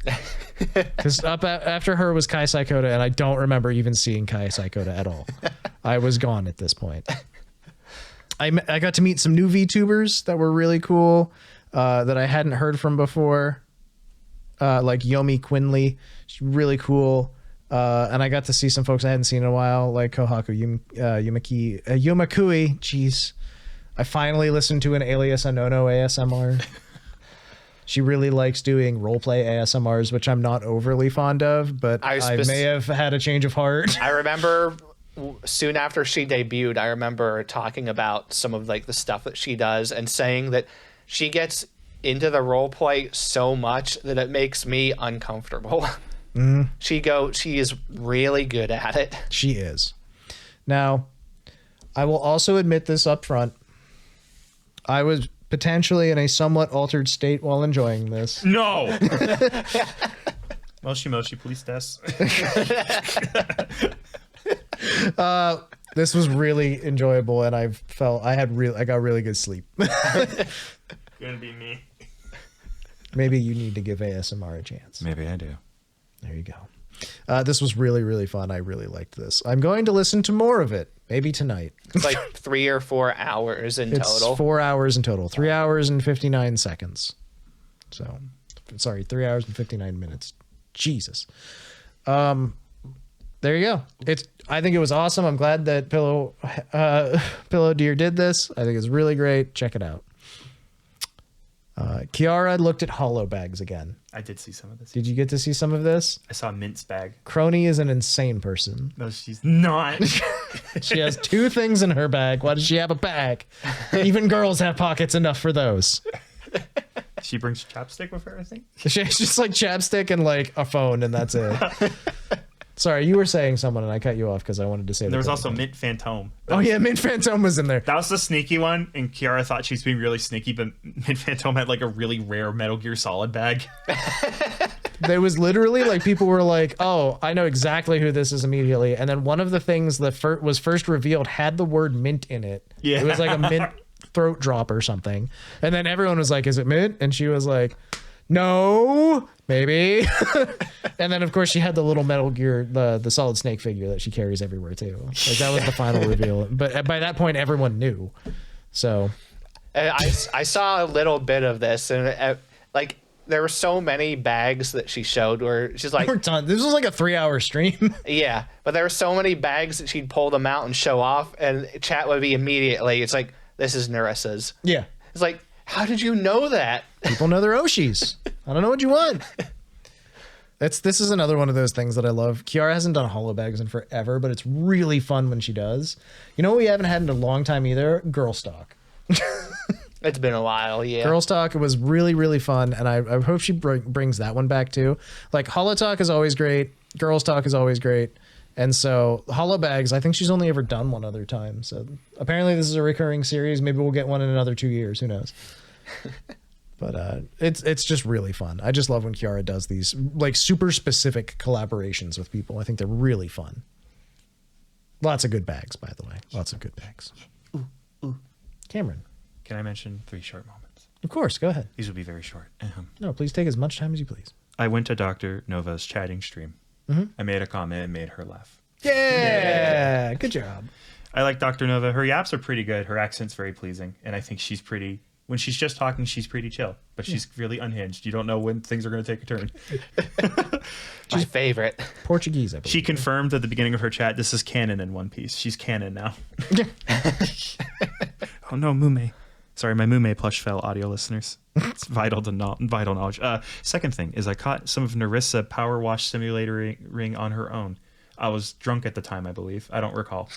Because after her was Kai Saikota, and I don't remember even seeing Kai Saikota at all. I was gone at this point. I got to meet some new VTubers that were really cool that I hadn't heard from before. Like Yomi Quinley. She's really cool. And I got to see some folks I hadn't seen in a while, like Kohaku Yumakui. Jeez. I finally listened to an Alias Anono ASMR. She really likes doing roleplay ASMRs, which I'm not overly fond of, but I may have had a change of heart. I remember soon after she debuted, I remember talking about some of like the stuff that she does and saying that she gets into the roleplay so much that it makes me uncomfortable. She is really good at it. She is. Now, I will also admit this up front. I was potentially in a somewhat altered state while enjoying this. No. Moshi, please desk. This was really enjoyable, and I got really good sleep. Gonna be me. Maybe you need to give ASMR a chance. Maybe I do. There you go. This was really, really fun. I really liked this. I'm going to listen to more of it, maybe tonight. It's like 3 or 4 hours in total. 4 hours in total. 3 hours and 59 seconds. So, sorry, 3 hours and 59 minutes. Jesus. There you go. I think it was awesome. I'm glad that Pillow Deer did this. I think it's really great. Check it out. Kiara looked at holo bags again. I did see some of this. Did you get to see some of this? I saw Mint's bag. Crony is an insane person. No, she's not. She has 2 things in her bag. Why does she have a bag? Even girls have pockets enough for those. She brings chapstick with her, I think. She has just like chapstick and like a phone, and that's it. Sorry, you were saying someone, and I cut you off because I wanted to say. There was also Mint Phantom. Oh yeah, Mint Phantom was in there. That was the sneaky one, and Kiara thought she was being really sneaky, but Mint Phantom had like a really rare Metal Gear Solid bag. There was literally like people were like, "Oh, I know exactly who this is immediately," and then one of the things that was first revealed had the word mint in it. Yeah, it was like a mint throat drop or something, and then everyone was like, "Is it mint?" And she was like, "No, maybe." And then of course she had the little Metal Gear, the Solid Snake figure that she carries everywhere too. Like that was the final reveal. But by that point, everyone knew. So I saw a little bit of this, and like there were so many bags that she showed where she's like, this was like a 3-hour stream. Yeah, but there were so many bags that she'd pull them out and show off, and chat would be immediately, it's like, this is Narissa's. Yeah. It's like, how did you know that? People know their Oshis. I don't know what you want. This is another one of those things that I love. Kiara hasn't done holo bags in forever, but it's really fun when she does. You know what we haven't had in a long time either? Girl Stock. It's been a while, yeah. Girl Talk, it was really, really fun, and I hope she brings that one back too. Like, Holo Talk is always great. Girls Talk is always great. And so, Holo Bags, I think she's only ever done one other time. So, apparently this is a recurring series. Maybe we'll get one in another 2 years. Who knows? But it's just really fun. I just love when Kiara does these, like, super specific collaborations with people. I think they're really fun. Lots of good bags, by the way. Lots of good bags. Ooh. Cameron. Can I mention 3 short moments? Of course, go ahead. These will be very short. No, please take as much time as you please. I went to Dr. Nova's chatting stream. Mm-hmm. I made a comment and made her laugh. Yeah! Good job. I like Dr. Nova. Her yaps are pretty good. Her accent's very pleasing. And I think she's pretty... When she's just talking, she's pretty chill. But she's really unhinged. You don't know when things are going to take a turn. My favorite. Portuguese, I believe. She confirmed at the beginning of her chat, this is canon in One Piece. She's canon now. Oh no, Mume. Sorry, my Mume plush fell, audio listeners. It's vital knowledge. Second thing is I caught some of Narissa Power Wash Simulator ring on her own. I was drunk at the time, I believe. I don't recall.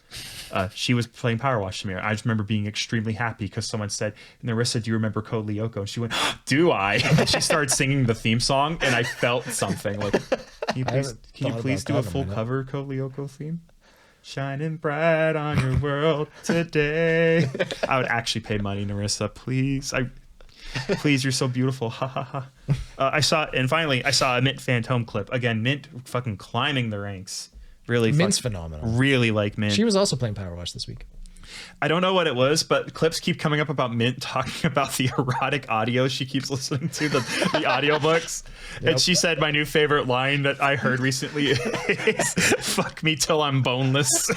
She was playing Power Wash Simulator. I just remember being extremely happy because someone said, Narissa, do you remember Code Lyoko? And she went, do I? And she started singing the theme song, and I felt something. Like, can you please do a full cover Code Lyoko theme? Shining bright on your world today. I would actually pay money, Narissa. Please. Please, you're so beautiful. Ha ha ha. I saw a Mint Phantom clip. Again, Mint fucking climbing the ranks. Really, Mint's phenomenal. Really like Mint. She was also playing Power Wash this week. I don't know what it was, but clips keep coming up about Mint talking about the erotic audio she keeps listening to, the audiobooks. And she said my new favorite line that I heard recently is, fuck me till I'm boneless.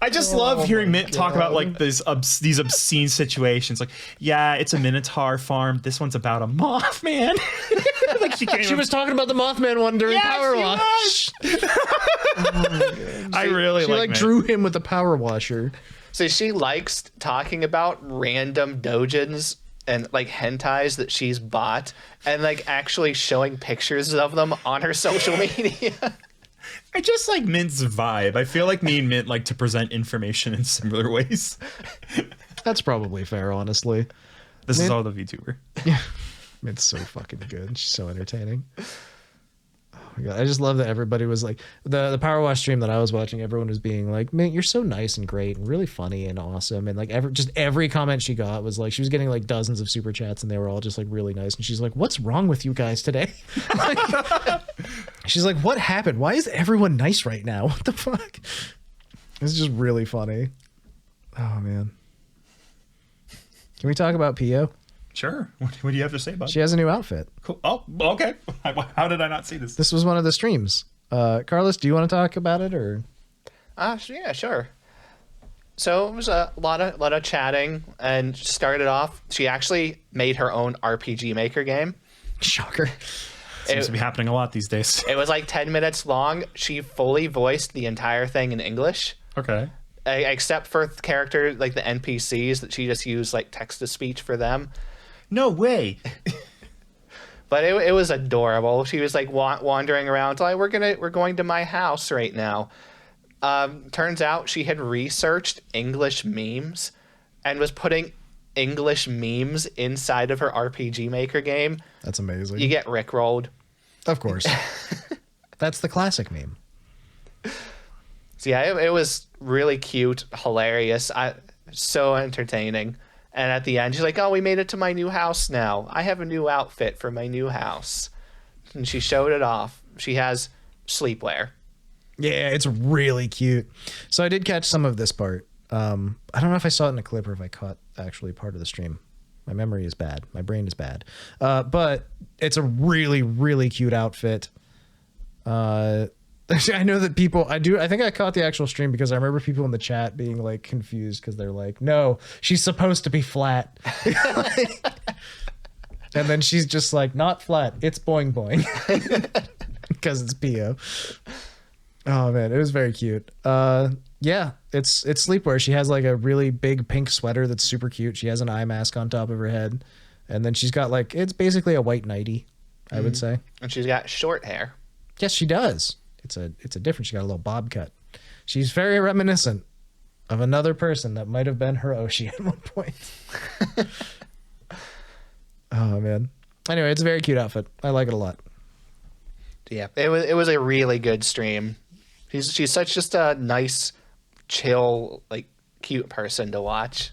I just love hearing Mint talk about like these obscene situations. Like, yeah, it's a Minotaur farm. This one's about a Mothman. Like She was talking about the Mothman one during Power Wash. I really She like Mint. drew him with the power washer. So she likes talking about random dojins and like hentais that she's bought and like actually showing pictures of them on her social media. I just like Mint's vibe. I feel like me and Mint like to present information in similar ways. That's probably fair, honestly. This is all the VTuber. Yeah. It's so fucking good. She's so entertaining. Oh my god. I just love that everybody was like the Power Wash stream that I was watching, everyone was being like, man, you're so nice and great and really funny and awesome. And like every comment she got was like she was getting like dozens of super chats and they were all just like really nice. And she's like, what's wrong with you guys today? Like, she's like, what happened? Why is everyone nice right now? What the fuck? It's just really funny. Oh man. Can we talk about Pio? Sure. What do you have to say about it? She has a new outfit. Cool. Oh, okay. How did I not see this? This was one of the streams. Carlos, do you want to talk about it or? Yeah, sure. So it was a lot of chatting and started off. She actually made her own RPG Maker game. Shocker. Seems to be happening a lot these days. It was like 10 minutes long. She fully voiced the entire thing in English. Okay. Except for characters like the NPCs that she just used like text to speech for them. No way. But it was adorable. She was like wandering around like we're going to my house right now. Turns out she had researched English memes and was putting English memes inside of her RPG Maker game. That's amazing. You get rickrolled. Of course. That's the classic meme. So yeah, it was really cute, hilarious, so entertaining. And at the end, she's like, oh, we made it to my new house now. I have a new outfit for my new house. And she showed it off. She has sleepwear. Yeah, it's really cute. So I did catch some of this part. I don't know if I saw it in a clip or if I caught actually part of the stream. My memory is bad. My brain is bad. But it's a really, really cute outfit. I know that people, I think I caught the actual stream because I remember people in the chat being like confused because they're like, no, she's supposed to be flat. And then she's just like, not flat, it's boing boing. Because it's Pio. Oh man, it was very cute. Yeah, it's sleepwear. She has like a really big pink sweater that's super cute. She has an eye mask on top of her head. And then she's got like, it's basically a white nightie, I would say. And she's got short hair. Yes, she does. It's a different. She got a little bob cut. She's very reminiscent of another person that might have been her Oshi at one point. Oh man. Anyway, it's a very cute outfit. I like it a lot. Yeah, it was a really good stream. She's such just a nice, chill, like cute person to watch.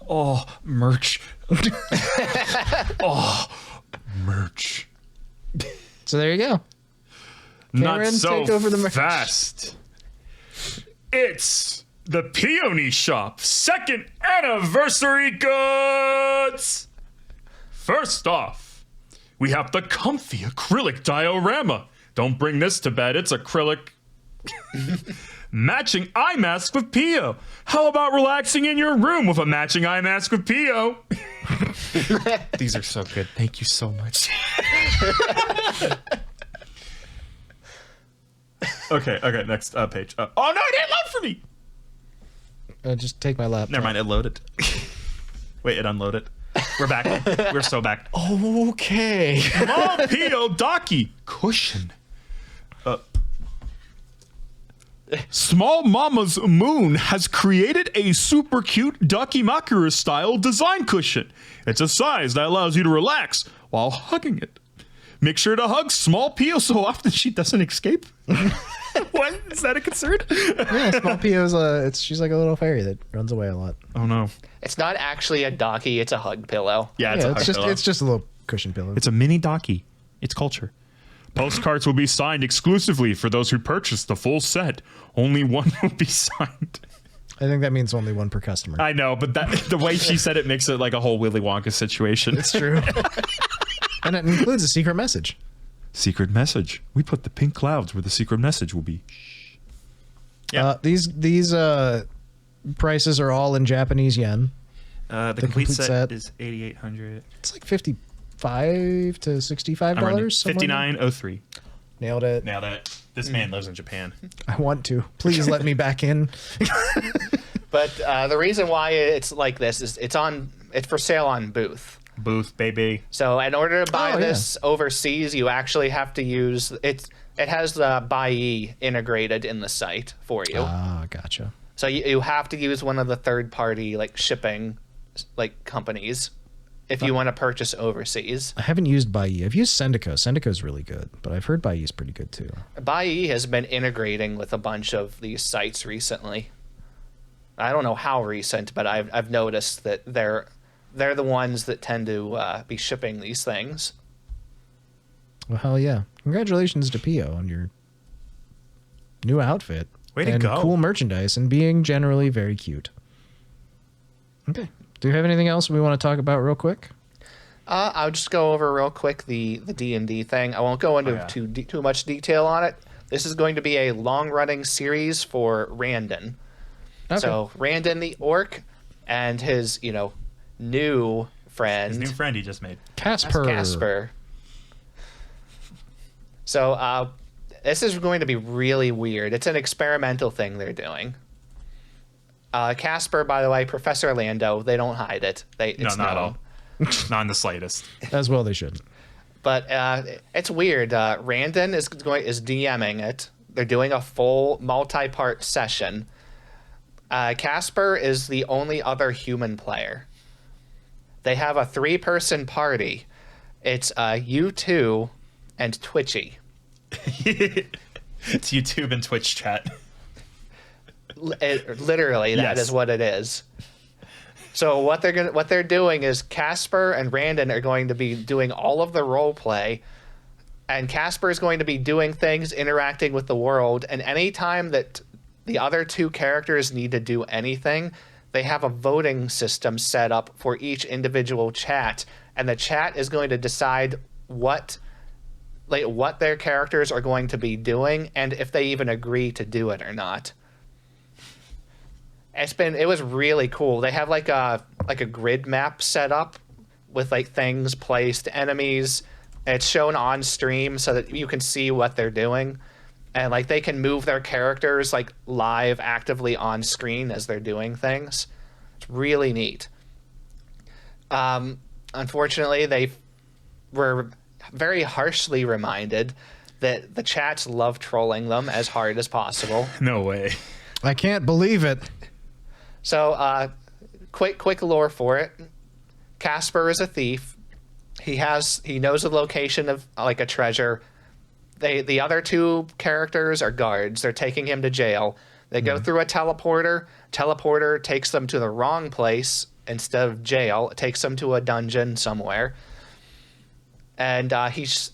Oh, merch. Oh, merch. So there you go. Not Cameron, so take over the merch. fast. It's the Peony Shop second anniversary goods. First off, we have the comfy acrylic diorama. Don't bring this to bed. It's acrylic. Matching eye mask with Pio. How about relaxing in your room with a matching eye mask with Pio? These are so good. Thank you so much. Okay, next page. Oh no, it didn't load for me. Just take my laptop. Never mind, it loaded. Wait, it unloaded. We're back. We're so back. Okay. Mom Pio Daki cushion. Small Mama's Moon has created a super cute Dakimakura style design cushion. It's a size that allows you to relax while hugging it. Make sure to hug small Pio so often she doesn't escape. What? Is that a concern? Yeah, small Pio's she's like a little fairy that runs away a lot. Oh no. It's not actually a Daki, it's a hug pillow. Yeah, It's just a little cushion pillow. It's a mini Daki. It's culture. Postcards will be signed exclusively for those who purchase the full set. Only one will be signed. I think that means only one per customer. I know, but the way she said it makes it like a whole Willy Wonka situation. It's true. And it includes a secret message. Secret message. We put the pink clouds where the secret message will be. Yeah. These prices are all in Japanese yen. The complete set is 8,800. It's like $55 to $65. $59.03. Nailed it. Now that this man lives in Japan. I want to. Please let me back in. But the reason why it's like this is it's for sale on Booth. Booth, baby. So in order to buy this overseas, you actually have to use it. It has the Bai integrated in the site for you. Ah, gotcha. So you have to use one of the third-party like shipping like companies if you want to purchase overseas. I haven't used Bai. I've used Sendico. Sendico's really good, but I've heard Bai is pretty good too. Bai has been integrating with a bunch of these sites recently. I don't know how recent, but I've noticed that they're the ones that tend to be shipping these things. Well, hell yeah. Congratulations to Pio on your new outfit. Way to go. Cool merchandise and being generally very cute. Okay. Do you have anything else we want to talk about real quick? I'll just go over real quick the D&D thing. I won't go into too much detail on it. This is going to be a long-running series for Randon. Okay. So Randon the orc and his, new friend. His new friend he just made. Casper. So this is going to be really weird. It's an experimental thing they're doing. Casper, by the way, Professor Lando, they don't hide it. It's not at all. Not in the slightest. As well they shouldn't. But it's weird. Randon is DMing it. They're doing a full multi-part session. Casper is the only other human player. They have a 3-person party. It's you two and Twitchy. It's YouTube and Twitch chat. Literally, that is what it is. So what they're doing is Casper and Randon are going to be doing all of the role play, and Casper is going to be doing things, interacting with the world, and any time that the other two characters need to do anything, they have a voting system set up for each individual chat, and the chat is going to decide what their characters are going to be doing and if they even agree to do it or not. It was really cool. They have like a grid map set up with like things placed, enemies. It's shown on stream so that you can see what they're doing. And like they can move their characters like live actively on screen as they're doing things. It's really neat. Unfortunately, they were very harshly reminded that the chats love trolling them as hard as possible. No way. I can't believe it. So, quick lore for it. Casper is a thief. He knows the location of like a treasure. The other two characters are guards. They're taking him to jail. They go through a teleporter. Teleporter takes them to the wrong place instead of jail. It takes them to a dungeon somewhere. And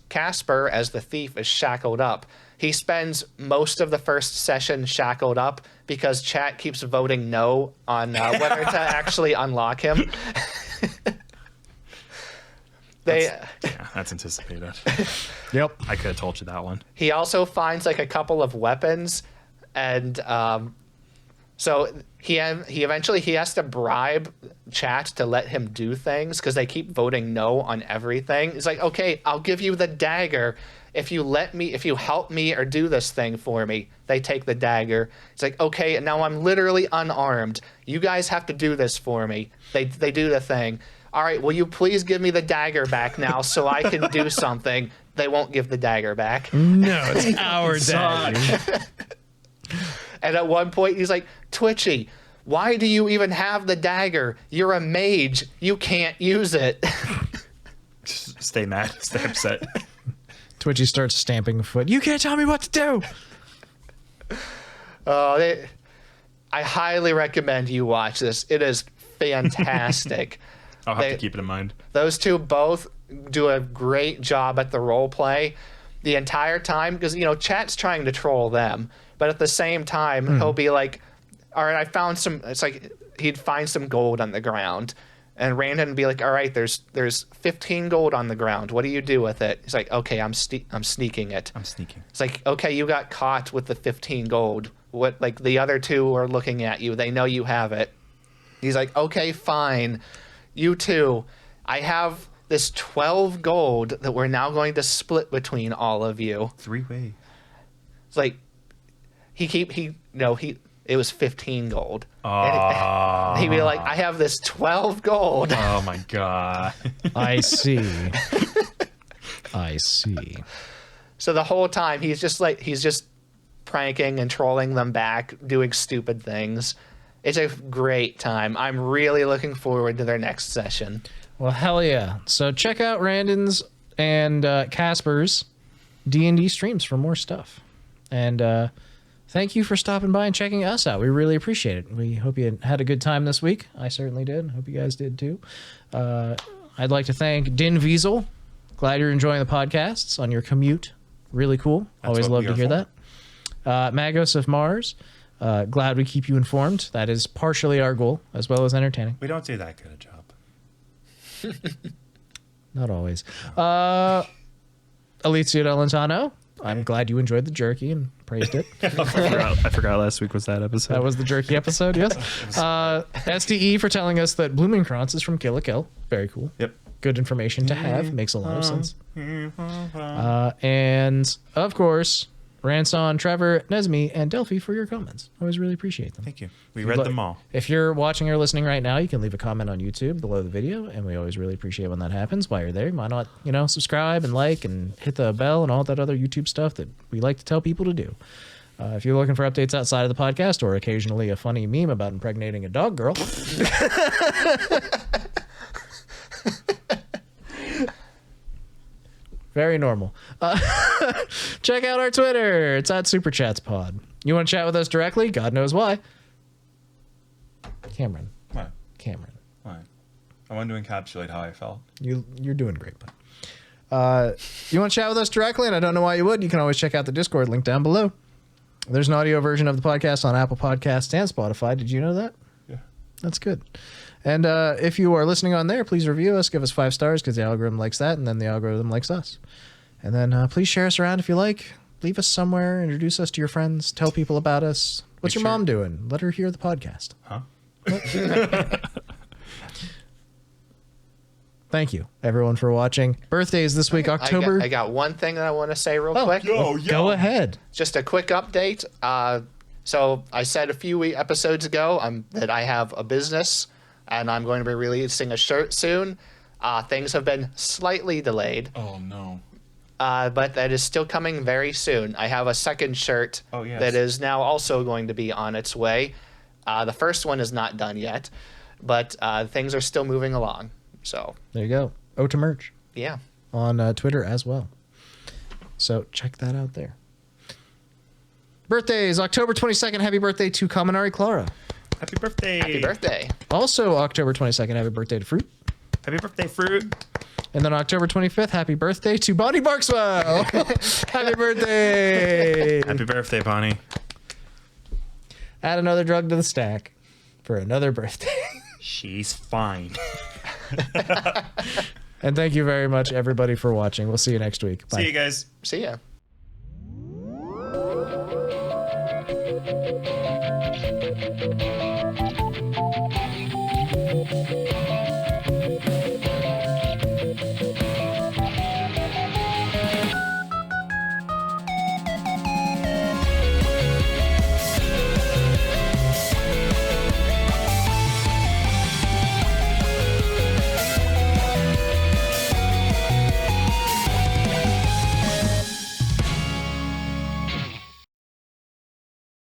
Casper, as the thief, is shackled up. He spends most of the first session shackled up because chat keeps voting no on whether to actually unlock him. That's anticipated. Yep. I could have told you that one. He also finds like a couple of weapons, and so he eventually has to bribe chat to let him do things because they keep voting no on everything. It's like, okay, I'll give you the dagger if you help me or do this thing for me. They take the dagger. It's like, okay, now I'm literally unarmed. You guys have to do this for me. They do the thing. All right, will you please give me the dagger back now so I can do something? They won't give the dagger back. No, it's our dagger. And at one point, he's like, Twitchy, why do you even have the dagger? You're a mage. You can't use it. Just stay mad. Stay upset. Twitchy starts stamping a foot. You can't tell me what to do. I highly recommend you watch this. It is fantastic. I'll have to keep it in mind. Those two both do a great job at the role play the entire time, because chat's trying to troll them, but at the same time he'll be like, all right, I found some, it's like he'd find some gold on the ground, and Randon would be like, all right, there's 15 gold on the ground, what do you do with it? He's like, okay, I'm sneaking it. I'm sneaking. It's like, okay, you got caught with the 15 gold, what, like the other two are looking at you, they know you have it. He's like, okay, fine, you too, I have this 12 gold that we're now going to split between all of you. 3 ways. It's like it was 15 gold. And he'd be like, I have this 12 gold. Oh my god. I see. I see. So the whole time he's just pranking and trolling them back, doing stupid things. It's a great time. I'm really looking forward to their next session. Well, hell yeah. So check out Randon's and Casper's D&D streams for more stuff. And thank you for stopping by and checking us out. We really appreciate it. We hope you had a good time this week. I certainly did. Hope you guys did too. I'd like to thank Din Wiesel. Glad you're enjoying the podcasts on your commute. Really cool. Always love to hear that. Magos of Mars. Glad we keep you informed. That is partially our goal, as well as entertaining. We don't do that good a job. Not always. Alicia Delantano. I'm glad you enjoyed the jerky and praised it. I forgot last week was that episode. That was the jerky episode, yes. SDE for telling us that Blumenkranz is from Kill la Kill. Very cool. Yep. Good information to have. Makes a lot of sense. And, of course, Ranson, Trevor, Nesme, and Delphi for your comments. Always really appreciate them. Thank you. We read them all. If you're watching or listening right now, you can leave a comment on YouTube below the video, and we always really appreciate when that happens. While you're there, why not, subscribe and like and hit the bell and all that other YouTube stuff that we like to tell people to do. If you're looking for updates outside of the podcast or occasionally a funny meme about impregnating a dog girl... Very normal. Check out our Twitter. It's at SuperChatsPod. You want to chat with us directly? God knows why. Cameron. What? Cameron. What? I wanted to encapsulate how I felt. You're doing great, bud. You want to chat with us directly, and I don't know why you would. You can always check out the Discord link down below. There's an audio version of the podcast on Apple Podcasts and Spotify. Did you know that? Yeah. That's good. And if you are listening on there, please review us. Give us 5 stars because the algorithm likes that, and then the algorithm likes us. And then please share us around if you like. Leave us somewhere. Introduce us to your friends. Tell people about us. What's your mom doing? Let her hear the podcast. Huh? Thank you, everyone, for watching. Birthdays this week, October. I got one thing that I want to say real quick. Go ahead. Just a quick update. So I said a few episodes ago that I have a business and I'm going to be releasing a shirt soon. Things have been slightly delayed. Oh, no. But that is still coming very soon. I have a second shirt that is now also going to be on its way. The first one is not done yet, but things are still moving along. So there you go. Ota merch. Yeah. On Twitter as well. So check that out there. Birthdays, October 22nd. Happy birthday to Kaminari Clara. Happy birthday. Happy birthday. Also, October 22nd. Happy birthday to Fruit. Happy birthday, Fruit. And then October 25th. Happy birthday to Bonnie Barkswell. Happy birthday. Happy birthday, Bonnie. Add another drug to the stack for another birthday. She's fine. And thank you very much, everybody, for watching. We'll see you next week. Bye. See you guys. See ya.